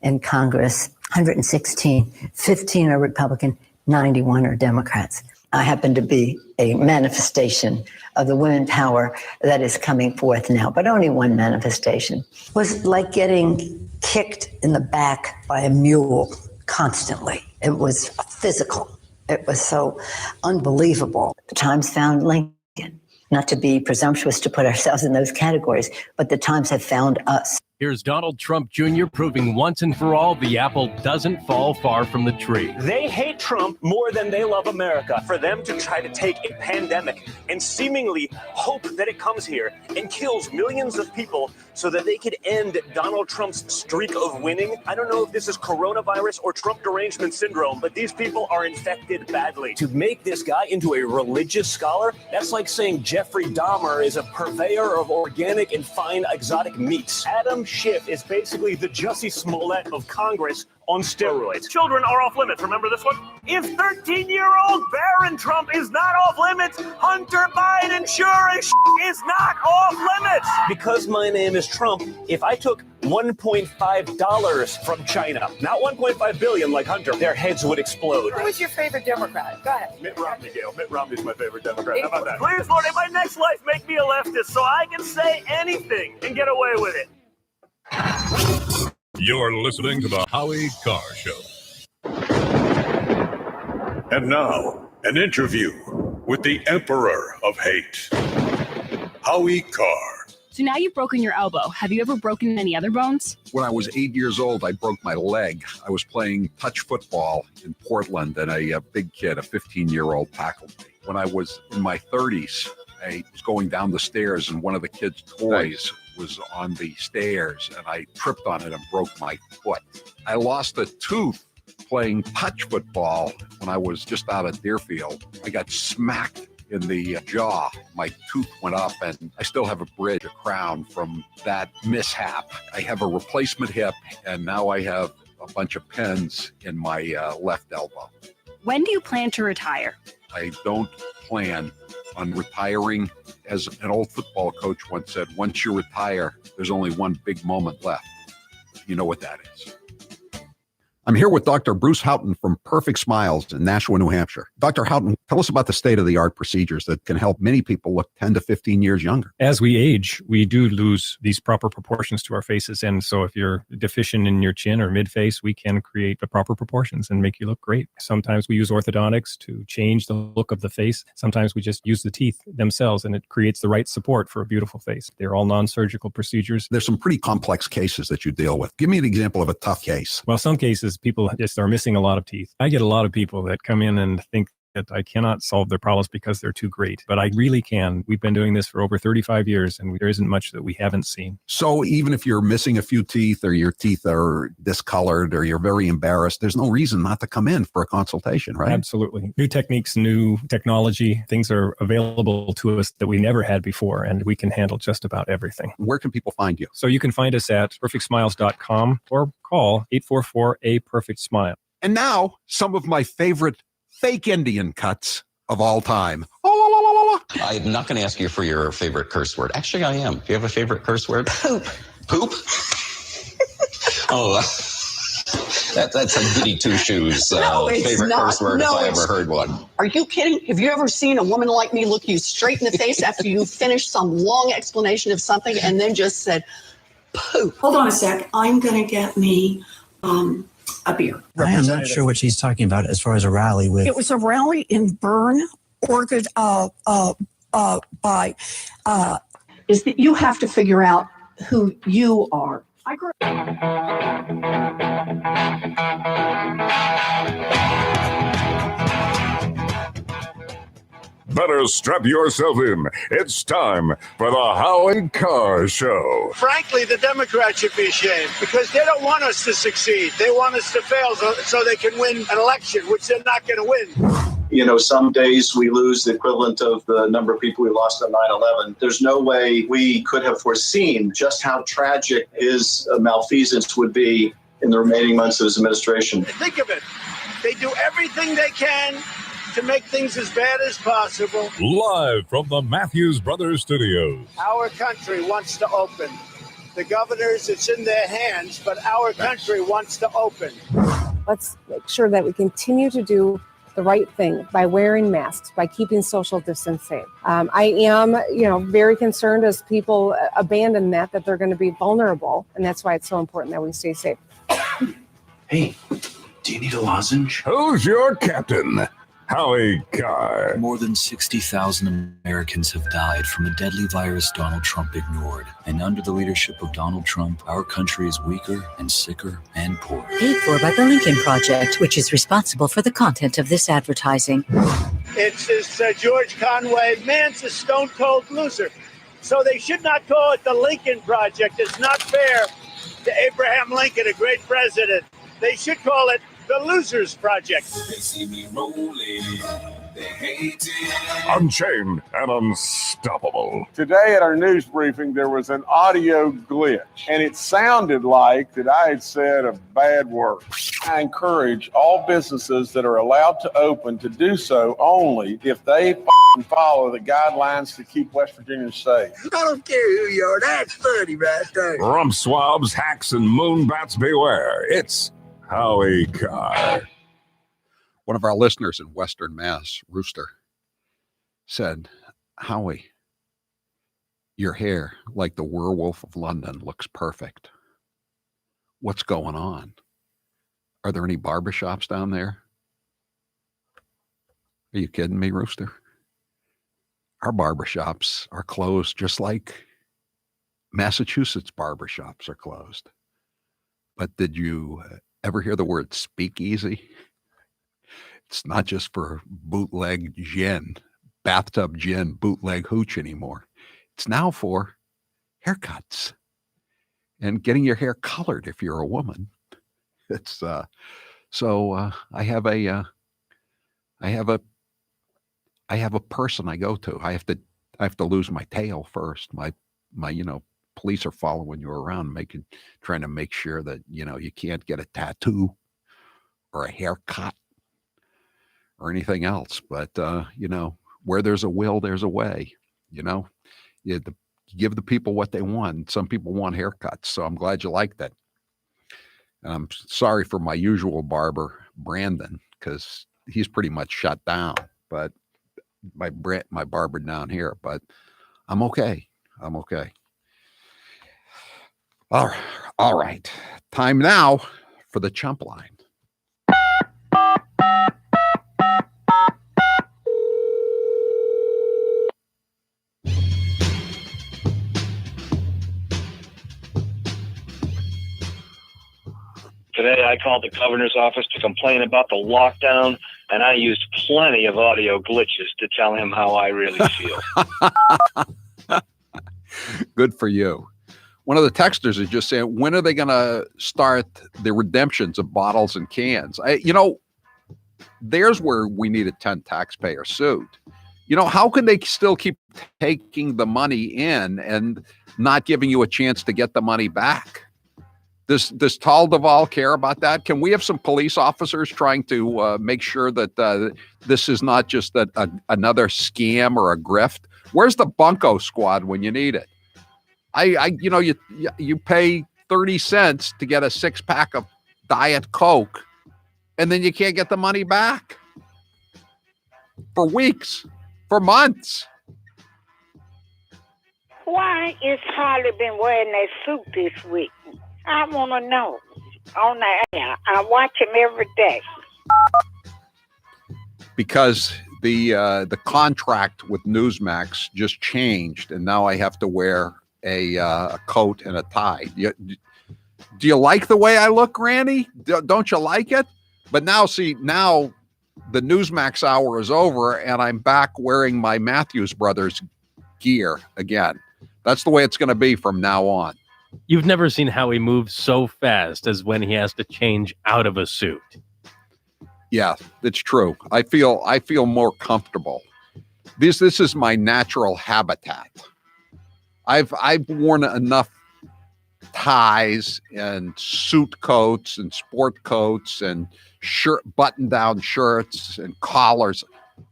in Congress, 116. 15 are Republican, 91 are Democrats. I happen to be a manifestation of the women power that is coming forth now, but only one manifestation. It was like getting kicked in the back by a mule constantly. It was physical. It was so unbelievable. The Times found Lincoln. Not to be presumptuous to put ourselves in those categories, but the Times have found us. Here's Donald Trump Jr. proving once and for all the apple doesn't fall far from the tree. They hate Trump more than they love America. For them to try to take a pandemic and seemingly hope that it comes here and kills millions of people so that they could end Donald Trump's streak of winning. I don't know if this is coronavirus or Trump derangement syndrome, but these people are infected badly. To make this guy into a religious scholar, that's like saying Jeffrey Dahmer is a purveyor of organic and fine exotic meats. Adam Schiff is basically the Jussie Smollett of Congress on steroids. Children are off limits. Remember this one? If 13-year-old Barron Trump is not off limits, Hunter Biden sure as is not off limits. Because my name is Trump, if I took $1.5 from China, not $1.5 billion like Hunter, their heads would explode. Who is your favorite Democrat? Go ahead. Mitt Romney, Gail. Mitt Romney's my favorite Democrat. How about that? Please, Lord, in my next life, make me a leftist so I can say anything and get away with it. You're listening to the Howie Carr Show. And now, an interview with the Emperor of Hate, Howie Carr. So now you've broken your elbow. Have you ever broken any other bones? When I was 8 years old, I broke my leg. I was playing touch football in Portland, and a big kid, a 15-year-old, tackled me. When I was in my 30s, I was going down the stairs, and one of the kids' toys was on the stairs, and I tripped on it and broke my foot. I lost a tooth playing touch football when I was just out of Deerfield. I got smacked in the jaw. My tooth went up, and I still have a bridge, a crown from that mishap. I have a replacement hip, and now I have a bunch of pins in my left elbow. When do you plan to retire? I don't plan on retiring. As an old football coach once said, once you retire, there's only one big moment left. You know what that is. I'm here with Dr. Bruce Houghton from Perfect Smiles in Nashua, New Hampshire. Dr. Houghton, tell us about the state-of-the-art procedures that can help many people look 10 to 15 years younger. As we age, we do lose these proper proportions to our faces. And so if you're deficient in your chin or mid-face, we can create the proper proportions and make you look great. Sometimes we use orthodontics to change the look of the face. Sometimes we just use the teeth themselves, and it creates the right support for a beautiful face. They're all non-surgical procedures. There's some pretty complex cases that you deal with. Give me an example of a tough case. Well, some cases, people just are missing a lot of teeth. I get a lot of people that come in and think that I cannot solve their problems because they're too great, but I really can. We've been doing this for over 35 years, and there isn't much that we haven't seen. So even if you're missing a few teeth, or your teeth are discolored, or you're very embarrassed, there's no reason not to come in for a consultation, right? Absolutely. New techniques, new technology, things are available to us that we never had before, and we can handle just about everything. Where can people find you? So you can find us at perfectsmiles.com or call 844-A-PERFECT-SMILE. And now, some of my favorite fake Indian cuts of all time. I'm not going to ask you for your favorite curse word. Actually, I am. Do you have a favorite curse word? Poop. Poop? Oh, that's a goody two-shoes favorite curse word if I ever heard one. Are you kidding? Have you ever seen a woman like me look you straight in the face after you finished some long explanation of something and then just said, poop? Hold on a sec. I'm going to get me a beer. I am not sure what she's talking about as far as a rally with. It was a rally in Bern, organized by. Is that you have to figure out who you are. I grew Better strap yourself in. It's time for the Howie Carr Show. Frankly, the Democrats should be ashamed because they don't want us to succeed. They want us to fail so they can win an election, which they're not going to win. You know, some days we lose the equivalent of the number of people we lost on 9/11. There's no way we could have foreseen just how tragic his malfeasance would be in the remaining months of his administration. Think of it. They do everything they can to make things as bad as possible. Live from the Matthews Brothers Studios. Our country wants to open. The governors, it's in their hands, but our country wants to open. Let's make sure that we continue to do the right thing by wearing masks, by keeping social distancing. I am, very concerned as people abandon that they're going to be vulnerable. And that's why it's so important that we stay safe. Hey, do you need a lozenge? Who's your captain? Howie Carr. More than 60,000 Americans have died from a deadly virus Donald Trump ignored. And under the leadership of Donald Trump, our country is weaker and sicker and poorer. Paid for by the Lincoln Project, which is responsible for the content of this advertising. It's this George Conway, man's a stone cold loser. So they should not call it the Lincoln Project. It's not fair to Abraham Lincoln, a great president. They should call it the Losers Project. They see me rolling, they hate it. Unchained and unstoppable. Today at our news briefing, there was an audio glitch, and it sounded like that I had said a bad word. I encourage all businesses that are allowed to open to do so only if they follow the guidelines to keep West Virginia safe. I don't care who you are. That's funny right there. Rump swabs, hacks, and moonbats beware. It's Howie Carr. One of our listeners in Western Mass, Rooster, said, Howie, your hair, like the werewolf of London, looks perfect. What's going on? Are there any barbershops down there? Are you kidding me, Rooster? Our barbershops are closed just like Massachusetts barbershops are closed. But did you ever hear the word speakeasy? It's not just for bootleg gin, bathtub gin, bootleg hooch anymore. It's now for haircuts and getting your hair colored if you're a woman. It's I have a person I go to. I have to lose my tail first. My police are following you around, trying to make sure that, you can't get a tattoo or a haircut or anything else. But, where there's a will, there's a way, you give the people what they want. Some people want haircuts. So I'm glad you like that. I'm sorry for my usual barber, Brandon, because he's pretty much shut down, but my barber down here, but I'm okay. All right. Time now for the Chump line. Today, I called the governor's office to complain about the lockdown, and I used plenty of audio glitches to tell him how I really feel. Good for you. One of the texters is just saying, when are they going to start the redemptions of bottles and cans? There's where we need a 10 taxpayer suit. How can they still keep taking the money in and not giving you a chance to get the money back? Does Tal Duval care about that? Can we have some police officers trying to make sure that this is not just another scam or a grift? Where's the bunco squad when you need it? You pay 30 cents to get a 6-pack of Diet Coke, and then you can't get the money back for weeks, for months. Why is Harley been wearing that suit this week? I want to know. on the air. I watch him every day. Because the contract with Newsmax just changed, and now I have to wear a coat and a tie. Do you like the way I look, Granny? Don't you like it? But now, see, now the Newsmax hour is over, and I'm back wearing my Matthews Brothers gear again. That's the way it's going to be from now on. You've never seen Howie move so fast as when he has to change out of a suit. Yeah, it's true. I feel more comfortable. This is my natural habitat. I've worn enough ties and suit coats and sport coats and button-down shirts and collars.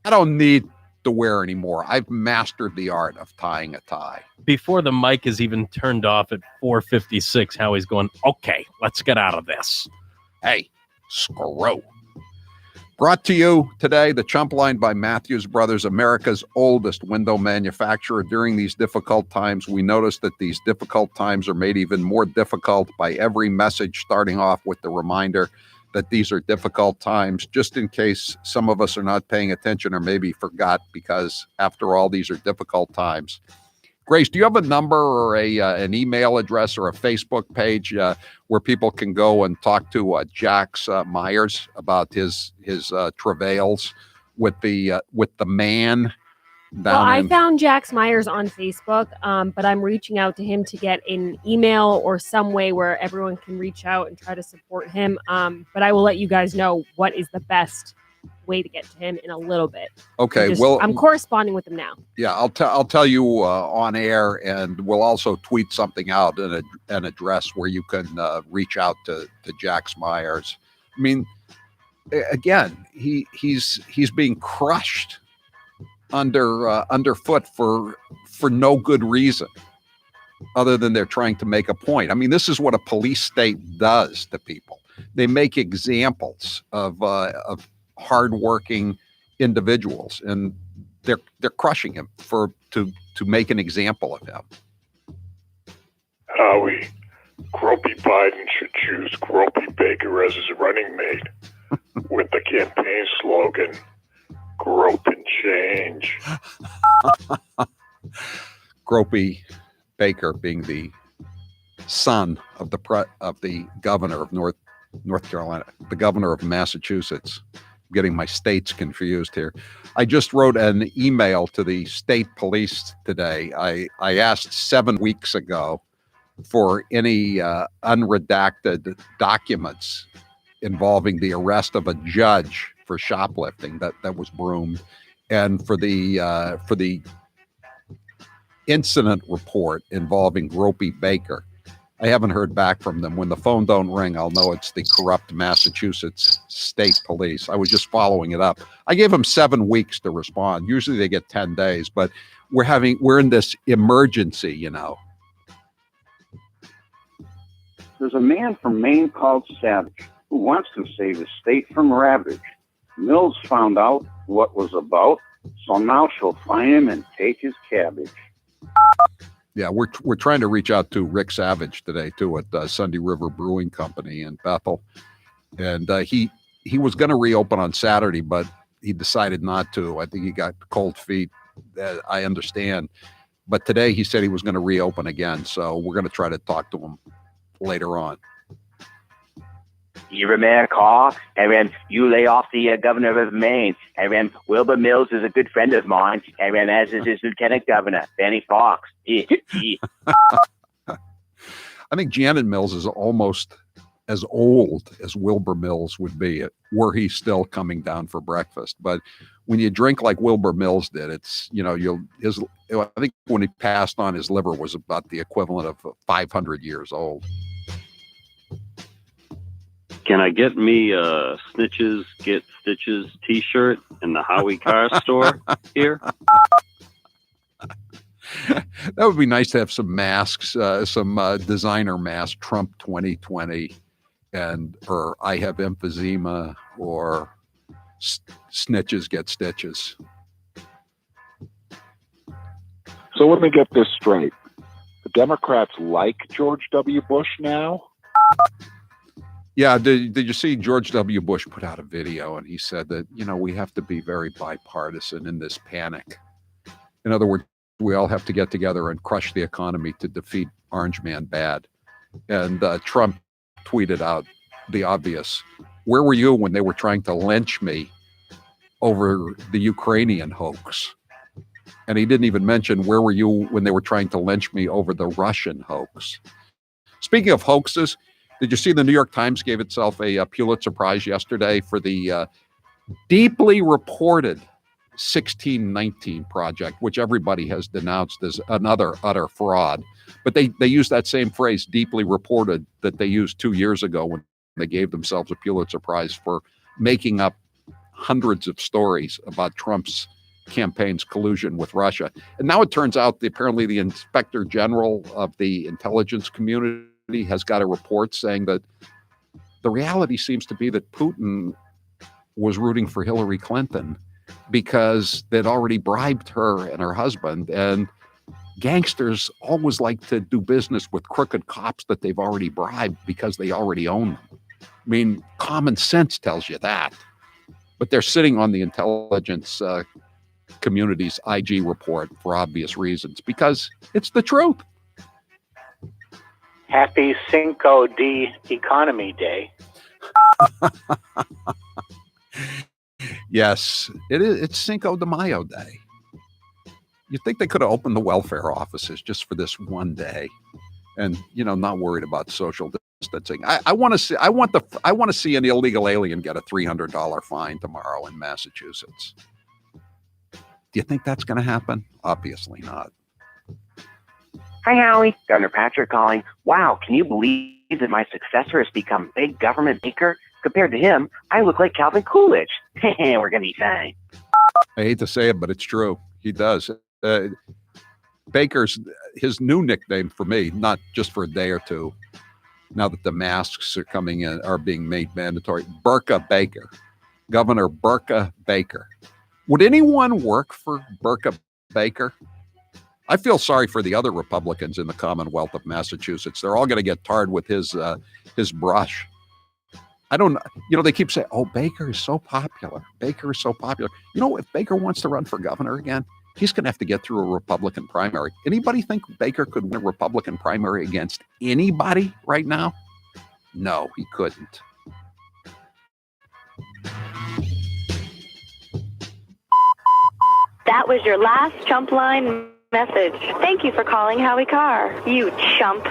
I don't need to wear anymore. I've mastered the art of tying a tie. Before the mic is even turned off at 4:56, Howie's going, okay, let's get out of this. Hey, screw. Brought to you today, the Chump Line by Matthews Brothers, America's oldest window manufacturer. During these difficult times, we notice that these difficult times are made even more difficult by every message starting off with the reminder that these are difficult times, just in case some of us are not paying attention or maybe forgot, because after all, these are difficult times. Grace, do you have a number or an email address or a Facebook page where people can go and talk to Jax Myers about his travails with the man? Well, I found Jax Myers on Facebook, but I'm reaching out to him to get an email or some way where everyone can reach out and try to support him. But I will let you guys know what is the best way to get to him in a little bit. Okay, I'm corresponding with him now. Yeah, I'll tell you on air, and we'll also tweet something out and an address where you can reach out to Jax Myers. I mean, again, he's being crushed underfoot for no good reason, other than they're trying to make a point. I mean, this is what a police state does to people. They make examples of hardworking individuals, and they're crushing him to make an example of him. Howie, Gropey Biden should choose Gropey Baker as his running mate with the campaign slogan, "Grope and change." Gropey Baker being the son of the governor of North Carolina, the governor of Massachusetts. Getting my states confused here. I just wrote an email to the state police today. I asked 7 weeks ago for any unredacted documents involving the arrest of a judge for shoplifting that was broomed, and for the incident report involving Gropey Baker. I haven't heard back from them. When the phone don't ring, I'll know it's the corrupt Massachusetts State Police. I was just following it up. I gave them 7 weeks to respond. Usually they get 10 days, but we're in this emergency, you know. There's a man from Maine called Savage who wants to save his state from ravage. Mills found out what was about, so now she'll find him and take his cabbage. Yeah, we're trying to reach out to Rick Savage today too at Sunday River Brewing Company in Bethel, and he was going to reopen on Saturday, but he decided not to. I think he got cold feet. I understand, but today he said he was going to reopen again. So we're going to try to talk to him later on. You're Mayor Carr, and then you lay off the governor of Maine, and then Wilbur Mills is a good friend of mine, and then as is his lieutenant governor, Benny Fox. I think Janet Mills is almost as old as Wilbur Mills would be were he still coming down for breakfast. But when you drink like Wilbur Mills did, it's, you know, I think when he passed on, his liver was about the equivalent of 500 years old. Can I get me a Snitches Get Stitches t-shirt in the Howie Carr store here? That would be nice to have some masks, some designer masks, Trump 2020, or I have emphysema, or Snitches Get Stitches. So let me get this straight. The Democrats like George W. Bush now? Yeah, did you see George W. Bush put out a video and he said that, we have to be very bipartisan in this panic. In other words, we all have to get together and crush the economy to defeat Orange Man bad. And Trump tweeted out the obvious. Where were you when they were trying to lynch me over the Ukrainian hoax? And he didn't even mention where were you when they were trying to lynch me over the Russian hoax. Speaking of hoaxes, did you see the New York Times gave itself a Pulitzer Prize yesterday for the deeply reported 1619 project, which everybody has denounced as another utter fraud. But they used that same phrase, deeply reported, that they used 2 years ago when they gave themselves a Pulitzer Prize for making up hundreds of stories about Trump's campaign's collusion with Russia. And now it turns out that apparently the Inspector General of the intelligence community has got a report saying that the reality seems to be that Putin was rooting for Hillary Clinton because they'd already bribed her and her husband. And gangsters always like to do business with crooked cops that they've already bribed because they already own them. I mean, common sense tells you that. But they're sitting on the intelligence community's IG report for obvious reasons, because it's the truth. Happy Cinco de Economy Day. Yes, it is. It's Cinco de Mayo Day. You'd think they could have opened the welfare offices just for this one day, and not worried about social distancing. I want to see an illegal alien get a $300 fine tomorrow in Massachusetts. Do you think that's going to happen? Obviously not. Hi, Howie. Governor Patrick calling. Wow, can you believe that my successor has become big government baker? Compared to him, I look like Calvin Coolidge. We're going to be fine. I hate to say it, but it's true. He does. Baker's his new nickname for me, not just for a day or two, now that the masks are being made mandatory. Burka Baker. Governor Burka Baker. Would anyone work for Burka Baker? I feel sorry for the other Republicans in the Commonwealth of Massachusetts. They're all going to get tarred with his brush. I don't know. They keep saying, oh, Baker is so popular. Baker is so popular. If Baker wants to run for governor again, he's going to have to get through a Republican primary. Anybody think Baker could win a Republican primary against anybody right now? No, he couldn't. That was your last Chump line message. Thank you for calling Howie Carr, you chump.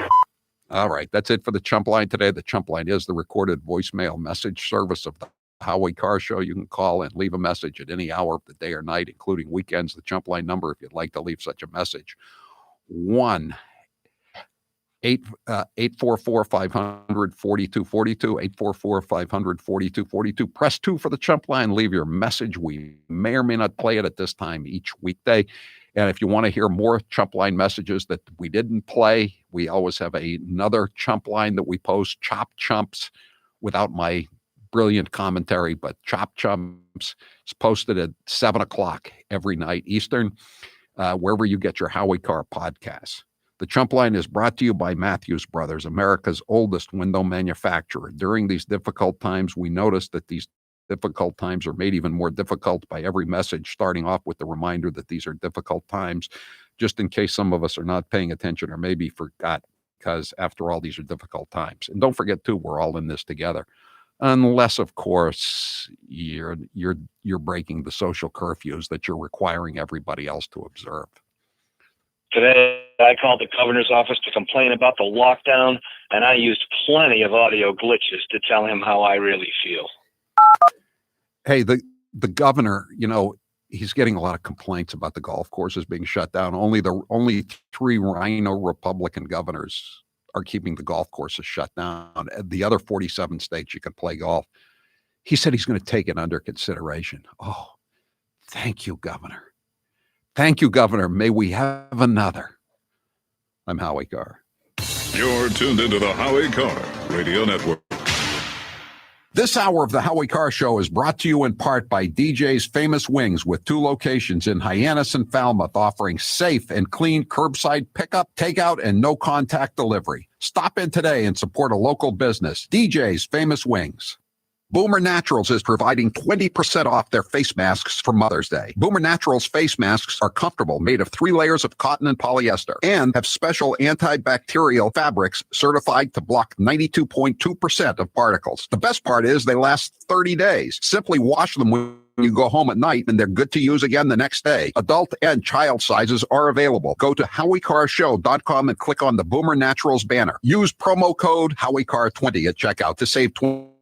All right, that's it for the Chump line today. The Chump line is the recorded voicemail message service of the Howie Carr Show. You can call and leave a message at any hour of the day or night, including weekends. The Chump line number, if you'd like to leave such a message, 1-844-500-4242, 844-500-4242. Press 2 for the Chump line. Leave your message. We may or may not play it at this time each weekday. And if you want to hear more Chump line messages that we didn't play, we always have another Chump line that we post, Chop Chumps, without my brilliant commentary, but Chop Chumps is posted at 7 o'clock every night Eastern, wherever you get your Howie Carr podcasts. The Chump line is brought to you by Matthews Brothers, America's oldest window manufacturer. During these difficult times, we noticed that these difficult times are made even more difficult by every message starting off with the reminder that these are difficult times, just in case some of us are not paying attention or maybe forgot, because after all, these are difficult times. And don't forget too, we're all in this together, unless of course you're breaking the social curfews that you're requiring everybody else to observe. Today, I called the governor's office to complain about the lockdown, and I used plenty of audio glitches to tell him how I really feel. Hey, the governor, he's getting a lot of complaints about the golf courses being shut down. Only 3 Rhino Republican governors are keeping the golf courses shut down. The other 47 states you can play golf. He said he's going to take it under consideration. Oh, thank you, Governor. Thank you, Governor. May we have another. I'm Howie Carr. You're tuned into the Howie Carr Radio Network. This hour of the Howie Carr Show is brought to you in part by DJ's Famous Wings, with 2 locations in Hyannis and Falmouth, offering safe and clean curbside pickup, takeout, and no-contact delivery. Stop in today and support a local business, DJ's Famous Wings. Boomer Naturals is providing 20% off their face masks for Mother's Day. Boomer Naturals face masks are comfortable, made of 3 layers of cotton and polyester, and have special antibacterial fabrics certified to block 92.2% of particles. The best part is they last 30 days. Simply wash them when you go home at night, and they're good to use again the next day. Adult and child sizes are available. Go to HowieCarrShow.com and click on the Boomer Naturals banner. Use promo code HowieCarr20 at checkout to save 20%.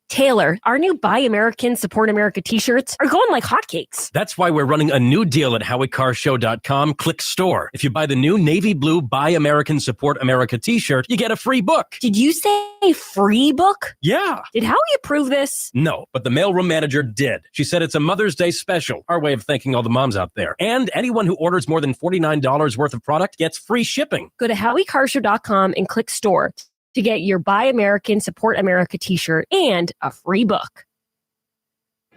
Taylor, our new Buy American, Support America t-shirts are going like hotcakes. That's why we're running a new deal at HowieCarrShow.com. Click store. If you buy the new navy blue Buy American, Support America t-shirt, you get a free book. Did you say free book? Yeah. Did Howie approve this? No, but the mailroom manager did. She said it's a Mother's Day special, our way of thanking all the moms out there. And anyone who orders more than $49 worth of product gets free shipping. Go to HowieCarrShow.com and click store to get your Buy American, Support America t-shirt and a free book.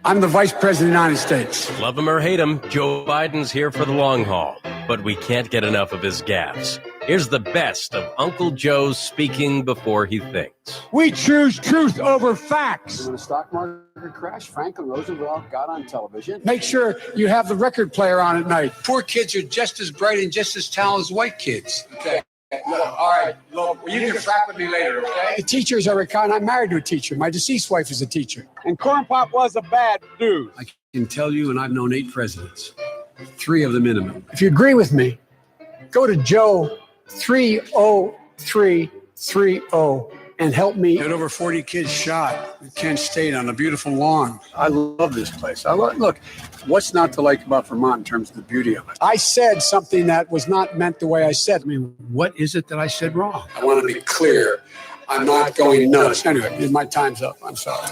I'm the Vice President of the United States. Love him or hate him, Joe Biden's here for the long haul. But we can't get enough of his gaffes. Here's the best of Uncle Joe speaking before he thinks. We choose truth over facts. When the stock market crashed, Franklin Roosevelt got on television. Make sure you have the record player on at night. Poor kids are just as bright and just as talented as white kids. Okay. Look, all right, look, you can frack with me later, okay? The teachers are kind. I'm married to a teacher. My deceased wife is a teacher. And Corn Pop was a bad dude. I can tell you, and I've known 8 presidents, 3 of the minimum. If you agree with me, go to Joe 30330 and help me. Had over 40 kids shot at Kent State on a beautiful lawn. I love this place. Look, what's not to like about Vermont in terms of the beauty of it? I said something that was not meant the way I said. I mean, what is it that I said wrong? I want to be clear. I'm not going nuts. Anyway, my time's up. I'm sorry.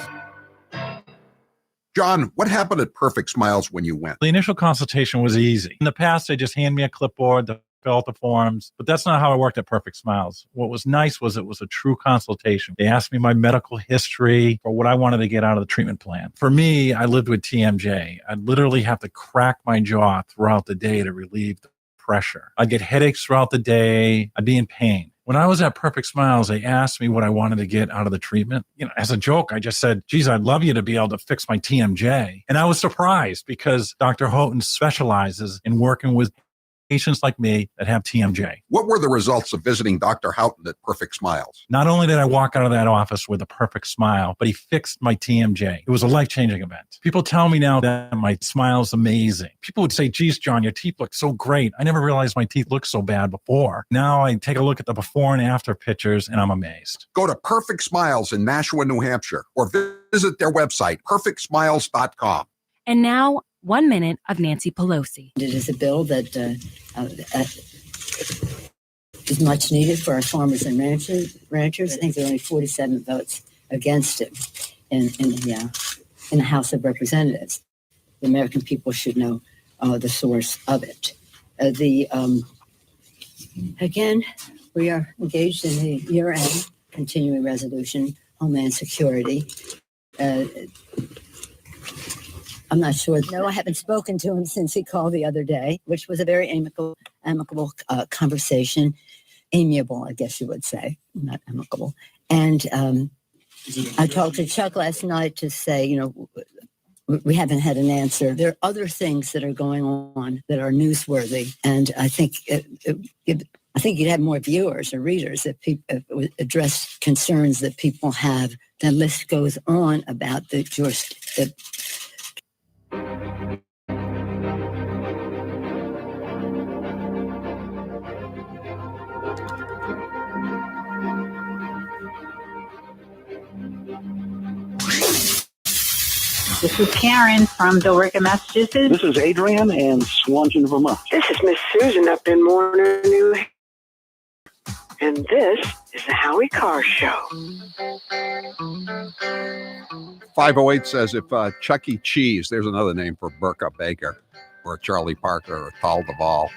John, what happened at Perfect Smiles when you went? The initial consultation was easy. In the past, they just hand me a clipboard to fill out the forms, but that's not how I worked at Perfect Smiles. What was nice was it was a true consultation. They asked me my medical history for what I wanted to get out of the treatment plan. For me, I lived with TMJ. I'd literally have to crack my jaw throughout the day to relieve the pressure. I'd get headaches throughout the day. I'd be in pain. When I was at Perfect Smiles, they asked me what I wanted to get out of the treatment. As a joke, I just said, geez, I'd love you to be able to fix my TMJ. And I was surprised because Dr. Houghton specializes in working with patients like me that have TMJ. What were the results of visiting Dr. Houghton at Perfect Smiles? Not only did I walk out of that office with a perfect smile, but he fixed my TMJ. It was a life-changing event. People tell me now that my smile's amazing. People would say, geez, John, your teeth look so great. I never realized my teeth looked so bad before. Now I take a look at the before and after pictures and I'm amazed. Go to Perfect Smiles in Nashua, New Hampshire, or visit their website, perfectsmiles.com. And now, 1 minute of Nancy Pelosi. It is a bill that is much needed for our farmers and ranchers. I think there are only 47 votes against it in the House of Representatives. The American people should know the source of it. Again, we are engaged in the year-end continuing resolution, Homeland Security. I'm not sure. No, I haven't spoken to him since he called the other day, which was a very amicable conversation. Amiable, I guess you would say, not amicable. And I talked to Chuck last night to say, we haven't had an answer. There are other things that are going on that are newsworthy, and I think you'd have more viewers or readers if people address concerns that people have. The list goes on about the This is Karen from Billerica, Massachusetts. This is Adrian in Swanton, Vermont. This is Miss Susan up in Warner, New Hampshire. And this is the Howie Carr Show. 508 says if Chuck E. Cheese, there's another name for Burka Baker or Charlie Parker or Tal Duvall.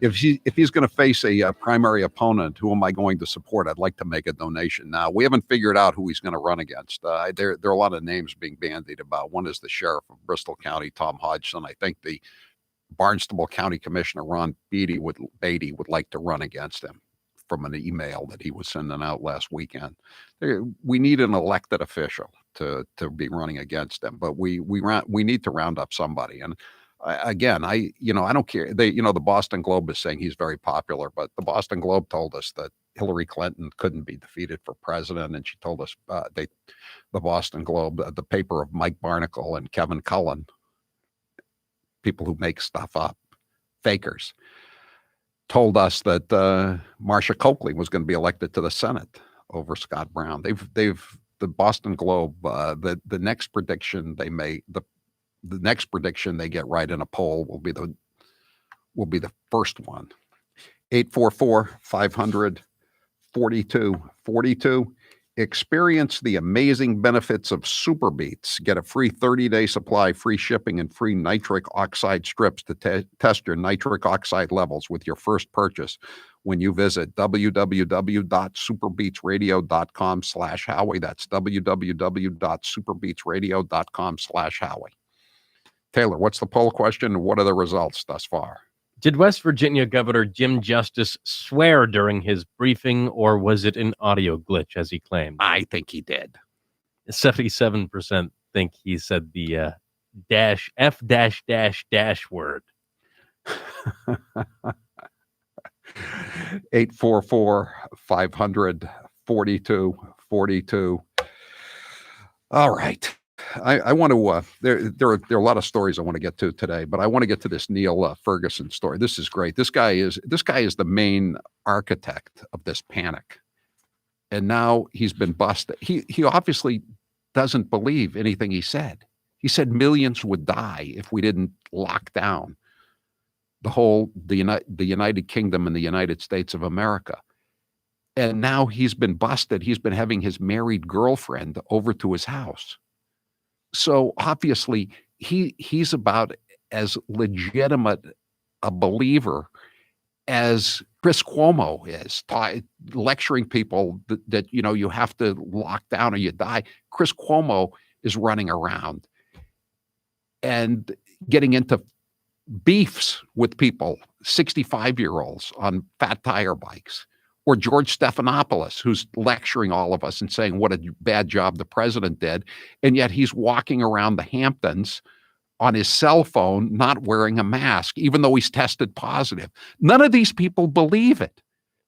If he's going to face a primary opponent, who am I going to support? I'd like to make a donation. Now, we haven't figured out who he's going to run against. There are a lot of names being bandied about. One is the sheriff of Bristol County, Tom Hodgson. I think the Barnstable County Commissioner, Ron Beatty, would like to run against him. from an email that he was sending out last weekend. We need an elected official to be running against him, but we need to round up somebody. And I don't care. The Boston Globe is saying he's very popular, but the Boston Globe told us that Hillary Clinton couldn't be defeated for president, and she told us the Boston Globe, the paper of Mike Barnacle and Kevin Cullen, people who make stuff up, fakers, told us that Marsha Coakley was going to be elected to the Senate over Scott Brown. The Boston Globe, the next prediction they make, the next prediction they get right in a poll will be the first one. 844-500-4242. Experience the amazing benefits of Super Beats. Get a free 30-day supply, free shipping, and free nitric oxide strips to test your nitric oxide levels with your first purchase when you visit www.superbeatsradio.com/Howie. That's www.superbeatsradio.com/Howie. Taylor, what's the poll question and what are the results thus far? Did West Virginia Governor Jim Justice swear during his briefing, or was it an audio glitch, as he claimed? I think he did. 77% think he said the F word. 844-500-4242. All right. I want to, there are a lot of stories I want to get to today, but I want to get to this Neil Ferguson story. This is great. This guy is the main architect of this panic. And now he's been busted. He obviously doesn't believe anything he said. He said millions would die if we didn't lock down the United Kingdom and the United States of America. And now he's been busted. He's been having his married girlfriend over to his house. So obviously he's about as legitimate a believer as Chris Cuomo is, lecturing people that you have to lock down or you die. Chris Cuomo is running around and getting into beefs with people, 65-year-olds on fat tire bikes. Or George Stephanopoulos, who's lecturing all of us and saying what a bad job the president did. And yet he's walking around the Hamptons on his cell phone, not wearing a mask, even though he's tested positive. None of these people believe it.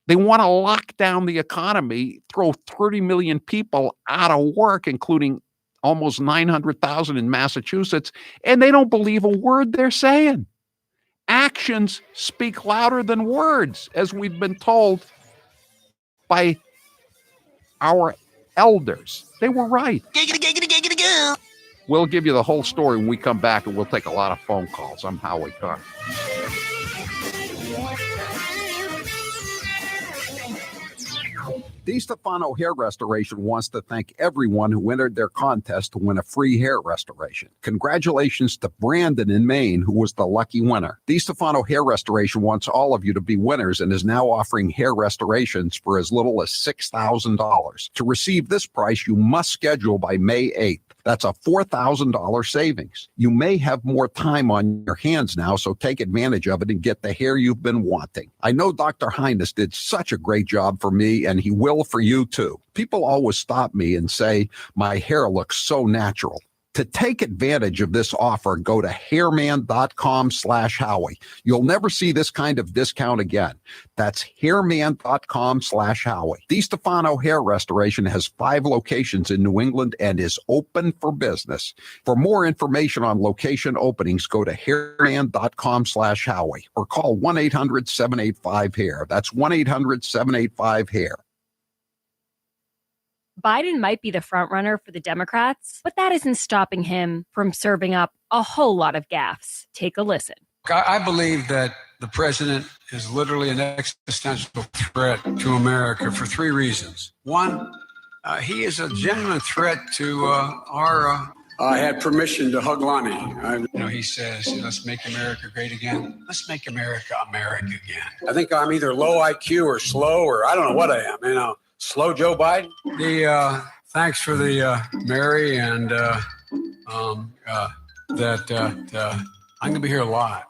They want to lock down the economy, throw 30 million people out of work, including almost 900,000 in Massachusetts, and they don't believe a word they're saying. Actions speak louder than words, as we've been told by our elders. They were right. We'll give you the whole story when we come back, and we'll take a lot of phone calls. I'm Howie Carr. DeStefano Hair Restoration wants to thank everyone who entered their contest to win a free hair restoration. Congratulations to Brandon in Maine, who was the lucky winner. DeStefano Hair Restoration wants all of you to be winners and is now offering hair restorations for as little as $6,000. To receive this price, you must schedule by May 8th. That's a $4,000 savings. You may have more time on your hands now, so take advantage of it and get the hair you've been wanting. I know Dr. Highness did such a great job for me, and he will for you too. People always stop me and say, my hair looks so natural. To take advantage of this offer, go to hairman.com/Howie. You'll never see this kind of discount again. That's hairman.com/Howie. DeStefano Hair Restoration has 5 locations in New England and is open for business. For more information on location openings, go to hairman.com/Howie or call 1-800-785-HAIR. That's 1-800-785-HAIR. Biden might be the front runner for the Democrats, but that isn't stopping him from serving up a whole lot of gaffes. Take a listen. I believe that the president is literally an existential threat to America for 3 reasons. One, he is a genuine threat to our... I had permission to hug Lonnie. He says, let's make America great again. Let's make America America again. I think I'm either low IQ or slow, or I don't know what I am, Slow Joe Biden. Thanks for the Mary, and I'm going to be here a lot.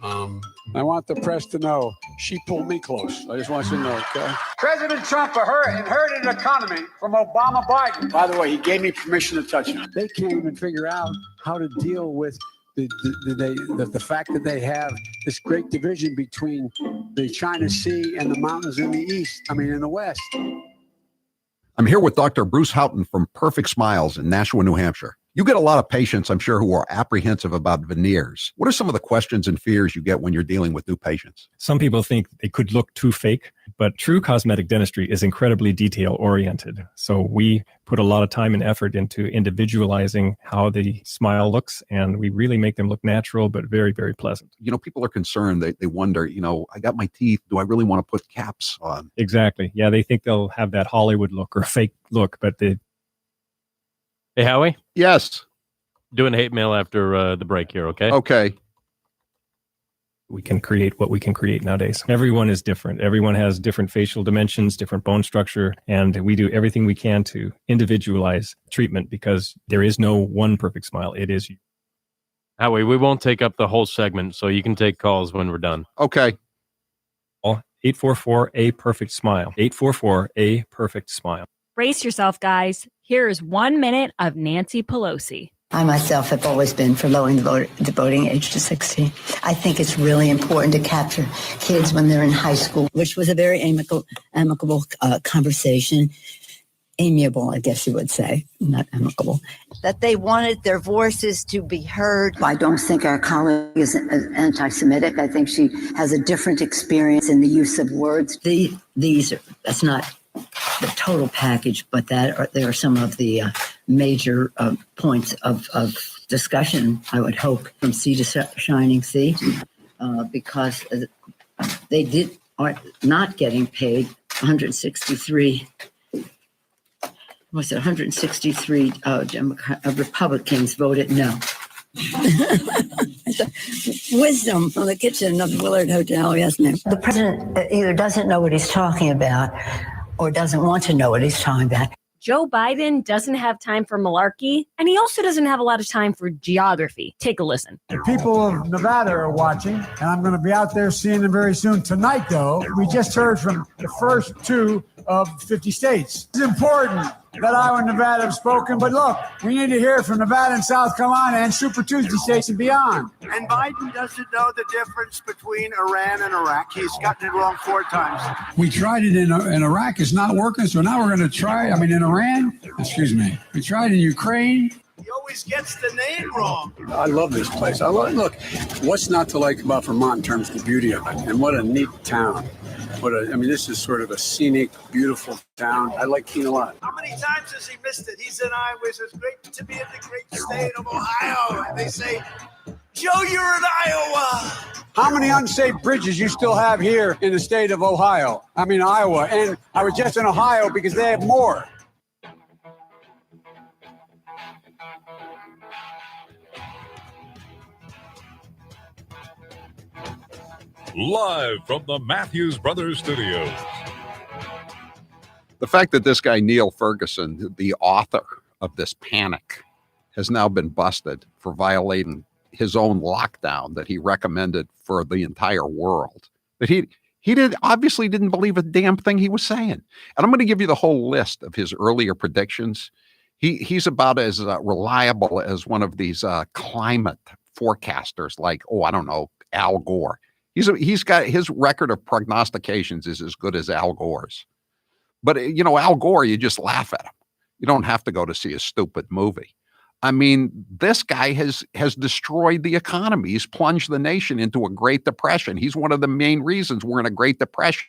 I want the press to know she pulled me close. I just want you to know, okay? President Trump inherited an economy from Obama Biden. By the way, he gave me permission to touch him. They can't even figure out how to deal with the fact that they have this great division between the China Sea and the mountains in the east, in the west. I'm here with Dr. Bruce Houghton from Perfect Smiles in Nashua, New Hampshire. You get a lot of patients, I'm sure, who are apprehensive about veneers. What are some of the questions and fears you get when you're dealing with new patients? Some people think they could look too fake, but true cosmetic dentistry is incredibly detail-oriented. So we put a lot of time and effort into individualizing how the smile looks, and we really make them look natural, but very, very pleasant. People are concerned. They wonder, I got my teeth. Do I really want to put caps on? Exactly. Yeah, they think they'll have that Hollywood look or fake look, but they... Hey, Howie? Yes. Doing hate mail after the break here, okay? Okay. We can create what we can create nowadays. Everyone is different. Everyone has different facial dimensions, different bone structure, and we do everything we can to individualize treatment because there is no one perfect smile. It is you. Howie, we won't take up the whole segment, so you can take calls when we're done. Okay. 844-A-PERFECT-SMILE. 844-A-PERFECT-SMILE. Brace yourself, guys. Here is 1 minute of Nancy Pelosi. I myself have always been for lowering the voting age to 16. I think it's really important to capture kids when they're in high school, which was a very amicable conversation. Amiable, I guess you would say, not amicable. That they wanted their voices to be heard. I don't think our colleague is anti-Semitic. I think she has a different experience in the use of words. That's not the total package, but there are some of the major points of discussion, I would hope, from sea to shining sea, because they are not getting paid 163. Was it 163 Republicans voted no. Wisdom from the kitchen of the Willard Hotel, yes, ma'am. The president either doesn't know what he's talking about or doesn't want to know what he's talking about. Joe Biden doesn't have time for malarkey, and he also doesn't have a lot of time for geography. Take a listen. The people of Nevada are watching, and I'm going to be out there seeing them very soon. Tonight, though, we just heard from the first 2 of 50 states. It's important that Iowa and Nevada have spoken, but look, we need to hear from Nevada and South Carolina and Super Tuesday states and beyond. And Biden doesn't know the difference between Iran and Iraq. He's gotten it wrong 4 times. We tried it in Iraq. It's not working, so now we're going to try, in Iran. We tried in Ukraine. He always gets the name wrong. I love this place. Look, what's not to like about Vermont in terms of the beauty of it? And what a neat town. This is sort of a scenic, beautiful town. I like Keene a lot. How many times has he missed it? He's in Iowa. He says, great to be in the great state of Ohio. And they say, Joe, you're in Iowa. How many unsafe bridges you still have here in the state of Iowa? And I was just in Ohio because they have more. Live from the Matthews Brothers Studios. The fact that this guy, Neil Ferguson, the author of this panic, has now been busted for violating his own lockdown that he recommended for the entire world. But he obviously didn't believe a damn thing he was saying. And I'm going to give you the whole list of his earlier predictions. He's about as reliable as one of these climate forecasters like, Al Gore. He's got his record of prognostications is as good as Al Gore's. But, Al Gore, you just laugh at him. You don't have to go to see a stupid movie. This guy has destroyed the economy. He's plunged the nation into a Great Depression. He's one of the main reasons we're in a Great Depression.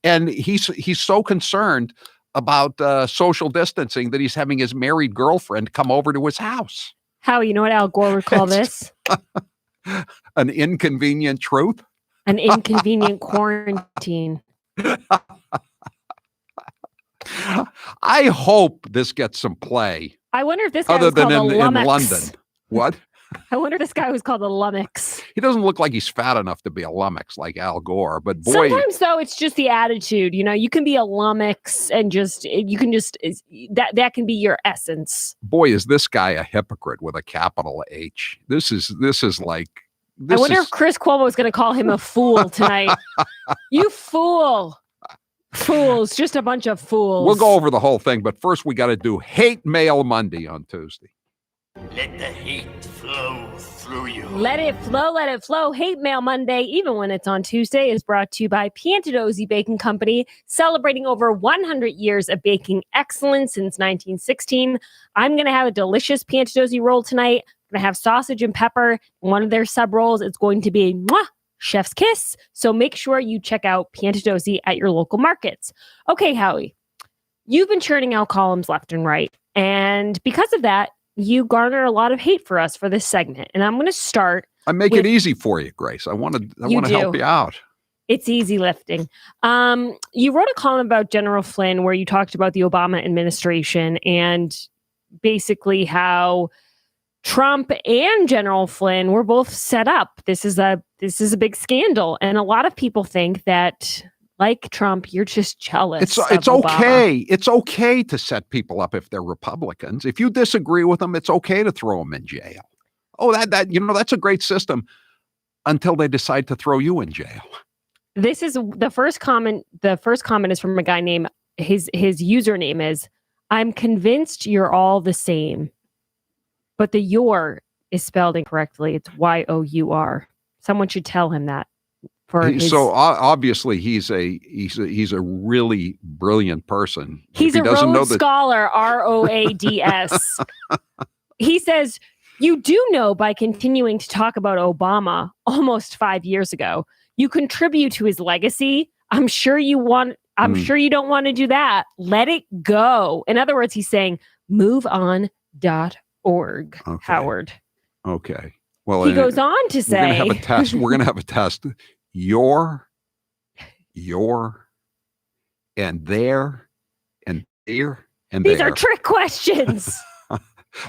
And he's so concerned about social distancing that he's having his married girlfriend come over to his house. Howie, you know what Al Gore would call this? An inconvenient truth? An inconvenient quarantine. I hope this gets some play. I wonder if this guy other was than called in lummox. London. What? I wonder if this guy was called a lummox. He doesn't look like he's fat enough to be a lummox like Al Gore, but boy. Sometimes though, it's just the attitude. You can be a lummox and that can be your essence. Boy, is this guy a hypocrite with a capital H. This is like I wonder if Chris Cuomo is going to call him a fool tonight. You fool. Fools. Just a bunch of fools. We'll go over the whole thing, but first we got to do Hate Mail Monday on Tuesday. Let the hate flow through you. Let it flow, let it flow. Hate Mail Monday, even when it's on Tuesday, is brought to you by Piantadosi Baking Company, celebrating over 100 years of baking excellence since 1916. I'm going to have a delicious Piantadosi roll tonight. I'm going to have sausage and pepper. One of their sub rolls is going to be chef's kiss. So make sure you check out Piantadosi at your local markets. Okay, Howie, you've been churning out columns left and right. And because of that, you garner a lot of hate for us for this segment. And I'm going to start. I make it easy for you, Grace. I want to help you out. It's easy lifting. You wrote a column about General Flynn where you talked about the Obama administration and basically how Trump and General Flynn were both set up. This is a big scandal. And a lot of people think that, like Trump, you're just jealous. It's okay. It's okay to set people up if they're Republicans. If you disagree with them, it's okay to throw them in jail. Oh, that's a great system until they decide to throw you in jail. This is the first comment. The first comment is from a guy named his username is, "I'm convinced you're all the same," but the "your" is spelled incorrectly. It's Y-O-U-R. Someone should tell him that. So obviously he's a really brilliant person. He's a Rhodes Scholar, ROADS. He says, "You do know by continuing to talk about Obama almost 5 years ago, you contribute to his legacy. I'm sure you don't want to do that. Let it go." In other words, he's saying, moveon.org, okay. Howard. Okay. Well, he goes on to say, we're going to have a test. Your, and there, and there, and these there. are trick questions.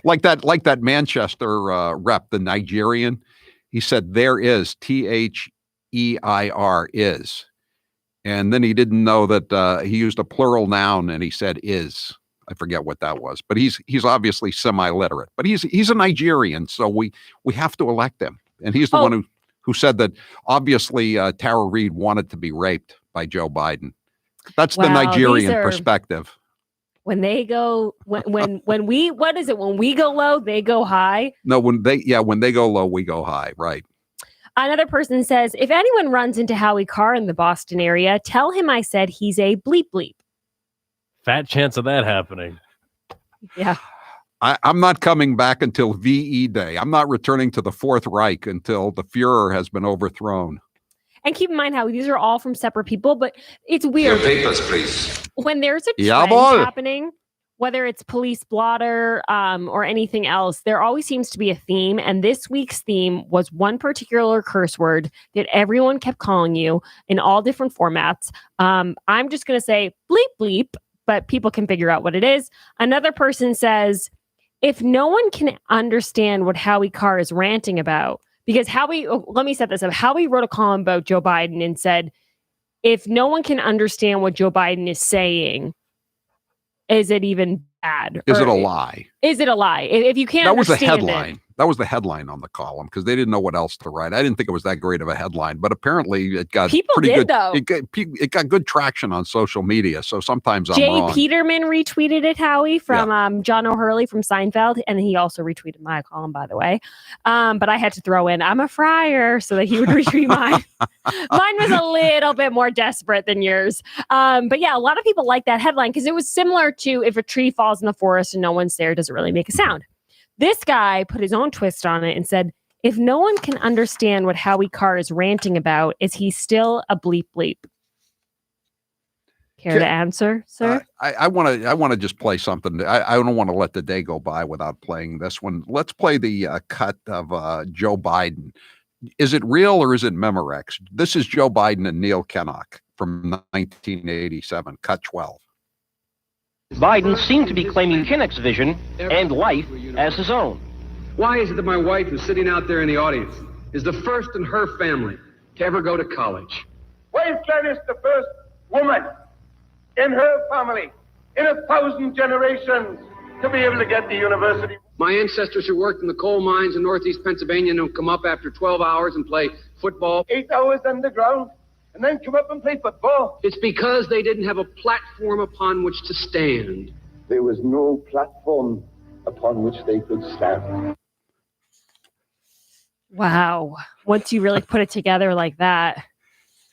like that Manchester rep, the Nigerian. He said, "There is, THEIR is," and then he didn't know that he used a plural noun, and he said "is." I forget what that was, but he's obviously semi-literate. But he's a Nigerian, so we have to elect him, and he's the one who said that obviously Tara Reid wanted to be raped by Joe Biden. That's the Nigerian perspective. When they go, when we go low, they go high. No, when they go low, we go high. Right. Another person says, "If anyone runs into Howie Carr in the Boston area, tell him I said he's a bleep bleep." Fat chance of that happening. Yeah. I'm not coming back until VE Day. I'm not returning to the Fourth Reich until the Fuhrer has been overthrown. And keep in mind how these are all from separate people, but it's weird. Your papers, please. When there's a trend happening, whether it's police blotter or anything else, there always seems to be a theme. And this week's theme was one particular curse word that everyone kept calling you in all different formats. I'm just going to say bleep bleep, but people can figure out what it is. Another person says, if no one can understand what Howie Carr is ranting about, because let me set this up. Howie wrote a column about Joe Biden and said, if no one can understand what Joe Biden is saying, is it even bad? Is it a lie? Is it a lie? If you can't understand the headline. That was the headline on the column because they didn't know what else to write. I didn't think it was that great of a headline, but apparently it got good. Though. It got good traction on social media. So sometimes I'm Jay wrong. Peterman retweeted it, Howie, from John O'Hurley from Seinfeld, and he also retweeted my column, by the way. But I had to throw in "I'm a friar" so that he would retweet mine. Mine was a little bit more desperate than yours. But yeah, a lot of people like that headline because it was similar to if a tree falls in the forest and no one's there, does it really make a sound? This guy put his own twist on it and said, if no one can understand what Howie Carr is ranting about, is he still a bleep bleep? Care to answer, sir? I want to just play something. I don't want to let the day go by without playing this one. Let's play the cut of Joe Biden. Is it real or is it Memorex? This is Joe Biden and Neil Kinnock from 1987, cut 12. Biden seemed to be claiming Kinnock's vision and life as his own. Why is it that my wife, who's sitting out there in the audience, is the first in her family to ever go to college? Why is Gladys the first woman in her family in 1,000 generations to be able to get the university? My ancestors who worked in the coal mines in northeast Pennsylvania don't come up after 12 hours and play football. 8 hours underground, and then come up and play football. It's because they didn't have a platform upon which to stand. There was no platform upon which they could stand. Wow. Once you really put it together like that,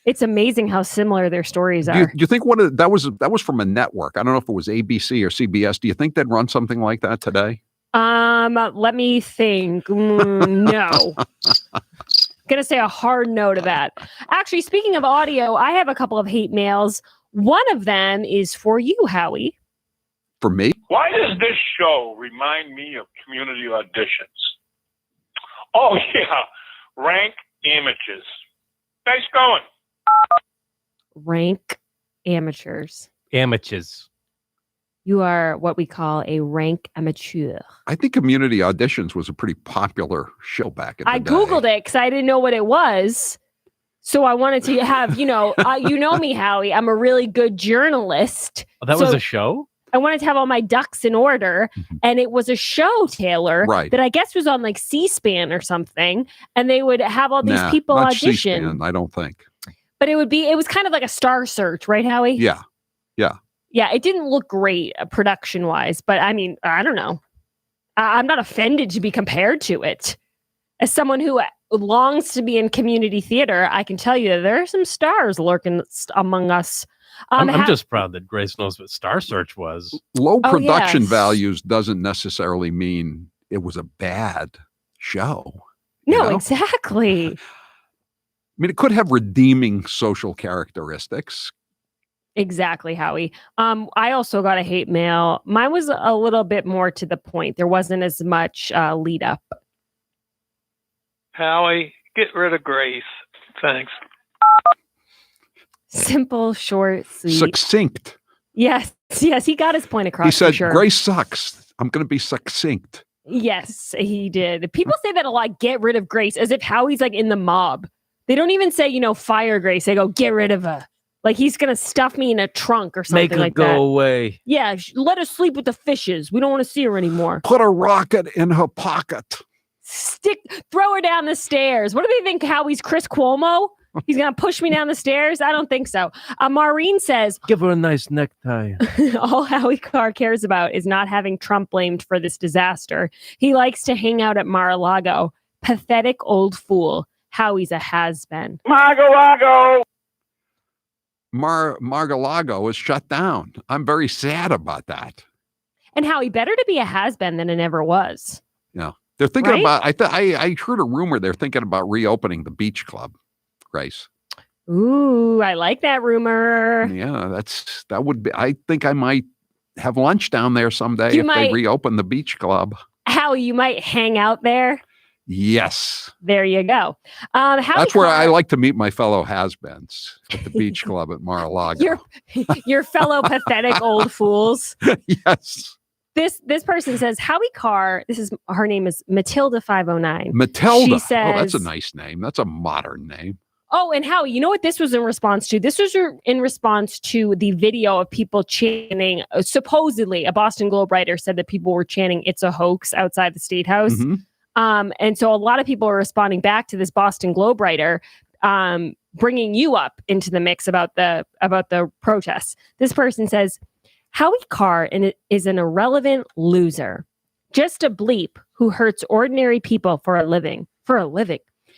it's amazing how similar their stories are. Do you think that was from a network? I don't know if it was ABC or CBS. Do you think they'd run something like that today? Let me think. No. Gonna say a hard no to that. Actually, speaking of audio, I have a couple of hate mails. One of them is for you, Howie. For me? Why does this show remind me of community auditions? Oh, yeah. Rank amateurs. Nice going. Rank amateurs. Amateurs. You are what we call a rank amateur. I think Community Auditions was a pretty popular show back in the day. I Googled it because I didn't know what it was. So I wanted to have, you know me, Howie. I'm a really good journalist. Oh, that was a show? I wanted to have all my ducks in order. And it was a show, Taylor, that I guess was on like C-SPAN or something. And they would have all these people not audition. C-SPAN, I don't think. But it was kind of like a star search, right, Howie? Yeah. Yeah. Yeah, it didn't look great production-wise, but I mean, I don't know. I'm not offended to be compared to it. As someone who longs to be in community theater, I can tell you there are some stars lurking among us. I'm just proud that Grace knows what Star Search was. Low production values doesn't necessarily mean it was a bad show. No, exactly. I mean, it could have redeeming social characteristics. Exactly, Howie. I also got a hate mail. Mine was a little bit more to the point. There wasn't as much lead up. Howie, get rid of Grace. Thanks. Simple, short, sweet. Succinct. Yes, he got his point across. He said, for sure. Grace sucks. I'm going to be succinct. Yes, he did. People say that a lot, get rid of Grace, as if Howie's like in the mob. They don't even say, fire Grace. They go, get rid of her. Like he's going to stuff me in a trunk or something Make her like go that. away. Yeah, let her sleep with the fishes. We don't want to see her anymore. Put a rocket in her pocket. Throw her down the stairs. What do they think, Howie's Chris Cuomo? He's going to push me down the stairs? I don't think so. Maureen says, give her a nice necktie. All Howie Carr cares about is not having Trump blamed for this disaster. He likes to hang out at Mar-a-Lago. Pathetic old fool. Howie's a has-been. Mar-a-Lago! Mar-a-Lago is shut down. I'm very sad about that. And Howie, better to be a has-been than it ever was. Yeah. They're thinking Right? about, I heard a rumor they're thinking about reopening the beach club, Grace. Ooh, I like that rumor. Yeah, that would be, I think I might have lunch down there someday if they reopen the beach club. Howie, you might hang out there. Yes. There you go. That's where I like to meet my fellow has-beens at the beach club at Mar-a-Lago. Your fellow pathetic old fools. Yes. This person says, Howie Carr, her name is Matilda509. Matilda. She says, oh, that's a nice name. That's a modern name. Oh, and Howie, you know what this was in response to? This was in response to the video of people chanting, supposedly a Boston Globe writer said that people were chanting, "It's a hoax" outside the State House. Mm-hmm. And so a lot of people are responding back to this Boston Globe writer, bringing you up into the mix about the protests. This person says, Howie Carr is an irrelevant loser, just a bleep who hurts ordinary people for a living.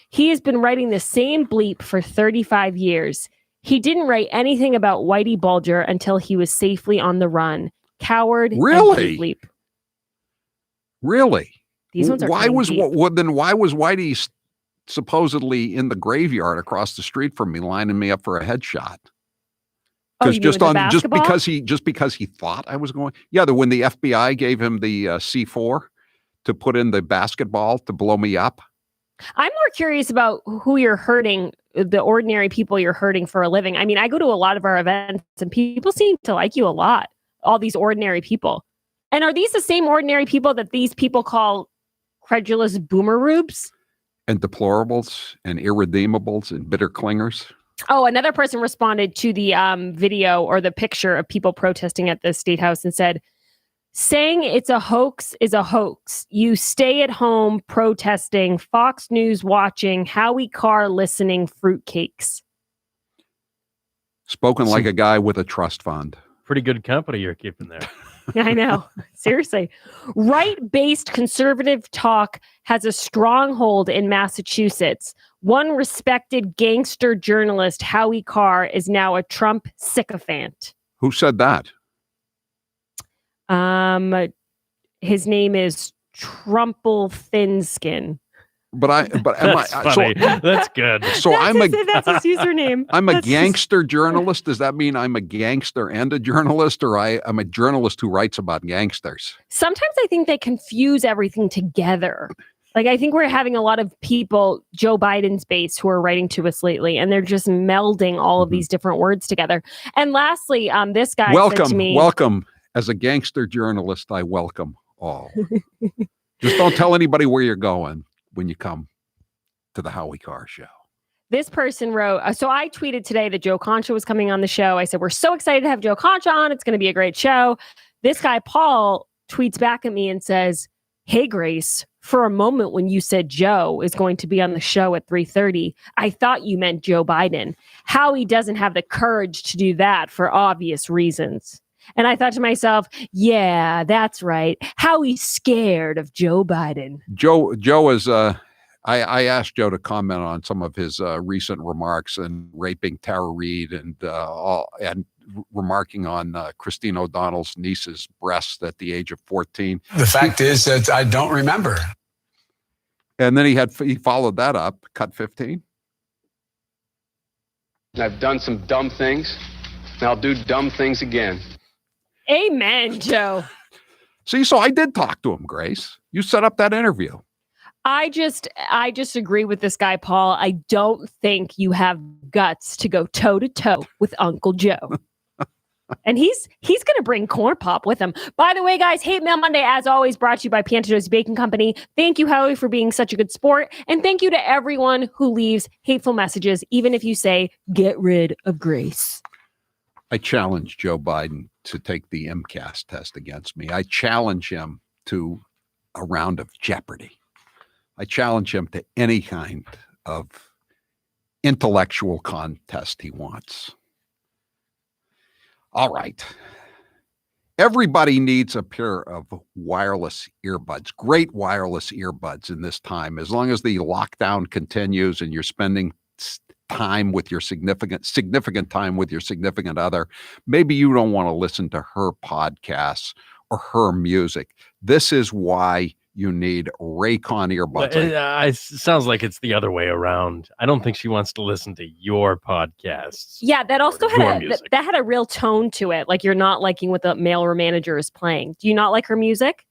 He has been writing the same bleep for 35 years. He didn't write anything about Whitey Bulger until he was safely on the run. Coward. Really? And bleep. Really? These ones are why was deep. then why was Whitey supposedly in the graveyard across the street from me, lining me up for a headshot? Because just because he thought I was going. Yeah, when the FBI gave him the C4 to put in the basketball to blow me up. I'm more curious about who you're hurting, the ordinary people you're hurting for a living. I mean, I go to a lot of our events and people seem to like you a lot. All these ordinary people. And are these the same ordinary people that these people call credulous boomer rubes? And deplorables and irredeemables and bitter clingers. Oh, another person responded to the video or the picture of people protesting at the State House and said, Saying it's a hoax is a hoax. You stay at home protesting, Fox News watching, Howie Carr listening, fruitcakes. Spoken like a guy with a trust fund. Pretty good company you're keeping there. I know. Seriously. Right-based conservative talk has a stronghold in Massachusetts. One respected gangster journalist, Howie Carr, is now a Trump sycophant. Who said that? His name is Trumple Thinskin. That's funny. That's good. So That's his username. I'm a gangster journalist. Does that mean I'm a gangster and a journalist, or I'm a journalist who writes about gangsters? Sometimes I think they confuse everything together. Like, I think we're having a lot of people, Joe Biden's base, who are writing to us lately, and they're just melding all of these different words together. And lastly, this guy said to me, welcome. As a gangster journalist, I welcome all. Just don't tell anybody where you're going when you come to the Howie Carr show. This person wrote, so I tweeted today that Joe Concha was coming on the show. I said, we're so excited to have Joe Concha on. It's going to be a great show. This guy, Paul, tweets back at me and says, hey, Grace, for a moment when you said Joe is going to be on the show at 3:30, I thought you meant Joe Biden. Howie doesn't have the courage to do that for obvious reasons. And I thought to myself, yeah, that's right. Howie's scared of Joe Biden. Joe is, I asked Joe to comment on some of his recent remarks and raping Tara Reid and remarking on Christine O'Donnell's niece's breasts at the age of 14. The fact is that I don't remember. And then he followed that up, cut 15. I've done some dumb things, and I'll do dumb things again. Amen, Joe. See, so I did talk to him, Grace. You set up that interview. I just agree with this guy, Paul. I don't think you have guts to go toe to toe with Uncle Joe. And he's going to bring corn pop with him. By the way, guys, Hate Mail Monday, as always, brought to you by Pantajo's Baking Company. Thank you, Howie, for being such a good sport. And thank you to everyone who leaves hateful messages, even if you say, get rid of Grace. I challenge Joe Biden to take the MCAS test against me. I challenge him to a round of Jeopardy. I challenge him to any kind of intellectual contest he wants. All right. Everybody needs a pair of wireless earbuds, great wireless earbuds in this time. As long as the lockdown continues and you're spending time with your significant time with your significant other, maybe you don't want to listen to her podcasts or her music. This is why you need Raycon earbuds. It sounds like it's the other way around. I don't think she wants to listen to your podcasts. Yeah, that also had a real tone to it. Like you're not liking what the mail or manager is playing. Do you not like her music?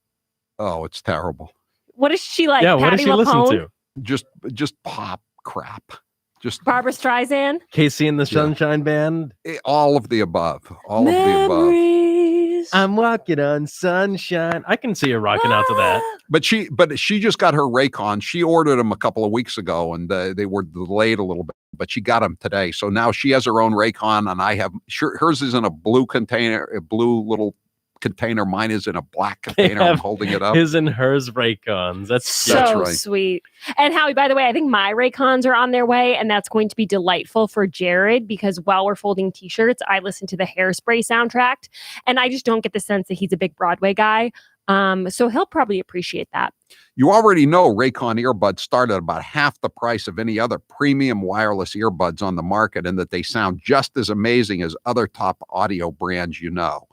Oh, it's terrible. What is she like? Yeah, Patty what does she LaPone? listen to? Just pop crap. Just Barbara Streisand? Casey and the Sunshine Band? All of the above. All Memories. of the above. I'm walking on sunshine. I can see her rocking out to that. But she just got her Raycon. She ordered them a couple of weeks ago, and they were delayed a little bit. But she got them today, so now she has her own Raycon, and I have hers is in a blue container, a blue little container. Mine is in a black container. I'm holding it up. His and hers Raycons. That's so right. Sweet. And Howie, by the way, I think my Raycons are on their way, and that's going to be delightful for Jared because while we're folding t-shirts, I listen to the Hairspray soundtrack, and I just don't get the sense that he's a big Broadway guy. So he'll probably appreciate that. You already know Raycon earbuds start at about half the price of any other premium wireless earbuds on the market, and that they sound just as amazing as other top audio brands you know.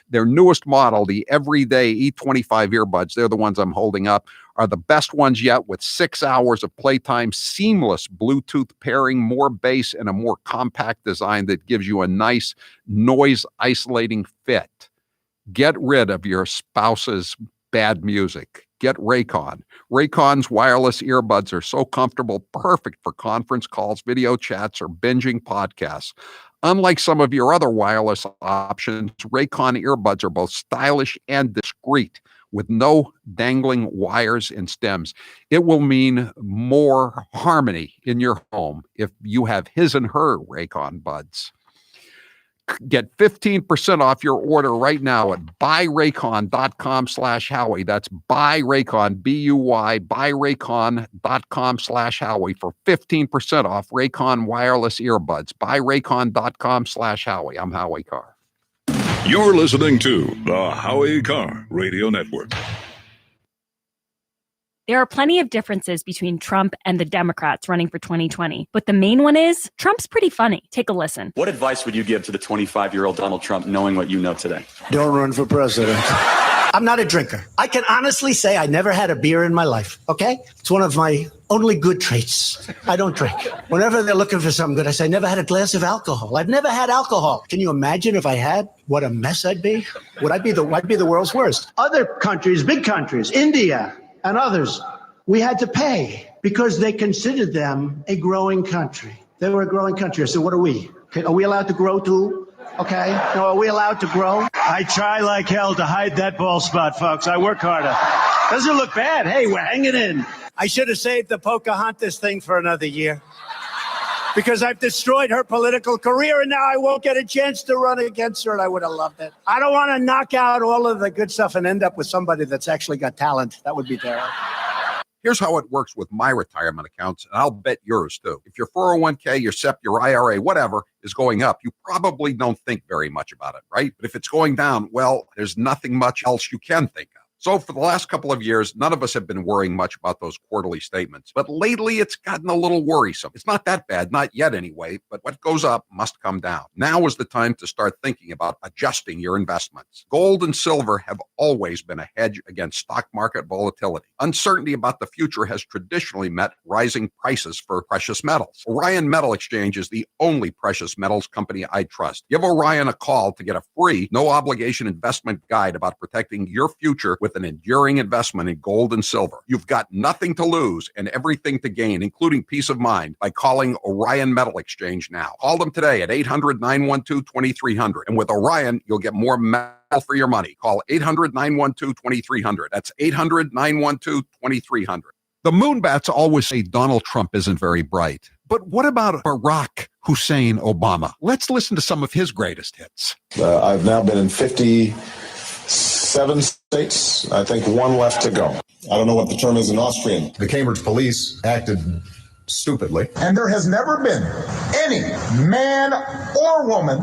Their newest model, the Everyday E25 earbuds, they're the ones I'm holding up, are the best ones yet with 6 hours of playtime, seamless Bluetooth pairing, more bass, and a more compact design that gives you a nice noise-isolating fit. Get rid of your spouse's bad music. Get Raycon. Raycon's wireless earbuds are so comfortable, perfect for conference calls, video chats, or binging podcasts. Unlike some of your other wireless options, Raycon earbuds are both stylish and discreet with no dangling wires and stems. It will mean more harmony in your home if you have his and her Raycon buds. Get 15% off your order right now at buyraycon.com/Howie. That's buyraycon, B-U-Y, buyraycon.com/Howie for 15% off Raycon wireless earbuds. Buyraycon.com/Howie. I'm Howie Carr. You're listening to the Howie Carr Radio Network. There are plenty of differences between Trump and the Democrats running for 2020, but the main one is Trump's pretty funny. Take a listen. What advice would you give to the 25-year-old Donald Trump knowing what you know today? Don't run for president. I'm not a drinker. I can honestly say I never had a beer in my life, okay? It's one of my only good traits. I don't drink. Whenever they're looking for something good, I say, I never had a glass of alcohol. I've never had alcohol. Can you imagine if I had? What a mess I'd be. I'd be the world's worst. Other countries, big countries, India and others, we had to pay because they considered them a growing country. They were a growing country. So what are we? Okay, are we allowed to grow too? Okay. No, are we allowed to grow? I try like hell to hide that bald spot, folks. I work harder. Doesn't look bad. Hey, we're hanging in. I should have saved the Pocahontas thing for another year because I've destroyed her political career and now I won't get a chance to run against her and I would have loved it. I don't want to knock out all of the good stuff and end up with somebody that's actually got talent. That would be terrible. Here's how it works with my retirement accounts, and I'll bet yours too. If your 401k, your SEP, your IRA, whatever is going up, you probably don't think very much about it, right? But if it's going down, well, there's nothing much else you can think of. So for the last couple of years, none of us have been worrying much about those quarterly statements. But lately, it's gotten a little worrisome. It's not that bad, not yet anyway, but what goes up must come down. Now is the time to start thinking about adjusting your investments. Gold and silver have always been a hedge against stock market volatility. Uncertainty about the future has traditionally met rising prices for precious metals. Orion Metal Exchange is the only precious metals company I trust. Give Orion a call to get a free, no-obligation investment guide about protecting your future with an enduring investment in gold and silver. You've got nothing to lose and everything to gain, including peace of mind, by calling Orion Metal Exchange now. Call them today at 800-912-2300. And with Orion, you'll get more metal for your money. Call 800-912-2300. That's 800-912-2300. The Moonbats always say Donald Trump isn't very bright. But what about Barack Hussein Obama? Let's listen to some of his greatest hits. I've now been in 57 states. I think one left to go. I don't know what the term is in Austrian. The Cambridge police acted stupidly. And there has never been any man or woman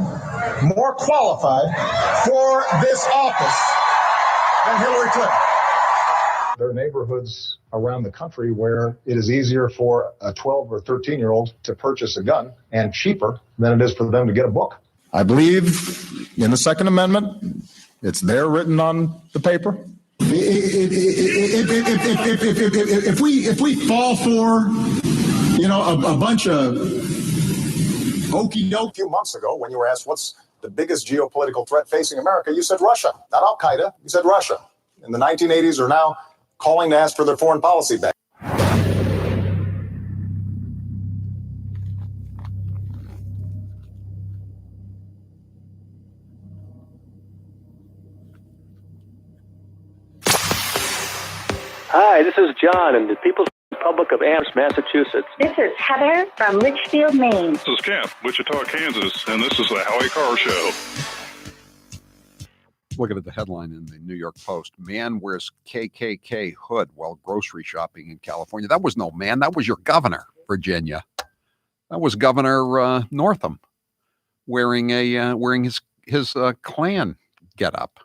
more qualified for this office than Hillary Clinton. There are neighborhoods around the country where it is easier for a 12 or 13-year-old to purchase a gun and cheaper than it is for them to get a book. I believe in the Second Amendment. It's there written on the paper. If we fall for, a bunch of okey doke. A few months ago, when you were asked what's the biggest geopolitical threat facing America, you said Russia, not Al Qaeda. You said Russia. In the 1980s, are now calling to ask for their foreign policy back. Hi, this is John in the People's Republic of Amherst, Massachusetts. This is Heather from Litchfield, Maine. This is Camp, Wichita, Kansas, and this is the Howie Carr Show. Looking at the headline in the New York Post, man wears KKK hood while grocery shopping in California. That was no man. That was your governor, Virginia. That was Governor Northam wearing his Klan getup.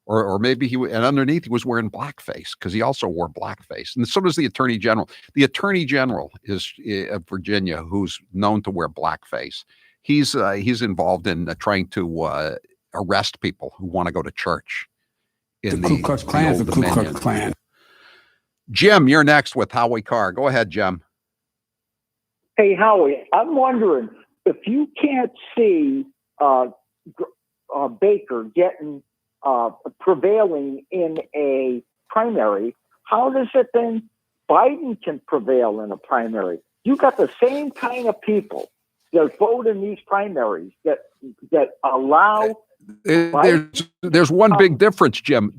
Or maybe and underneath he was wearing blackface because he also wore blackface. And so does the Attorney General. The Attorney General is of Virginia, who's known to wear blackface. He's involved in trying to arrest people who want to go to church. In the Ku Klux Klan is the Ku Klux Klan. Jim, you're next with Howie Carr. Go ahead, Jim. Hey, Howie, I'm wondering if you can't see Baker getting prevailing in a primary, how does it then Biden can prevail in a primary? You got the same kind of people that vote in these primaries that allow. There's one big difference, Jim.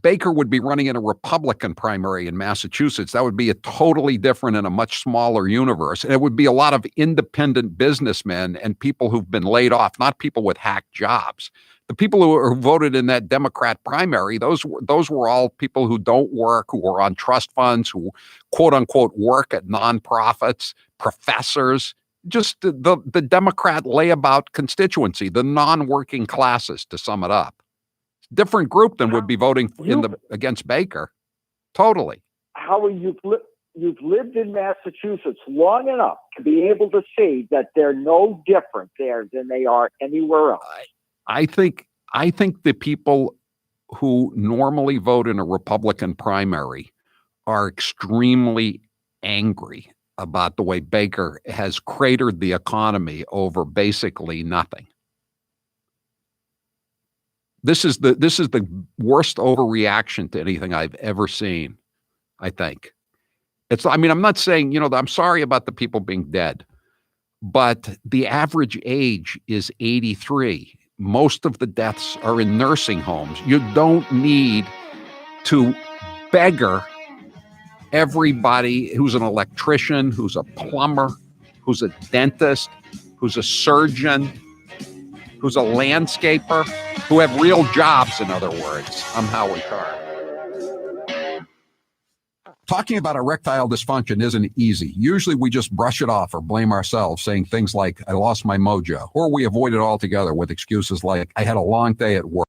Baker would be running in a Republican primary in Massachusetts. That would be a totally different and a much smaller universe. And it would be a lot of independent businessmen and people who've been laid off, not people with hack jobs. The people who voted in that Democrat primary, those were all people who don't work, who are on trust funds, who quote unquote work at nonprofits, professors, just the Democrat layabout constituency, the non-working classes, to sum it up. Different group than would be voting against Baker. Totally. Howie, you've lived in Massachusetts long enough to be able to see that they're no different there than they are anywhere else. I think the people who normally vote in a Republican primary are extremely angry about the way Baker has cratered the economy over basically nothing. This is the worst overreaction to anything I've ever seen, I think. I'm not saying, I'm sorry about the people being dead, but the average age is 83. Most of the deaths are in nursing homes. You don't need to beggar everybody who's an electrician, who's a plumber, who's a dentist, who's a surgeon, who's a landscaper, who have real jobs, in other words. I'm Howie Carr. Talking about erectile dysfunction isn't easy. Usually we just brush it off or blame ourselves, saying things like, I lost my mojo, or we avoid it altogether with excuses like, I had a long day at work.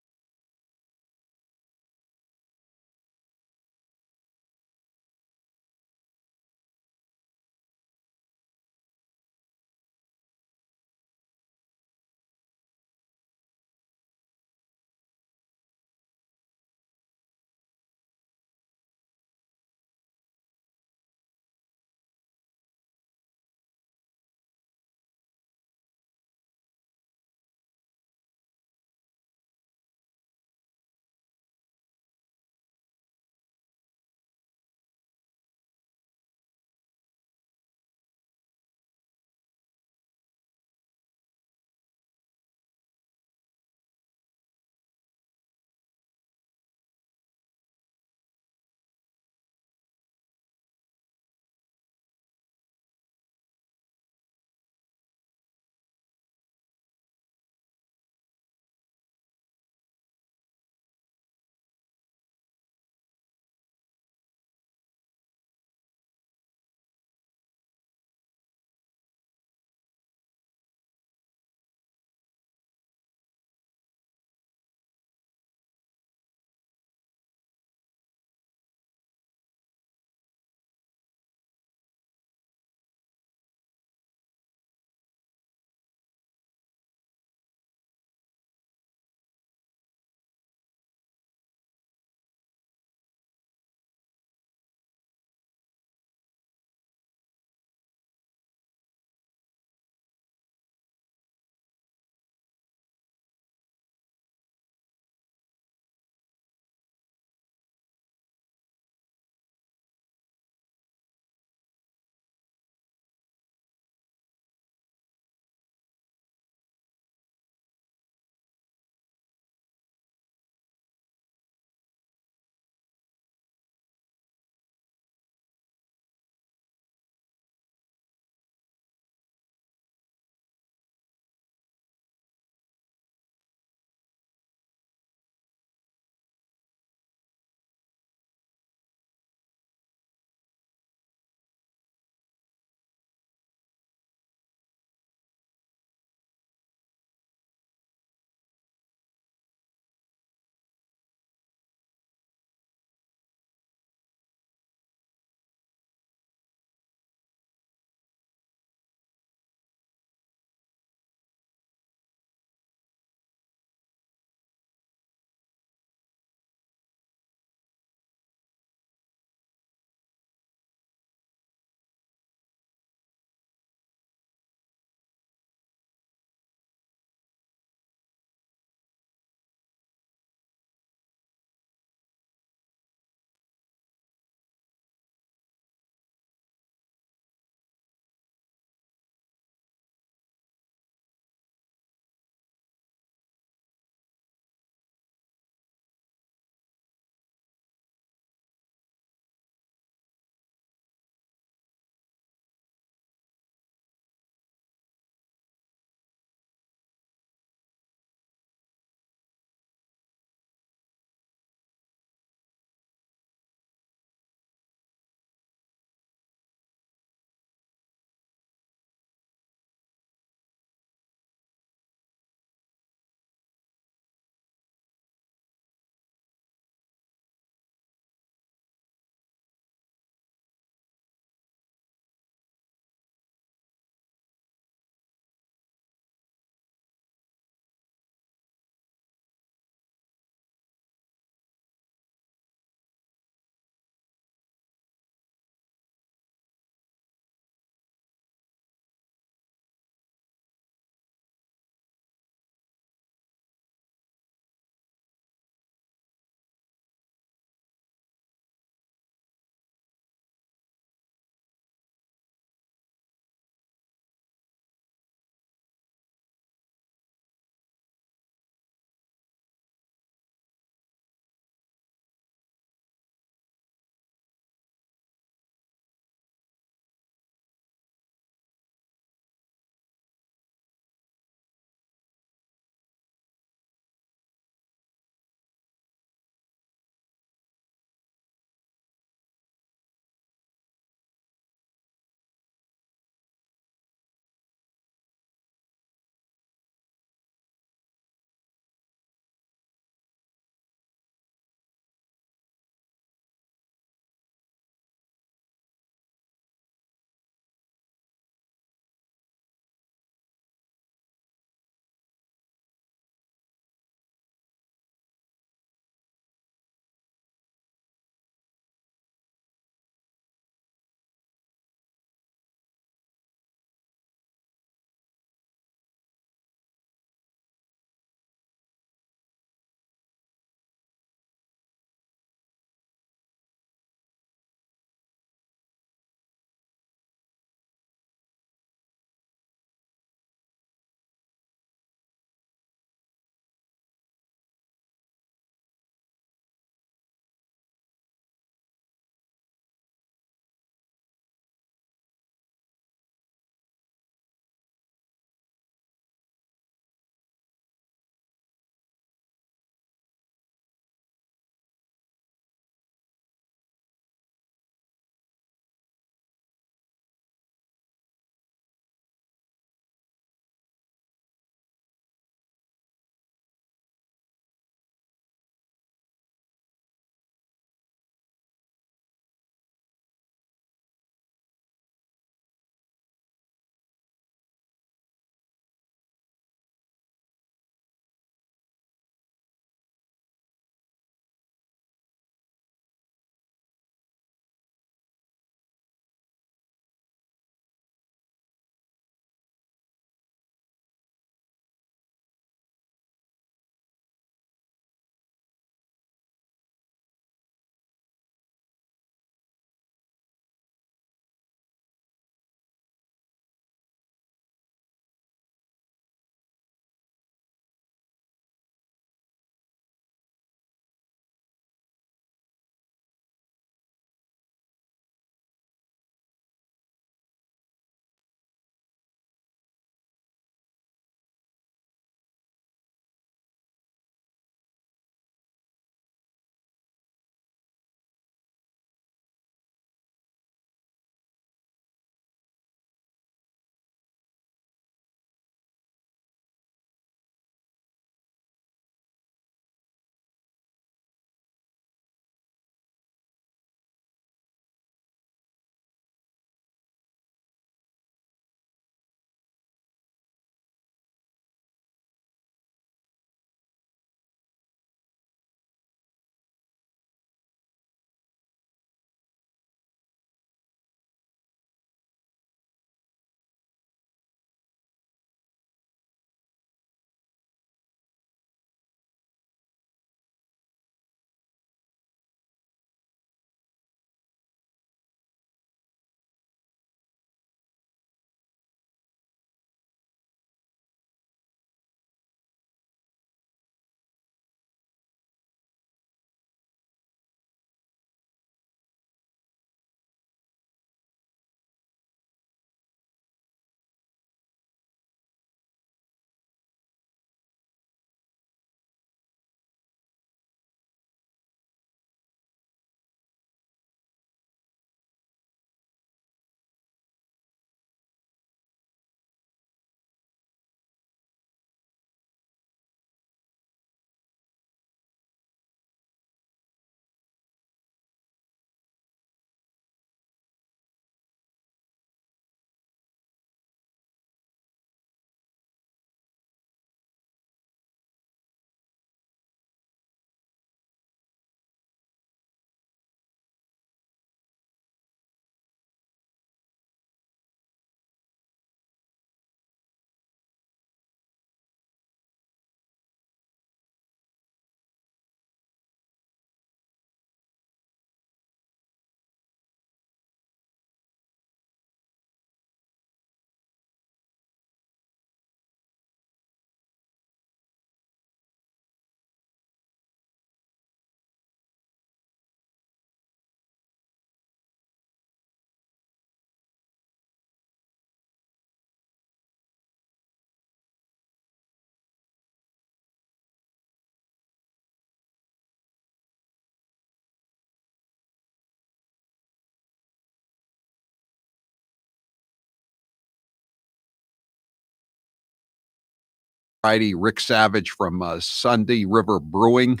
Friday, Rick Savage from Sunday River Brewing.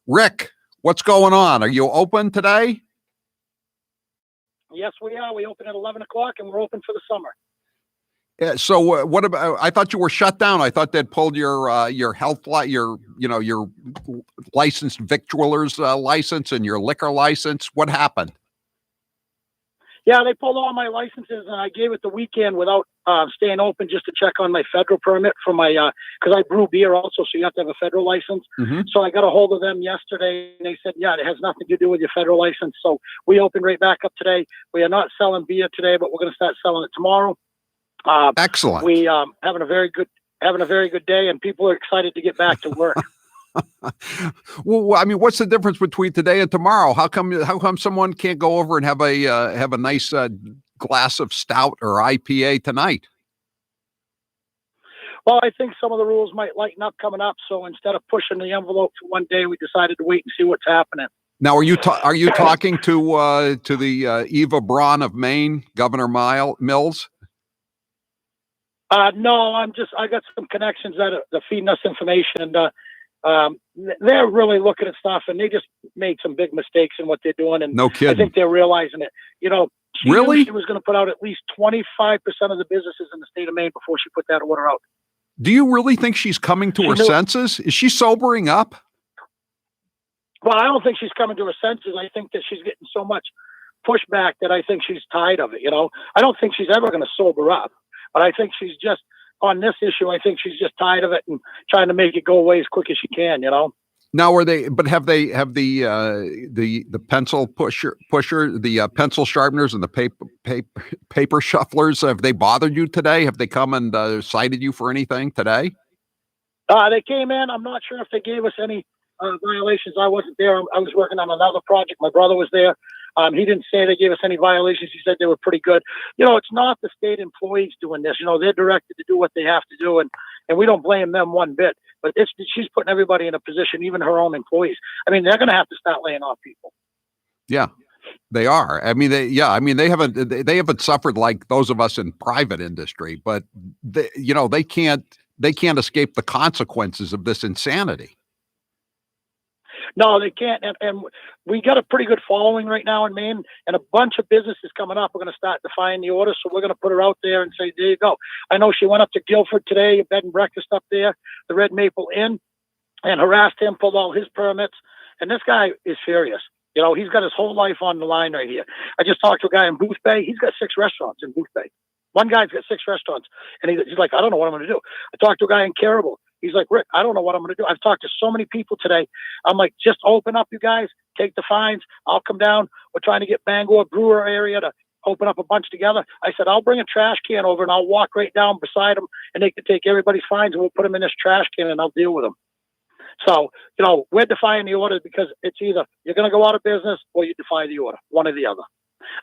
Rick, what's going on? Are you open today? Yes, we are. We open at 11 o'clock, and we're open for the summer. Yeah, so what about? I thought you were shut down. I thought they'd pulled your health your licensed victualler's license and your liquor license. What happened? Yeah, they pulled all my licenses, and I gave it the weekend without staying open just to check on my federal permit for my because I brew beer also, so you have to have a federal license. Mm-hmm. So I got a hold of them yesterday, and they said, yeah, it has nothing to do with your federal license. So we opened right back up today. We are not selling beer today, but we're going to start selling it tomorrow. Excellent. We having a very good day, and people are excited to get back to work. Well, I mean, what's the difference between today and tomorrow? How come someone can't go over and have a nice glass of stout or IPA tonight? Well, I think some of the rules might lighten up coming up. So instead of pushing the envelope for one day, we decided to wait and see what's happening. Now, are you talking to the Eva Braun of Maine, Governor Mills? No, I got some connections that are feeding us information, and they're really looking at stuff, and they just made some big mistakes in what they're doing. And no kidding. I think they're realizing it. She really? knew she was going to put out at least 25% of the businesses in the state of Maine before she put that order out. Do you really think she's coming to her senses? Is she sobering up? Well, I don't think she's coming to her senses. I think that she's getting so much pushback that I think she's tired of it. I don't think she's ever going to sober up, but I think she's just on this issue. I think she's just tired of it and trying to make it go away as quick as she can. Now, have the pencil pusher, the pencil sharpeners and the paper shufflers, have they bothered you today? Have they come and cited you for anything today? They came in. I'm not sure if they gave us any violations. I wasn't there. I was working on another project. My brother was there. He didn't say they gave us any violations. He said they were pretty good. It's not the state employees doing this. They're directed to do what they have to do, and we don't blame them one bit. But she's putting everybody in a position, even her own employees. I mean, they're going to have to start laying off people. Yeah, they are. I mean, they haven't suffered like those of us in private industry, but they can't escape the consequences of this insanity. No, they can't. And we got a pretty good following right now in Maine, and a bunch of businesses coming up. We're going to start defying the order, so we're going to put her out there and say, there you go. I know she went up to Guilford today, a bed and breakfast up there, the Red Maple Inn, and harassed him, pulled all his permits. And this guy is furious. He's got his whole life on the line right here. I just talked to a guy in Booth Bay. He's got 6 restaurants in Booth Bay. One guy's got 6 restaurants, and he's like, I don't know what I'm going to do. I talked to a guy in Caribou. He's like, Rick, I don't know what I'm going to do. I've talked to so many people today. I'm like, just open up, you guys. Take the fines. I'll come down. We're trying to get Bangor Brewer area to open up a bunch together. I said, I'll bring a trash can over and I'll walk right down beside them, and they can take everybody's fines, and we'll put them in this trash can, and I'll deal with them. So, we're defying the order because it's either you're going to go out of business or you defy the order, one or the other.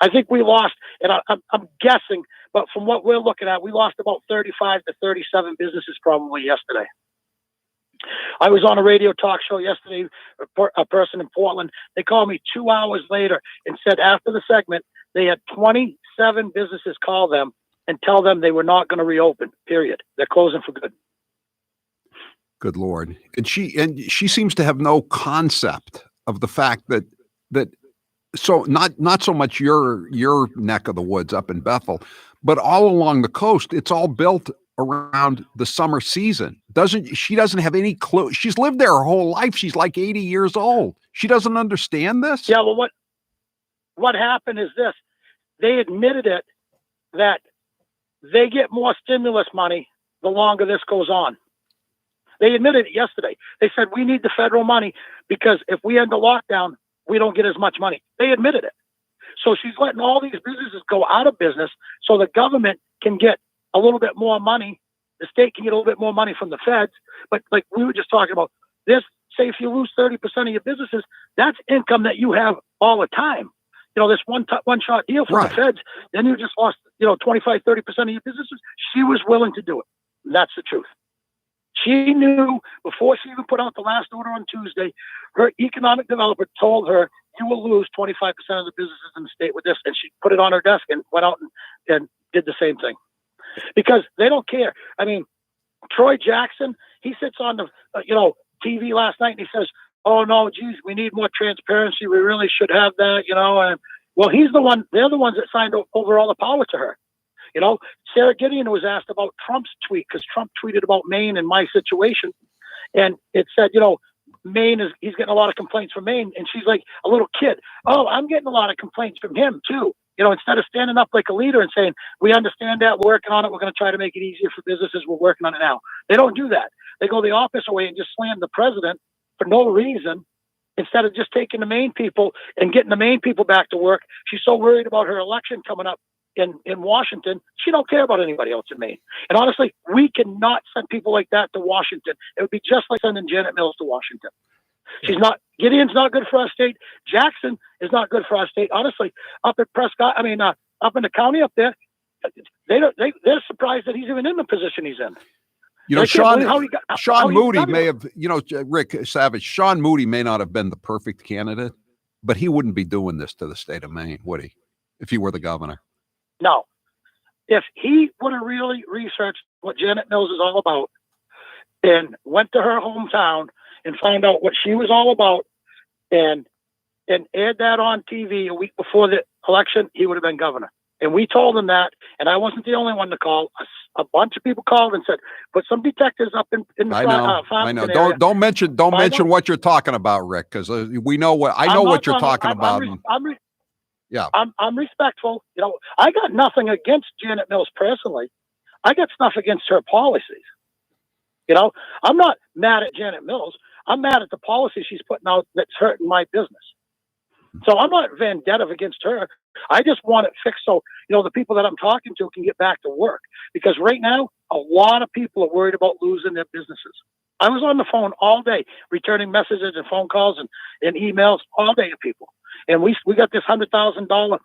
I think we lost, and I'm guessing, but from what we're looking at, we lost about 35 to 37 businesses probably yesterday. I was on a radio talk show yesterday, a person in Portland. They called me 2 hours later and said after the segment, they had 27 businesses call them and tell them they were not going to reopen, period. They're closing for good. Good Lord. And she seems to have no concept of the fact that so not so much your neck of the woods up in Bethel, but all along the coast, it's all built around the summer season. She doesn't have any clue. She's lived there her whole life. She's like 80 years old. She doesn't understand this. Yeah. Well, what happened is this, they admitted it, that they get more stimulus money the longer this goes on. They admitted it yesterday. They said, we need the federal money because if we end the lockdown, we don't get as much money. They admitted it. So she's letting all these businesses go out of business so the government can get a little bit more money. The state can get a little bit more money from the feds. But like we were just talking about this, say if you lose 30% of your businesses, that's income that you have all the time. This one-shot deal from the feds, then you just lost, 25, 30% of your businesses. She was willing to do it. That's the truth. She knew before she even put out the last order on Tuesday, her economic developer told her, you will lose 25% of the businesses in the state with this. And she put it on her desk and went out and did the same thing. Because they don't care. I mean, Troy Jackson, he sits on the TV last night and he says, "Oh no, geez, we need more transparency. We really should have that," And well, they're the ones that signed over all the power to her. Sarah Gideon was asked about Trump's tweet because Trump tweeted about Maine and my situation, and it said, he's getting a lot of complaints from Maine, and she's like a little kid. Oh, I'm getting a lot of complaints from him too. Instead of standing up like a leader and saying, we understand that, we're working on it, we're going to try to make it easier for businesses, we're working on it now. They don't do that. They go the opposite way and just slam the president for no reason instead of just taking the Maine people and getting the Maine people back to work. She's so worried about her election coming up in Washington, she don't care about anybody else in Maine. And honestly, we cannot send people like that to Washington. It would be just like sending Janet Mills to Washington. Gideon's not good for our state. Jackson is not good for our state. Honestly, up at Prescott, up in the county up there, they're surprised that he's even in the position he's in. Sean Moody may have, Rick Savage, Sean Moody may not have been the perfect candidate, but he wouldn't be doing this to the state of Maine, would he? If he were the governor. No. If he would have really researched what Janet Mills is all about and went to her hometown and found out what she was all about and aired that on TV a week before the election, he would have been governor. And we told him that, and I wasn't the only one to call. A bunch of people called and said, "Put some detectives up in the I know. Don't mention what you're talking about, Rick, because we know what you're talking about. I'm respectful. I got nothing against Janet Mills personally. I got stuff against her policies. I'm not mad at Janet Mills. I'm mad at the policy she's putting out that's hurting my business. So I'm not vendetta against her. I just want it fixed so, the people that I'm talking to can get back to work. Because right now, a lot of people are worried about losing their businesses. I was on the phone all day, returning messages and phone calls and emails all day to people. And we got this $100,000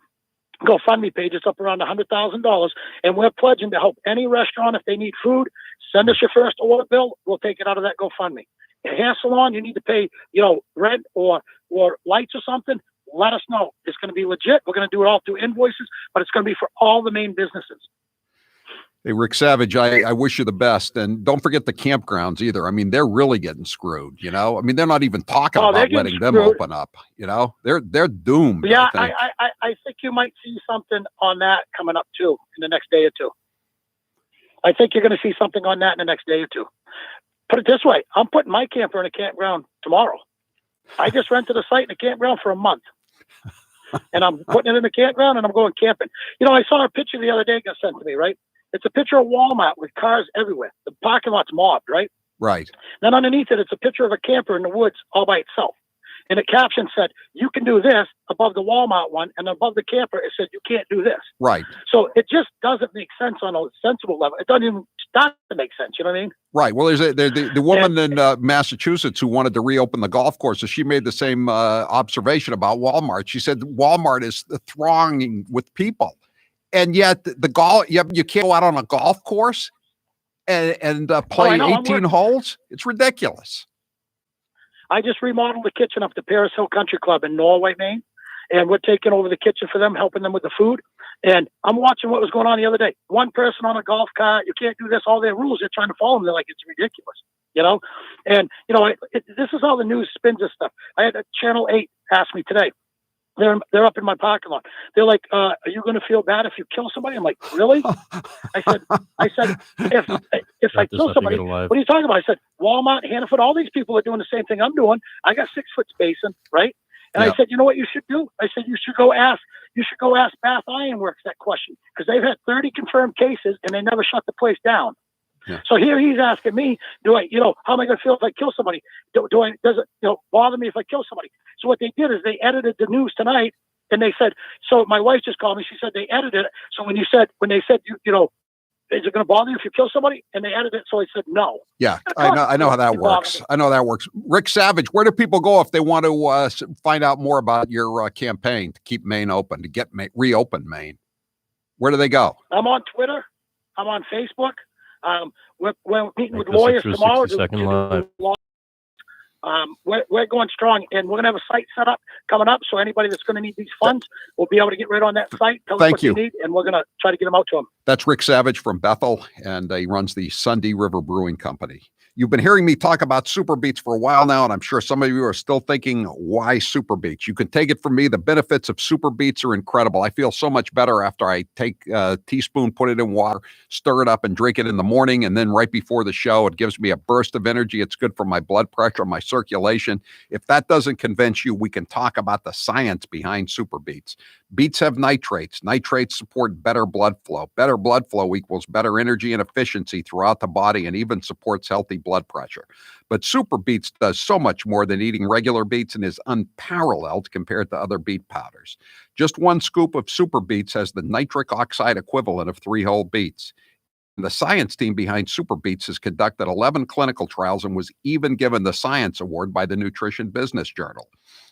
GoFundMe page. It's up around $100,000. And we're pledging to help any restaurant if they need food. Send us your first order bill. We'll take it out of that GoFundMe. A hair salon, you need to pay, rent or lights or something. Let us know. It's going to be legit. We're going to do it all through invoices, but it's going to be for all the main businesses. Hey, Rick Savage, I wish you the best. And don't forget the campgrounds either. They're really getting screwed, they're not even talking about letting them open up, They're doomed. Yeah, I think you might see something on that coming up too in the next day or two. I think you're going to see something on that in the next day or two. Put it this way, I'm putting my camper in a campground tomorrow. I just rented a site in a campground for a month. And I'm putting it in a campground and I'm going camping. I saw a picture the other day got sent to me, right? It's a picture of Walmart with cars everywhere. The parking lot's mobbed, right? Right. Then underneath it, it's a picture of a camper in the woods all by itself. And the caption said, "You can do this," above the Walmart one, and above the camper, it said, "You can't do this." Right. So it just doesn't make sense on a sensible level. It doesn't even start to make sense. You know what I mean? Right. Well, there's the woman in Massachusetts who wanted to reopen the golf courses. She made the same observation about Walmart. She said Walmart is thronging with people, and yet you can't go out on a golf course and play 18 holes. It's ridiculous. I just remodeled the kitchen up at the Paris Hill Country Club in Norway, Maine, and we're taking over the kitchen for them, helping them with the food. And I'm watching what was going on the other day. One person on a golf cart, you can't do this, all their rules, they're trying to follow them. They're like, it's ridiculous, And, this is how the news spins this stuff. I had Channel 8 ask me today. They're up in my parking lot. They're like, "Are you going to feel bad if you kill somebody?" I'm like, "Really?" I said, if I kill somebody, what are you talking about? I said, Walmart, Hannaford, all these people are doing the same thing I'm doing. I got 6 foot spacing, right? And I said, you know what you should do? I said, you should go ask Bath Iron Works that question because they've had 30 confirmed cases and they never shut the place down. Yeah. So here he's asking me, how am I going to feel if I kill somebody? Does it, bother me if I kill somebody? So what they did is they edited the news tonight, and they said. So my wife just called me. She said they edited it. So when they said, is it going to bother you if you kill somebody? And they edited it. So I said no. Yeah, I know how that works. I know that works. Rick Savage, where do people go if they want to find out more about your campaign to keep Maine open, to get reopen Maine? Where do they go? I'm on Twitter. I'm on Facebook. We're meeting with lawyers tomorrow. We're going strong, and we're going to have a site set up coming up. So anybody that's going to need these funds will be able to get right on that site. Tell us what you need, and we're going to try to get them out to them. That's Rick Savage from Bethel, and he runs the Sunday River Brewing Company. You've been hearing me talk about super beets for a while now, and I'm sure some of you are still thinking, why super beets? You can take it from me. The benefits of super beets are incredible. I feel so much better after I take a teaspoon, put it in water, stir it up, and drink it in the morning. And then right before the show, it gives me a burst of energy. It's good for my blood pressure, my circulation. If that doesn't convince you, we can talk about the science behind super beets. Beets have nitrates. Nitrates support better blood flow. Better blood flow equals better energy and efficiency throughout the body, and even supports healthy blood pressure. But super beets does so much more than eating regular beets and is unparalleled compared to other beet powders. Just one scoop of super beets has the nitric oxide equivalent of 3 whole beets. The science team behind super beets has conducted 11 clinical trials and was even given the Science Award by the Nutrition Business Journal.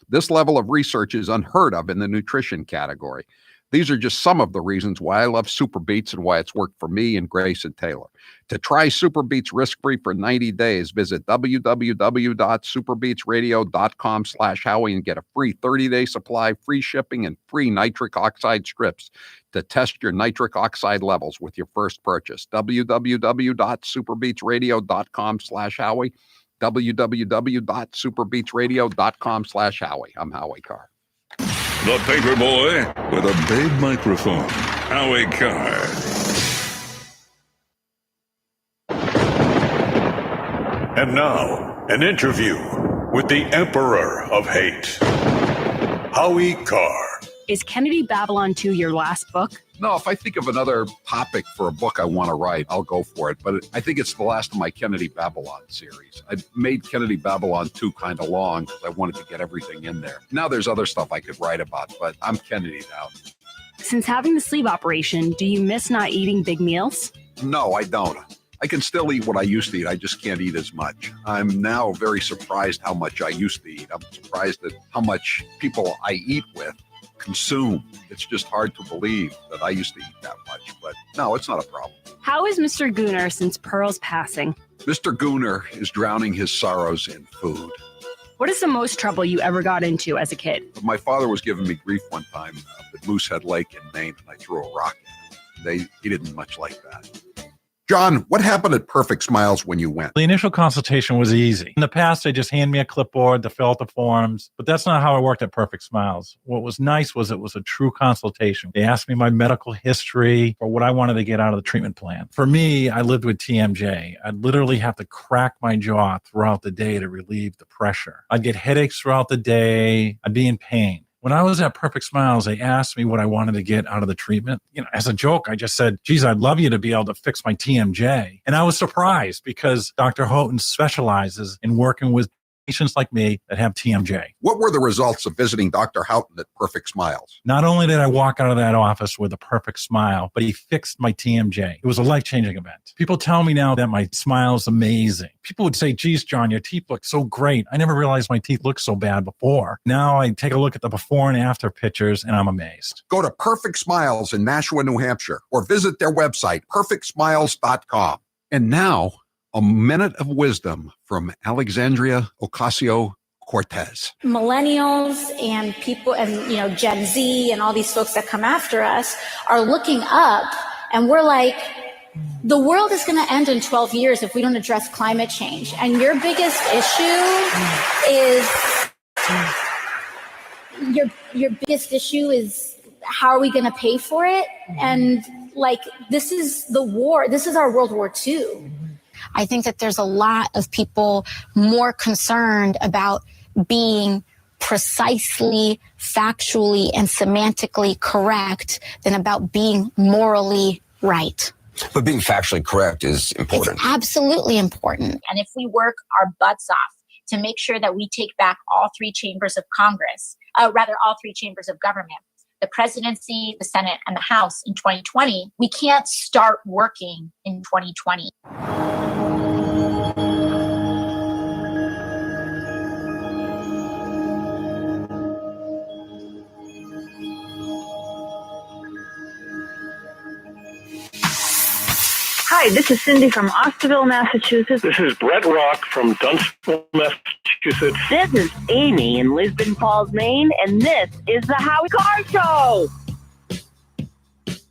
This level of research is unheard of in the nutrition category. These are just some of the reasons why I love super beets and why it's worked for me and Grace and Taylor. To try super beets risk-free for 90 days, visit www.superbeetsradio.com/Howie and get a free 30-day supply, free shipping, and free nitric oxide strips to test your nitric oxide levels with your first purchase. www.superbeetsradio.com/Howie, www.superbeetsradio.com/Howie. I'm Howie Carr. The paper boy with a big microphone, Howie Carr. And now, an interview with the Emperor of Hate, Howie Carr. Is Kennedy Babylon 2 your last book? No, if I think of another topic for a book I want to write, I'll go for it. But I think it's the last of my Kennedy Babylon series. I made Kennedy Babylon 2 kind of long because I wanted to get everything in there. Now there's other stuff I could write about, but I'm Kennedy'd out. Since having the sleeve operation, do you miss not eating big meals? No, I don't. I can still eat what I used to eat. I just can't eat as much. I'm now very surprised how much I used to eat. I'm surprised at how much people I eat with consume. It's just hard to believe that I used to eat that much, but no, it's not a problem. How is Mr. Gooner since Pearl's passing? Mr. Gooner is drowning his sorrows in food. What is the most trouble you ever got into as a kid? My father was giving me grief one time up at Moosehead Lake in Maine, and I threw a rock at him. He didn't much like that. John, what happened at Perfect Smiles when you went? The initial consultation was easy. In the past, they just hand me a clipboard to fill out the forms, but that's not how I worked at Perfect Smiles. What was nice was it was a true consultation. They asked me my medical history or what I wanted to get out of the treatment plan. For me, I lived with TMJ. I'd literally have to crack my jaw throughout the day to relieve the pressure. I'd get headaches throughout the day. I'd be in pain. When I was at Perfect Smiles, they asked me what I wanted to get out of the treatment. As a joke, I just said, geez, I'd love you to be able to fix my TMJ. And I was surprised because Dr. Houghton specializes in working with patients like me that have TMJ. What were the results of visiting Dr. Houghton at Perfect Smiles? Not only did I walk out of that office with a perfect smile, but he fixed my TMJ. It was a life-changing event. People tell me now that my smile is amazing. People would say, geez, John, your teeth look so great. I never realized my teeth looked so bad before. Now I take a look at the before and after pictures and I'm amazed. Go to Perfect Smiles in Nashua, New Hampshire, or visit their website, perfectsmiles.com. And now, a minute of wisdom from Alexandria Ocasio-Cortez. Millennials and people and, Gen Z and all these folks that come after us are looking up and we're like, the world is going to end in 12 years if we don't address climate change. And your biggest issue is how are we going to pay for it? And this is the war. This is our World War II. I think that there's a lot of people more concerned about being precisely, factually, and semantically correct than about being morally right. But being factually correct is important. It's absolutely important. And if we work our butts off to make sure that we take back all 3 chambers of Congress, all 3 chambers of government, the presidency, the Senate, and the House in 2020, we can't start working in 2020. Hi, this is Cindy from Osterville, Massachusetts. This is Brett Rock from Dunstable, Massachusetts. This is Amy in Lisbon Falls, Maine, and this is the Howie Carr Show.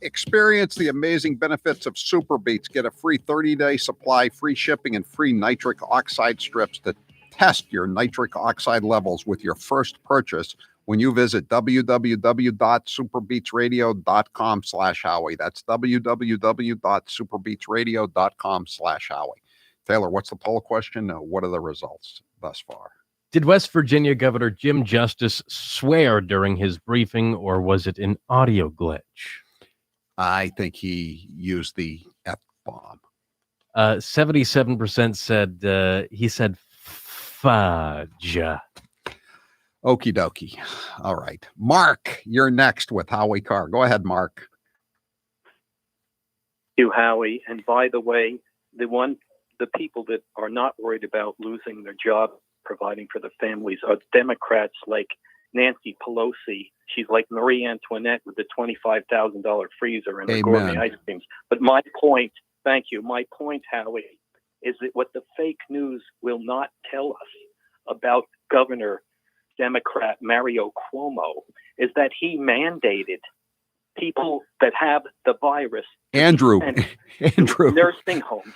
Experience the amazing benefits of Super Beats. Get a free 30-day supply, free shipping, and free nitric oxide strips to test your nitric oxide levels with your first purchase when you visit www.superbeatsradio.com/Howie. That's www.superbeatsradio.com/Howie. Taylor, what's the poll question? What are the results thus far? Did West Virginia Governor Jim Justice swear during his briefing, or was it an audio glitch? I think he used the F-bomb. 77% said he said fudge. Okie dokie. All right. Mark, you're next with Howie Carr. Go ahead, Mark. You, Howie. And by the way, the people that are not worried about losing their job, providing for the families, are Democrats like Nancy Pelosi. She's like Marie Antoinette with the $25,000 freezer and the gourmet ice creams. But my point, thank you, my point, Howie, is that what the fake news will not tell us about Governor Democrat Mario Cuomo is that he mandated people that have the virus Andrew nursing homes.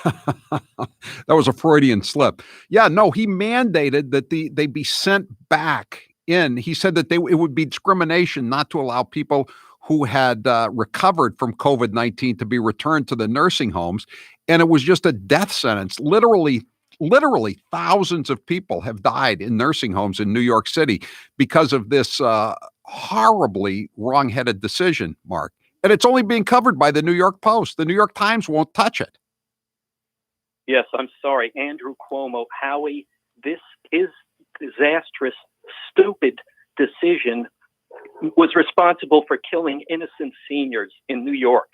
That was a Freudian slip. Yeah, no, he mandated that they be sent back in. He said that it would be discrimination not to allow people who had recovered from COVID-19 to be returned to the nursing homes. And it was just a death sentence. Literally thousands of people have died in nursing homes in New York City because of this horribly wrong-headed decision, Mark. And it's only being covered by the New York Post. The New York Times won't touch it. Yes, I'm sorry, Andrew Cuomo. Howie, this is disastrous, stupid decision was responsible for killing innocent seniors in New York.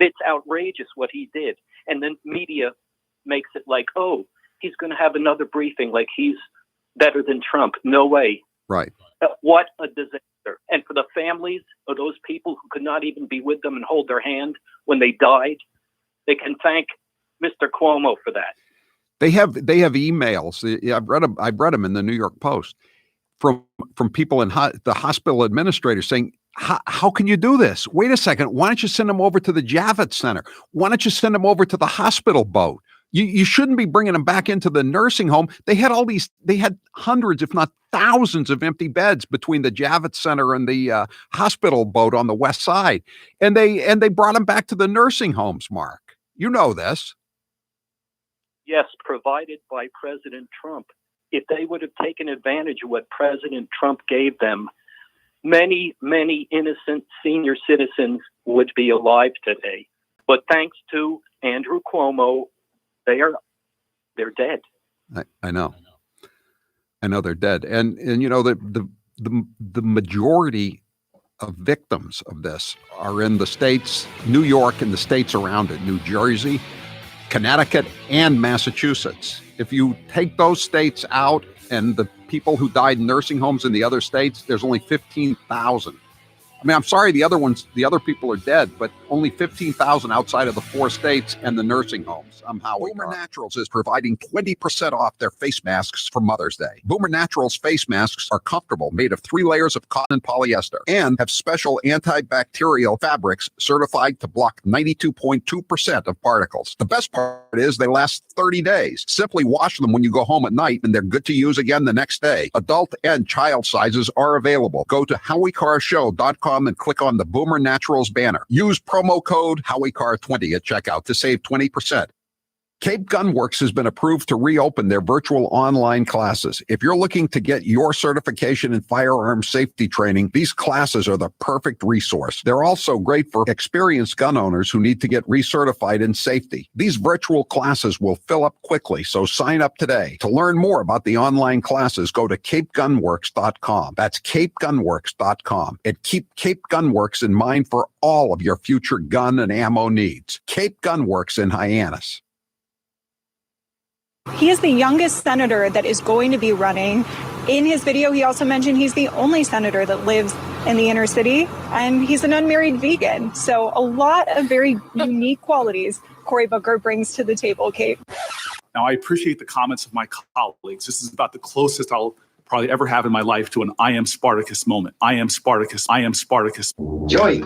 It's outrageous what he did. And then media makes it like, oh, he's going to have another briefing like he's better than Trump. No way. Right. What a disaster. And for the families of those people who could not even be with them and hold their hand when they died, they can thank Mr. Cuomo for that. They have emails. I've read them in the New York Post from people in the hospital administrators saying, how can you do this? Wait a second. Why don't you send them over to the Javits Center? Why don't you send them over to the hospital boat? You shouldn't be bringing them back into the nursing home. They had hundreds, if not thousands of empty beds between the Javits Center and the hospital boat on the west side. And they brought them back to the nursing homes, Mark. You know this. Yes, provided by President Trump. If they would have taken advantage of what President Trump gave them, many, many innocent senior citizens would be alive today. But thanks to Andrew Cuomo, they're dead. I know they're dead. And you know, the majority of victims of this are in the states, New York and the states around it, New Jersey, Connecticut, and Massachusetts. If you take those states out and the people who died in nursing homes in the other states, there's only 15,000. I mean, I'm sorry, the other people are dead, but only 15,000 outside of the 4 states and the nursing homes. I'm Howie Carr. Boomer Naturals is providing 20% off their face masks for Mother's Day. Boomer Naturals face masks are comfortable, made of 3 layers of cotton and polyester, and have special antibacterial fabrics certified to block 92.2% of particles. The best part is they last 30 days. Simply wash them when you go home at night, and they're good to use again the next day. Adult and child sizes are available. Go to HowieCarrShow.com and click on the Boomer Naturals banner. Use promo code HowieCarr20 at checkout to save 20%. Cape Gunworks has been approved to reopen their virtual online classes. If you're looking to get your certification in firearm safety training, these classes are the perfect resource. They're also great for experienced gun owners who need to get recertified in safety. These virtual classes will fill up quickly, so sign up today. To learn more about the online classes, go to CapeGunworks.com. That's CapeGunworks.com. And keep Cape Gunworks in mind for all of your future gun and ammo needs. Cape Gunworks in Hyannis. He is the youngest senator that is going to be running. In his video, he also mentioned he's the only senator that lives in the inner city, and he's an unmarried vegan. So a lot of very unique qualities Cory Booker brings to the table, Kate. Now, I appreciate the comments of my colleagues. This is about the closest I'll probably ever have in my life to an I am Spartacus moment. I am Spartacus. I am Spartacus. Joey,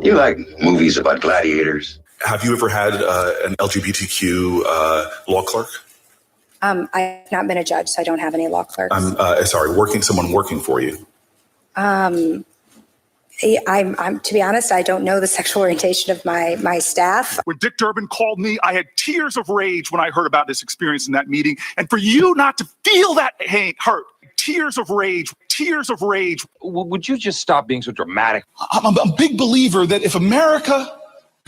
You like movies about gladiators? Have you ever had an LGBTQ law clerk? I've not been a judge, so I don't have any law clerks. Someone working for you. I'm to be honest, I don't know the sexual orientation of my staff. When Dick Durbin called me, I had tears of rage when I heard about this experience in that meeting. And for you not to feel that hurt, tears of rage. Would you just stop being so dramatic? I'm a big believer that if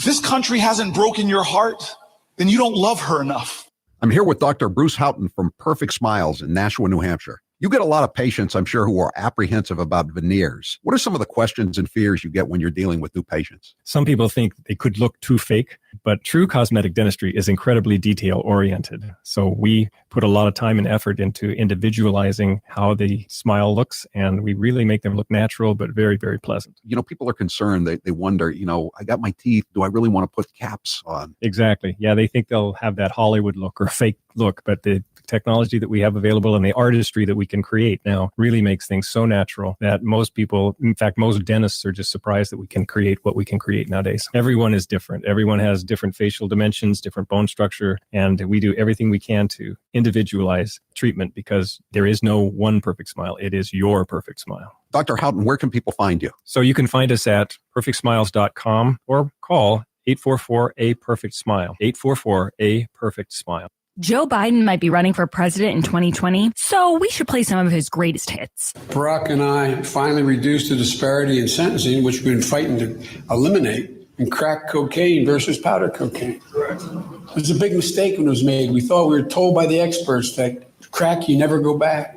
this country hasn't broken your heart, then you don't love her enough. I'm here with Dr. Bruce Houghton from Perfect Smiles in Nashua, New Hampshire. You get a lot of patients, I'm sure, who are apprehensive about veneers. What are some of the questions and fears you get when you're dealing with new patients? Some people think they could look too fake, but true cosmetic dentistry is incredibly detail-oriented. So we put a lot of time and effort into individualizing how the smile looks, and we really make them look natural, but very, very pleasant. You know, people are concerned. They wonder, I got my teeth. Do I really want to put caps on? Exactly. Yeah, they think they'll have that Hollywood look or fake look, but the technology that we have available and the artistry that we can create now really makes things so natural that most people, in fact, most dentists are just surprised that we can create what we can create nowadays. Everyone is different. Everyone has different facial dimensions, different bone structure, and we do everything we can to individualize treatment because there is no one perfect smile. It is your perfect smile. Dr. Houghton, where can people find you? So you can find us at perfectsmiles.com or call 844-A-PERFECT-SMILE, 844-A-PERFECT-SMILE. Joe Biden might be running for president in 2020, so we should play some of his greatest hits. Barack and I finally reduced the disparity in sentencing, which we've been fighting to eliminate, in crack cocaine versus powder cocaine. Correct. It was a big mistake when it was made. We thought we were told by the experts that crack, you never go back.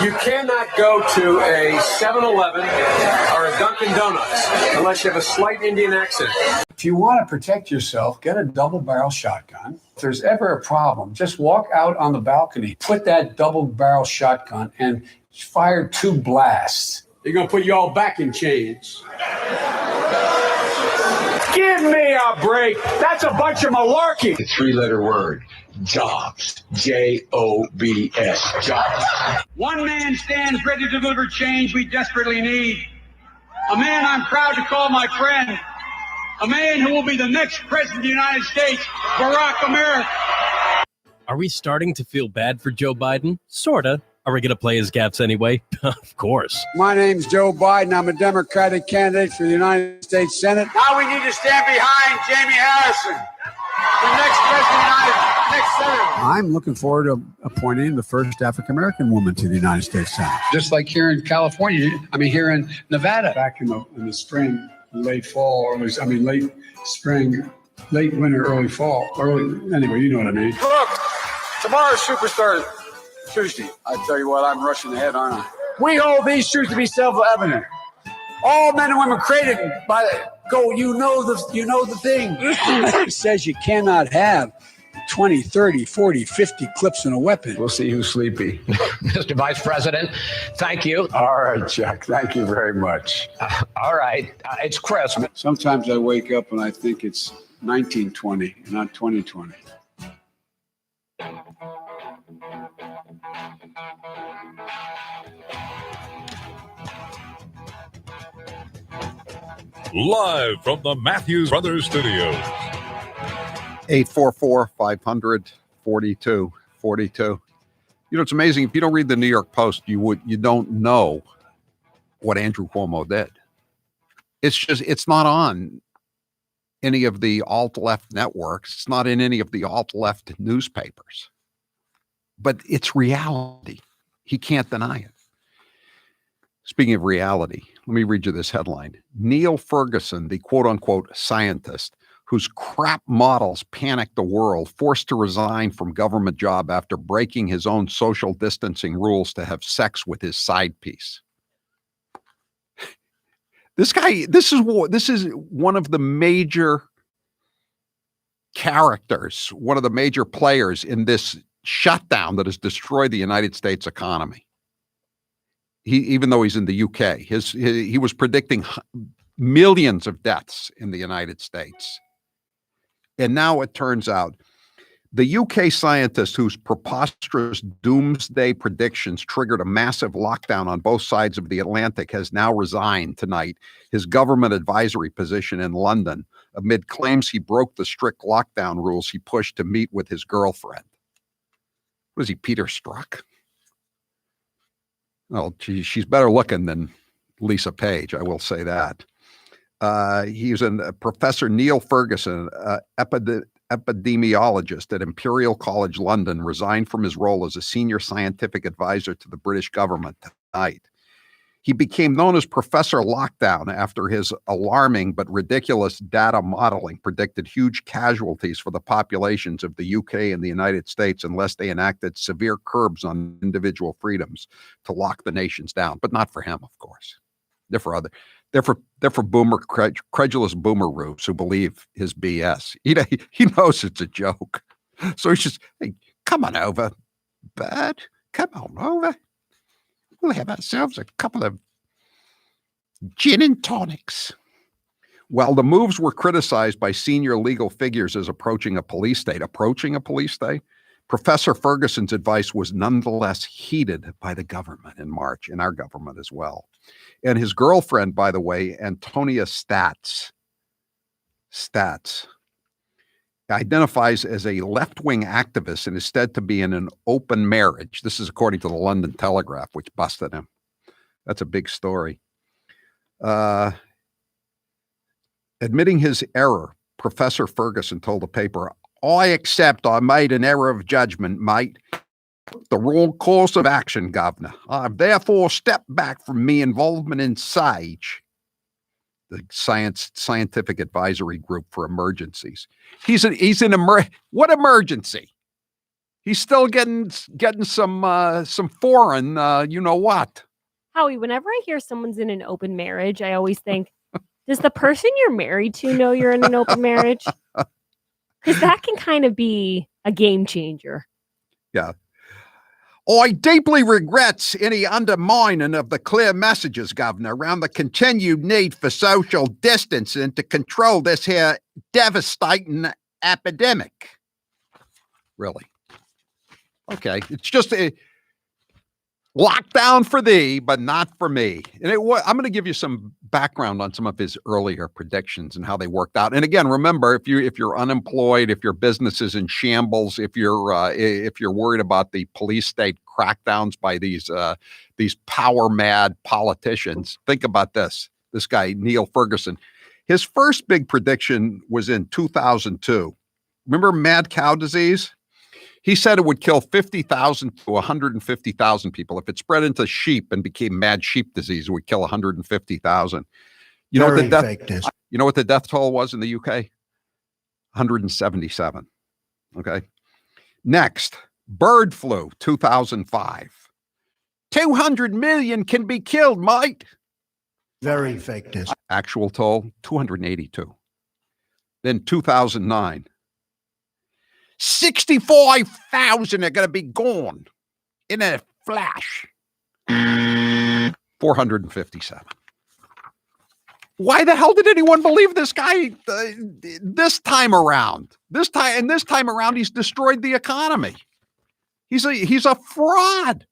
You cannot go to a 7-Eleven or a Dunkin' Donuts unless you have a slight Indian accent. If you want to protect yourself, get a double-barrel shotgun. If there's ever a problem, just walk out on the balcony, put that double-barrel shotgun, and fire 2 blasts. They're going to put you all back in chains. Give me a break. That's a bunch of malarkey. The 3-letter word, jobs. Jobs. Jobs. One man stands ready to deliver change we desperately need. A man I'm proud to call my friend. A man who will be the next president of the United States, Barack America. Are we starting to feel bad for Joe Biden? Sorta. Are we going to play his gaffes anyway? Of course. My name's Joe Biden. I'm a Democratic candidate for the United States Senate. Now we need to stand behind Jamie Harrison, the next president, next senator. I'm looking forward to appointing the first African-American woman to the United States Senate. Just like here in California, here in Nevada. Back in the spring, late fall, late spring, late winter, early fall. Anyway, you know what I mean. Look, tomorrow's Superstar Tuesday. I tell you what, I'm rushing ahead, aren't I? We hold these truths to be self-evident. All men and women created by you know the thing. It says you cannot have 20, 30, 40, 50 clips in a weapon. We'll see who's sleepy. Mr. Vice President, thank you. All right, Chuck. Thank you very much. All right. It's crisp. Sometimes I wake up and I think it's 1920, not 2020. Live from the Matthews Brothers Studios. 844-500-4242. It's amazing. If you don't read the New York Post, you don't know what Andrew Cuomo did. It's not on any of the alt-left networks. It's not in any of the alt-left newspapers. But it's reality. He can't deny it. Speaking of reality, let me read you this headline. Neil Ferguson, the quote-unquote scientist whose crap models panicked the world, forced to resign from government job after breaking his own social distancing rules to have sex with his side piece. This is one of the major characters, one of the major players in this shutdown that has destroyed the United States economy. Even though he's in the UK, he was predicting millions of deaths in the United States. And now it turns out The UK scientist whose preposterous doomsday predictions triggered a massive lockdown on both sides of the Atlantic has now resigned tonight his government advisory position in London amid claims he broke the strict lockdown rules he pushed to meet with his girlfriend. Was he Peter Strzok? Well, she's better looking than Lisa Page, I will say that. He's Professor Neil Ferguson, epidemiologist at Imperial College London, resigned from his role as a senior scientific advisor to the British government tonight. He became known as Professor Lockdown after his alarming but ridiculous data modeling predicted huge casualties for the populations of the UK and the United States unless they enacted severe curbs on individual freedoms to lock the nations down. But not for him, of course. They're for boomer, credulous boomeroos who believe his BS. He knows it's a joke. So he's just, hey, come on over, bud. Come on over. We'll have ourselves a couple of gin and tonics. While the moves were criticized by senior legal figures as approaching a police state, Professor Ferguson's advice was nonetheless heeded by the government in March, in our government as well. And his girlfriend, by the way, Antonia Stats, identifies as a left-wing activist and is said to be in an open marriage. This is according to the London Telegraph, which busted him. That's a big story. Admitting his error, Professor Ferguson told the paper, I accept I made an error of judgment, mate. The wrong course of action, Governor. I've therefore stepped back from me involvement in SAGE, the Scientific Advisory Group for Emergencies. What emergency? He's still getting some foreign, you know what? Howie, whenever I hear someone's in an open marriage, I always think, does the person you're married to know you're in an open marriage? Because that can kind of be a game changer. Yeah. I deeply regret any undermining of the clear messages, Governor, around the continued need for social distancing to control this here devastating epidemic. Really? Okay. It's just a lockdown for thee, but not for me. And I'm going to give you some background on some of his earlier predictions and how they worked out. And again, remember, if you're unemployed, if your business is in shambles, if you're worried about the police state crackdowns by these power mad politicians, think about this. This guy Neil Ferguson, his first big prediction was in 2002. Remember mad cow disease? He said it would kill 50,000 to 150,000 people. If it spread into sheep and became mad sheep disease, it would kill 150,000. You know what the death toll was in the UK? 177. Okay. Next, bird flu, 2005. 200 million can be killed, mate. Very fake news. Actual toll, 282. Then 2009. 65,000 are going to be gone in a flash. 457. Why the hell did anyone believe this guy this time around? This time around, he's destroyed the economy. He's a fraud.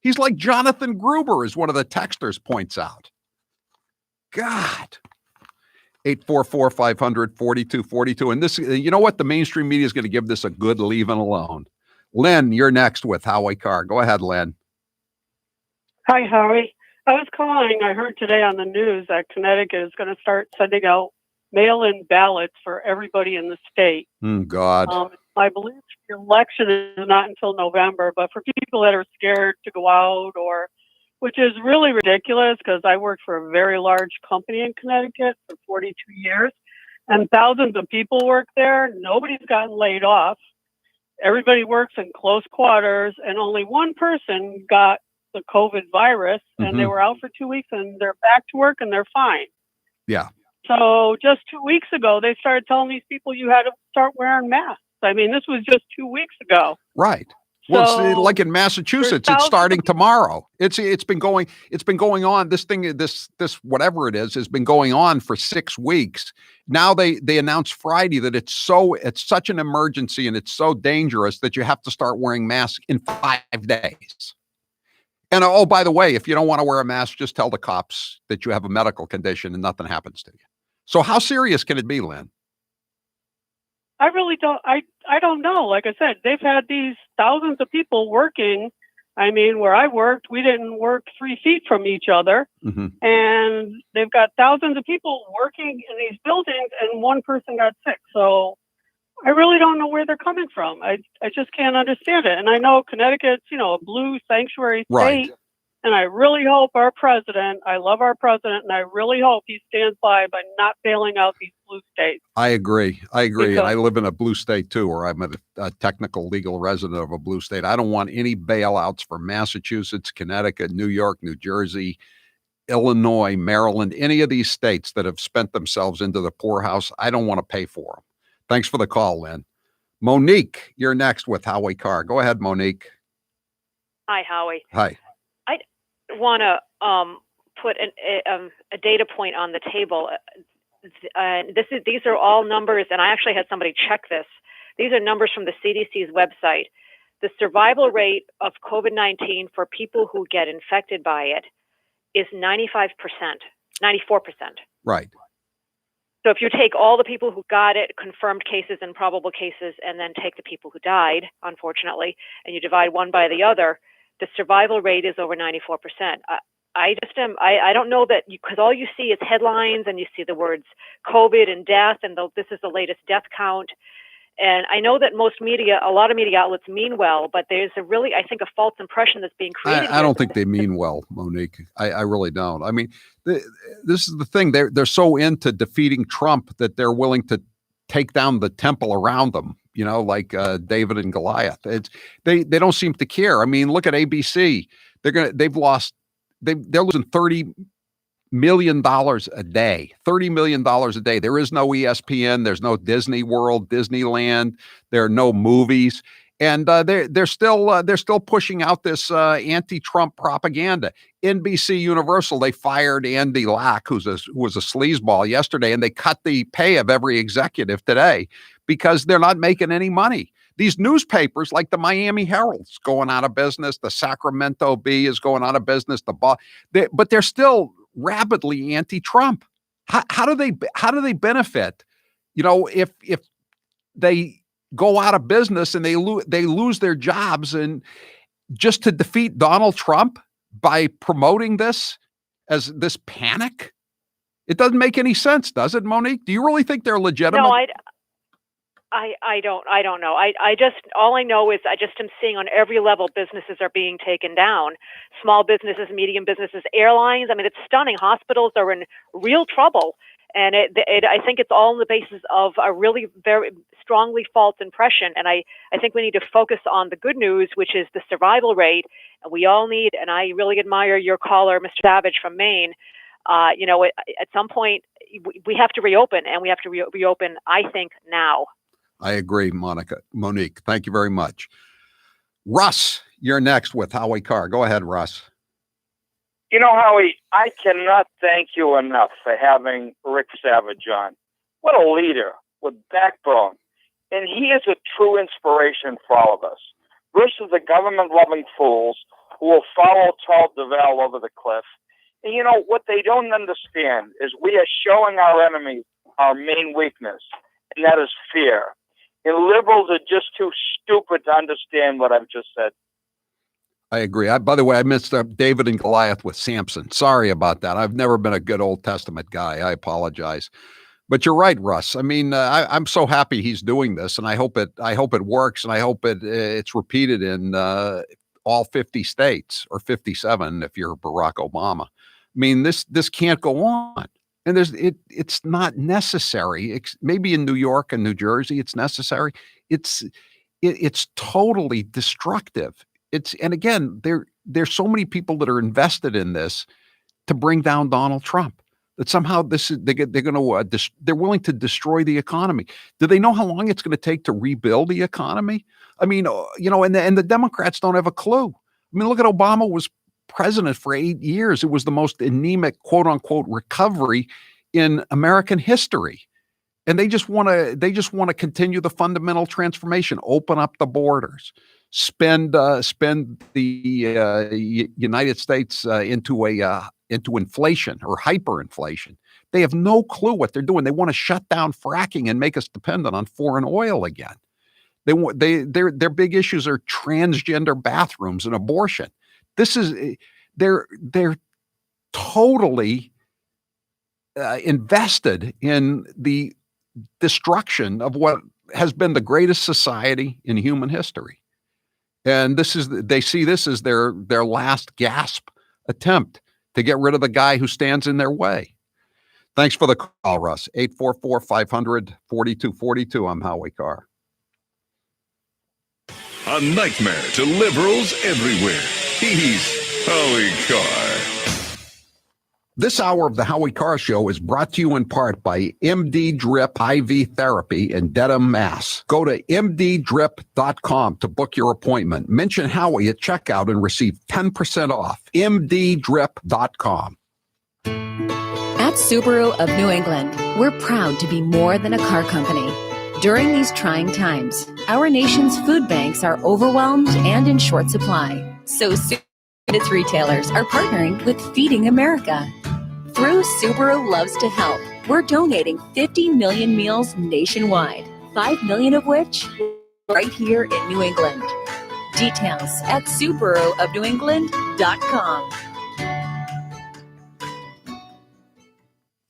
He's like Jonathan Gruber, as one of the texters points out. God. 844-500-4242. And this, you know what? The mainstream media is going to give this a good leaving alone. Lynn, you're next with Howie Carr. Go ahead, Lynn. Hi, Howie. I was calling. I heard today on the news that Connecticut is going to start sending out mail-in ballots for everybody in the state. God. I believe the election is not until November, but for people that are scared to go out which is really ridiculous because I worked for a very large company in Connecticut for 42 years and thousands of people work there. Nobody's gotten laid off. Everybody works in close quarters and only one person got the COVID virus and they were out for 2 weeks and they're back to work and they're fine. Yeah. So just 2 weeks ago, they started telling these people you had to start wearing masks. I mean, this was just 2 weeks ago. Right. Well, So like in Massachusetts, there's it's starting thousands tomorrow. It's been going on. This thing, this whatever it is, has been going on for 6 weeks. Now they announced Friday that it's such an emergency and it's so dangerous that you have to start wearing masks in 5 days. And oh, by the way, if you don't want to wear a mask, just tell the cops that you have a medical condition and nothing happens to you. So how serious can it be, Lynn? I really don't. I don't know. Like I said, they've had these thousands of people working. I mean, where I worked, we didn't work 3 feet from each other, and they've got thousands of people working in these buildings, and one person got sick. So I really don't know where they're coming from. I just can't understand it. And I know Connecticut's, a blue sanctuary state. Right. And I really hope I love our president, and I really hope he stands by not bailing out these blue states. I agree. And I Because- live in a blue state too, or I'm a technical legal resident of a blue state. I don't want any bailouts for Massachusetts, Connecticut, New York, New Jersey, Illinois, Maryland, any of these states that have spent themselves into the poorhouse. I don't want to pay for them. Thanks for the call, Lynn. Monique, you're next with Howie Carr. Go ahead, Monique. Hi, Howie. Hi. I want to put a data point on the table. These are all numbers, and I actually had somebody check this. These are numbers from the CDC's website. The survival rate of COVID-19 for people who get infected by it is 95%, 94%. Right. So if you take all the people who got it, confirmed cases and probable cases, and then take the people who died, unfortunately, and you divide one by the other, the survival rate is over 94%. I don't know that, because all you see is headlines and you see the words COVID and death, and this is the latest death count. And I know that a lot of media outlets mean well, but there's I think, a false impression that's being created. I don't think they mean well, Monique. I really don't. I mean, this is the thing. They're so into defeating Trump that they're willing to take down the temple around them, like David and Goliath. They don't seem to care. I mean, look at ABC. They're losing $30 million a day. $30 million a day. There is no ESPN. There's no Disney World, Disneyland. There are no movies. And they're still pushing out this anti-Trump propaganda. NBC Universal, they fired Andy Lack, who was a sleazeball yesterday, and they cut the pay of every executive today because they're not making any money. These newspapers, like the Miami Herald's going out of business, the Sacramento Bee is going out of business, but they're still rabidly anti-Trump. How do they benefit? If they go out of business and they lose their jobs, and just to defeat Donald Trump by promoting this as this panic, it doesn't make any sense, does it, Monique? Do you really think they're legitimate? No, I don't know. All I know is I just am seeing on every level businesses are being taken down. Small businesses, medium businesses, airlines. I mean, it's stunning. Hospitals are in real trouble. And I think it's all on the basis of a really very strongly false impression. And I think we need to focus on the good news, which is the survival rate. And we all need, and I really admire your caller, Mr. Savage from Maine. At some point, we have to reopen, and we have to reopen, I think, now. I agree, Monique. Thank you very much. Russ, you're next with Howie Carr. Go ahead, Russ. Howie, I cannot thank you enough for having Rick Savage on. What a leader with backbone. And he is a true inspiration for all of us versus the government-loving fools who will follow Tall Deval over the cliff. And what they don't understand is we are showing our enemies our main weakness, and that is fear. And liberals are just too stupid to understand what I've just said. I agree. By the way, I missed David and Goliath with Samson. Sorry about that. I've never been a good Old Testament guy. I apologize. But you're right, Russ. I mean, I'm so happy he's doing this, and I hope it works, and I hope it's repeated in all 50 states, or 57 if you're Barack Obama. I mean, this can't go on. And it's not necessary. Maybe in New York and New Jersey, it's necessary. It's totally destructive. And again, there's so many people that are invested in this to bring down Donald Trump. that somehow they're willing to destroy the economy. Do they know how long it's going to take to rebuild the economy? I mean, and the Democrats don't have a clue. I mean, look at Obama was president for 8 years. It was the most anemic, quote unquote, recovery in American history. And they just want to continue the fundamental transformation, open up the borders, spend the United States into inflation or hyperinflation. They have no clue what they're doing. They want to shut down fracking and make us dependent on foreign oil again. Their big issues are transgender bathrooms and abortion. They're totally invested in the destruction of what has been the greatest society in human history. And they see this as their last gasp attempt to get rid of the guy who stands in their way. Thanks for the call, Russ. 844-500-4242. I'm Howie Carr. A nightmare to liberals everywhere. He's Howie Carr. This hour of the Howie Carr Show is brought to you in part by MD Drip IV Therapy in Dedham, Mass. Go to mddrip.com to book your appointment. Mention Howie at checkout and receive 10% off. mddrip.com. At Subaru of New England, we're proud to be more than a car company. During these trying times, our nation's food banks are overwhelmed and in short supply. So its retailers are partnering with Feeding America. Through Subaru Loves to Help, we're donating 50 million meals nationwide, 5 million of which right here in New England. Details at SubaruofNewEngland.com.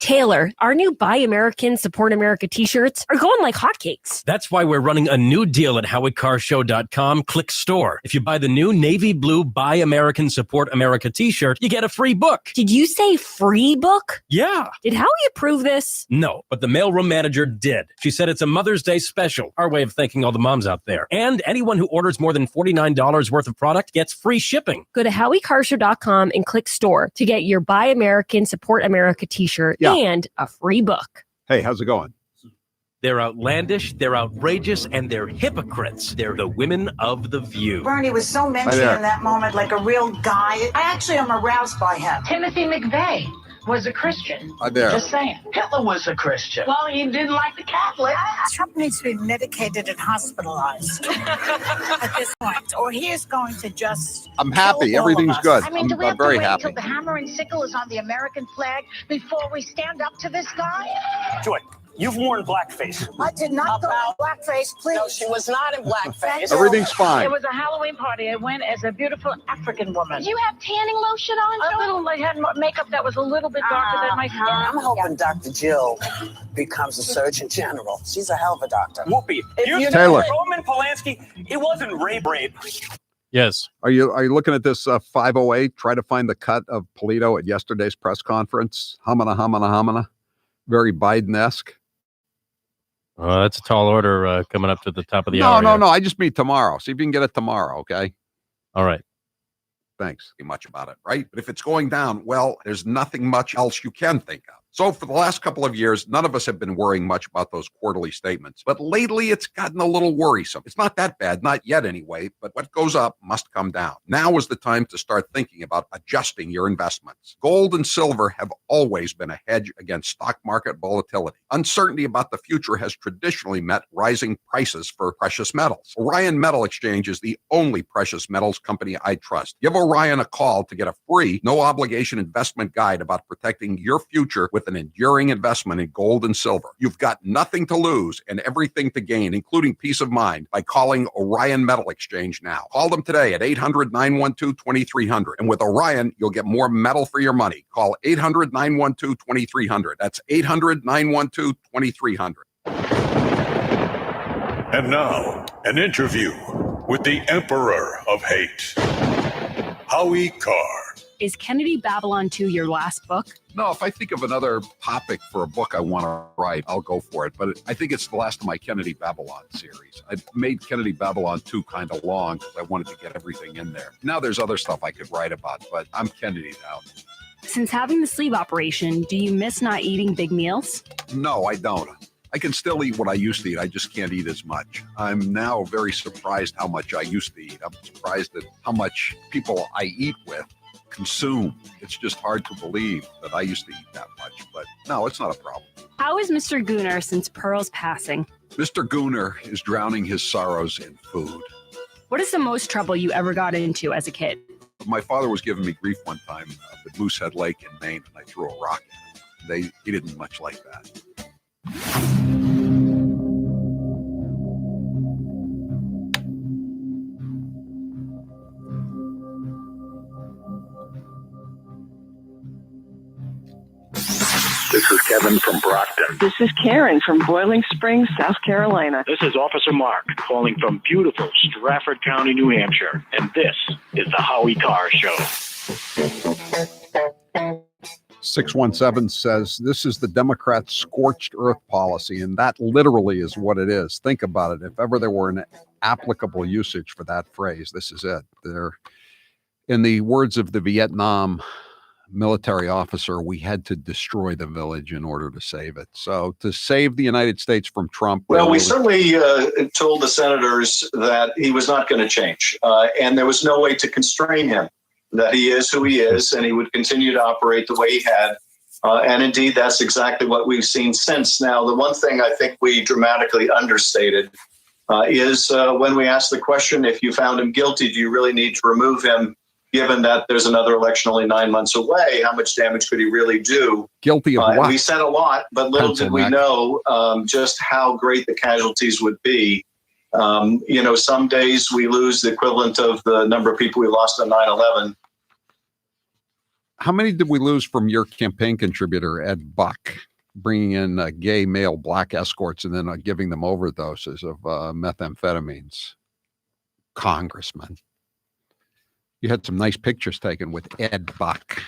Taylor, our new Buy American, Support America t-shirts are going like hotcakes. That's why we're running a new deal at HowieCarrShow.com. Click store. If you buy the new navy blue Buy American, Support America t-shirt, you get a free book. Did you say free book? Yeah. Did Howie approve this? No, but the mailroom manager did. She said it's a Mother's Day special, our way of thanking all the moms out there. And anyone who orders more than $49 worth of product gets free shipping. Go to HowieCarrShow.com and click store to get your Buy American, Support America t-shirt and a free book. Hey, how's it going? They're outlandish, they're outrageous, and they're hypocrites. They're the women of The View. Bernie was so mentioned in that moment, like a real guy. I actually am aroused by him. Timothy McVeigh was a Christian. Hi there. Just saying. Hitler was a Christian. Well, he didn't like the Catholics. Trump needs to be medicated and hospitalized at this point, or he is going to just. I'm happy. Everything's good. I mean, do we I'm have very to wait happy. until the hammer and sickle is on the American flag before we stand up to this guy? Joy, you've worn blackface. I did not go blackface, please. No, she was not in blackface. Everything's fine. It was a Halloween party. I went as a beautiful African woman. Did you have tanning lotion on? A little. I had makeup that was a little bit darker than my skin. I'm hoping Dr. Jill becomes a Surgeon General. She's a hell of a doctor. Whoopi, you Taylor. Roman Polanski, it wasn't rape. Yes. Are you looking at this 508? Try to find the cut of Polito at yesterday's press conference. Hamana. Very Biden-esque. That's a tall order coming up to the top of the hour. No. I just mean tomorrow. See if you can get it tomorrow, okay? All right. Thanks. Much about it, right? But if it's going down, well, there's nothing much else you can think of. So for the last couple of years, none of us have been worrying much about those quarterly statements. But lately, it's gotten a little worrisome. It's not that bad, not yet anyway, but what goes up must come down. Now is the time to start thinking about adjusting your investments. Gold and silver have always been a hedge against stock market volatility. Uncertainty about the future has traditionally meant rising prices for precious metals. Orion Metal Exchange is the only precious metals company I trust. Give Orion a call to get a free, no-obligation investment guide about protecting your future with an enduring investment in gold and silver. You've got nothing to lose and everything to gain, including peace of mind, by calling Orion Metal Exchange now. Call them today at 800-912-2300. And with Orion, you'll get more metal for your money. Call 800-912-2300. That's 800-912-2300. And now, an interview with the Emperor of Hate, Howie Carr. Is Kennedy Babylon 2 your last book? No, if I think of another topic for a book I want to write, I'll go for it. But I think it's the last of my Kennedy Babylon series. I made Kennedy Babylon 2 kind of long because I wanted to get everything in there. Now there's other stuff I could write about, but I'm Kennedy now. Since having the sleeve operation, do you miss not eating big meals? No, I don't. I can still eat what I used to eat. I just can't eat as much. I'm now very surprised how much I used to eat. I'm surprised at how much people I eat with consume. It's just hard to believe that I used to eat that much. But no, it's not a problem. How is Mr. Gooner since Pearl's passing? Mr. Gooner is drowning his sorrows in food. What is the most trouble you ever got into as a kid? My father was giving me grief one time up at Moosehead Lake in Maine, and I threw a rock at him. He didn't much like that. This is Kevin from Brockton. This is Karen from Boiling Springs, South Carolina. This is Officer Mark calling from beautiful Stratford County, New Hampshire. And this is the Howie Carr Show. 617 says this is the Democrats' scorched earth policy, and that literally is what it is. Think about it. If ever there were an applicable usage for that phrase, this is it. There, in the words of the Vietnam military officer, we had to destroy the village in order to save it. So to save the United States from Trump. Well, we certainly told the senators that he was not going to change, and there was no way to constrain him, that he is who he is, and he would continue to operate the way he had. And indeed, that's exactly what we've seen since. Now, the one thing I think we dramatically understated is when we asked the question, if you found him guilty, do you really need to remove him? Given that there's another election only 9 months away, how much damage could he really do? Guilty of what? We said a lot, but little did we know just how great the casualties would be. Some days we lose the equivalent of the number of people we lost on 9/11. How many did we lose from your campaign contributor, Ed Buck, bringing in gay male black escorts and then giving them overdoses of methamphetamines? Congressman. You had some nice pictures taken with Ed Buck,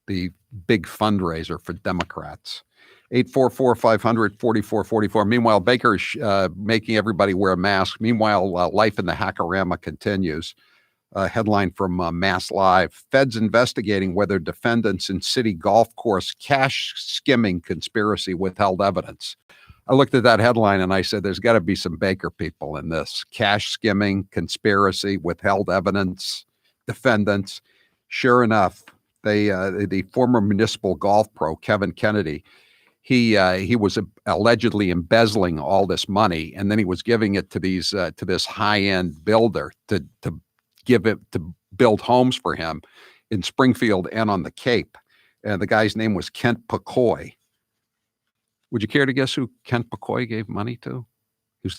the big fundraiser for Democrats. 844-500-4444. Meanwhile, Baker's making everybody wear a mask. Meanwhile, life in the Hackorama continues. Headline from Mass Live. Feds investigating whether defendants in city golf course cash skimming conspiracy withheld evidence. I looked at that headline and I said, there's got to be some Baker people in this. Cash skimming, conspiracy, withheld evidence, defendants. Sure enough, the former municipal golf pro, Kevin Kennedy, he was allegedly embezzling all this money, and then he was giving it to this high-end builder to build homes for him in Springfield and on the Cape. And the guy's name was Kent PcCoy. Would you care to guess who Kent PcCoy gave money to?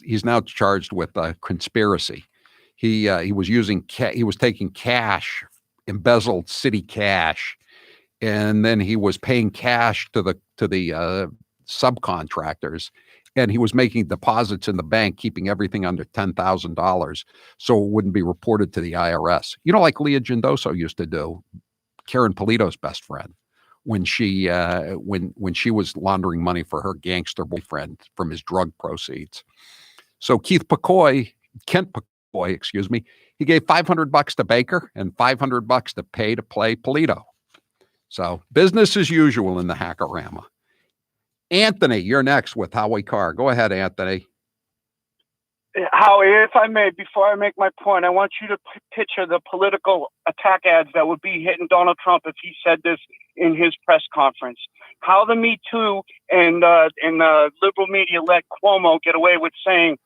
He's now charged with conspiracy. He was taking cash, embezzled city cash, and then he was paying cash to the subcontractors, and he was making deposits in the bank, keeping everything under $10,000, so it wouldn't be reported to the IRS. Like Leah Gendoso used to do, Karen Polito's best friend, when she was laundering money for her gangster boyfriend from his drug proceeds. So Kent PcCoy, he gave $500 to Baker and $500 to pay to play Polito. So business as usual in the Hackorama. Anthony, you're next with Howie Carr. Go ahead, Anthony. Howie, if I may, before I make my point, I want you to picture the political attack ads that would be hitting Donald Trump if he said this in his press conference. How the Me Too and liberal media let Cuomo get away with saying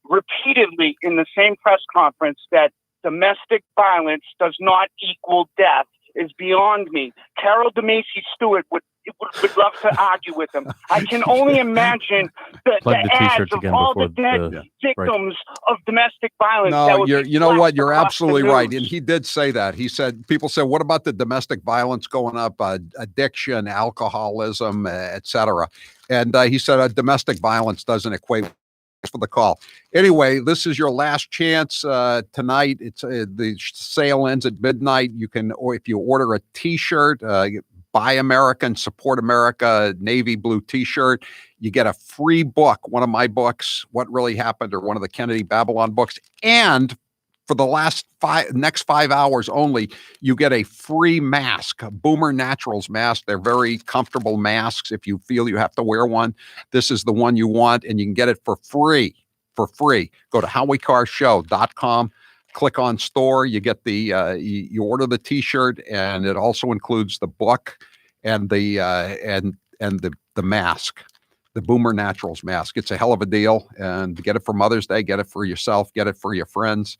repeatedly in the same press conference that domestic violence does not equal death is beyond me. Carol DeMacy Stewart would love to argue with him. I can only imagine the ads of all the dead victims of domestic violence. No, you know what? You're absolutely right. And he did say that. He said, people said, what about the domestic violence going up, addiction, alcoholism, et cetera? And he said, domestic violence doesn't equate. For the call. Anyway, this is your last chance tonight. It's the sale ends at midnight. You can, or if you order a T-shirt, Buy American, Support America, navy blue T-shirt, you get a free book, one of my books, What Really Happened, or one of the Kennedy Babylon books, and For the next 5 hours only, you get a free mask, a Boomer Naturals mask. They're very comfortable masks. If you feel you have to wear one, this is the one you want, and you can get it for free. For free. Go to HowieCarrShow.com. Click on store. You get the you order the T-shirt, and it also includes the book and the the mask, the Boomer Naturals mask. It's a hell of a deal, and get it for Mother's Day. Get it for yourself. Get it for your friends.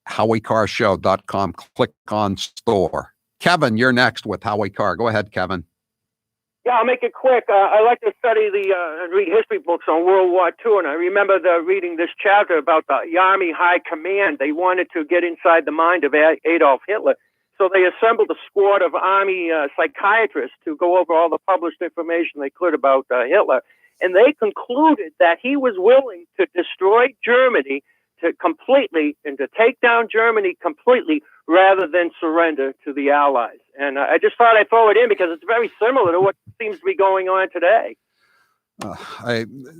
HowieCarrShow.com. Click on store. Kevin, you're next with Howie Carr. Go ahead, Kevin. Yeah, I'll make it quick. I like to study and read history books on World War II, and I remember reading this chapter about the Army High Command. They wanted to get inside the mind of Adolf Hitler, so they assembled a squad of Army psychiatrists to go over all the published information they could about Hitler, and they concluded that he was willing to destroy Germany completely and to take down Germany completely rather than surrender to the Allies. And I just thought I'd throw it in because it's very similar to what seems to be going on today.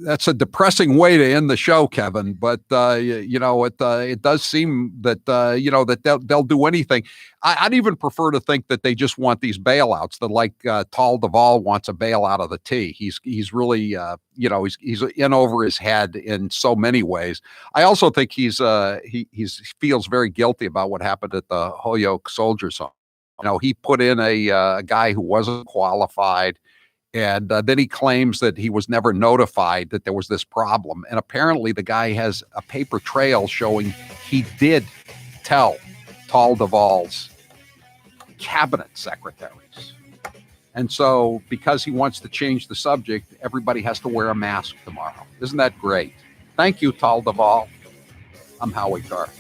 That's a depressing way to end the show, Kevin. But it does seem that that they'll do anything. I'd even prefer to think that they just want these bailouts. That like Tal Duvall wants a bailout of the T. He's really he's in over his head in so many ways. I also think he feels very guilty about what happened at the Holyoke Soldiers Home. He put in a guy who wasn't qualified. And then he claims that he was never notified that there was this problem. And apparently the guy has a paper trail showing he did tell Tal Duvall's cabinet secretaries. And so because he wants to change the subject, everybody has to wear a mask tomorrow. Isn't that great? Thank you, Tal Duvall. I'm Howie Carr.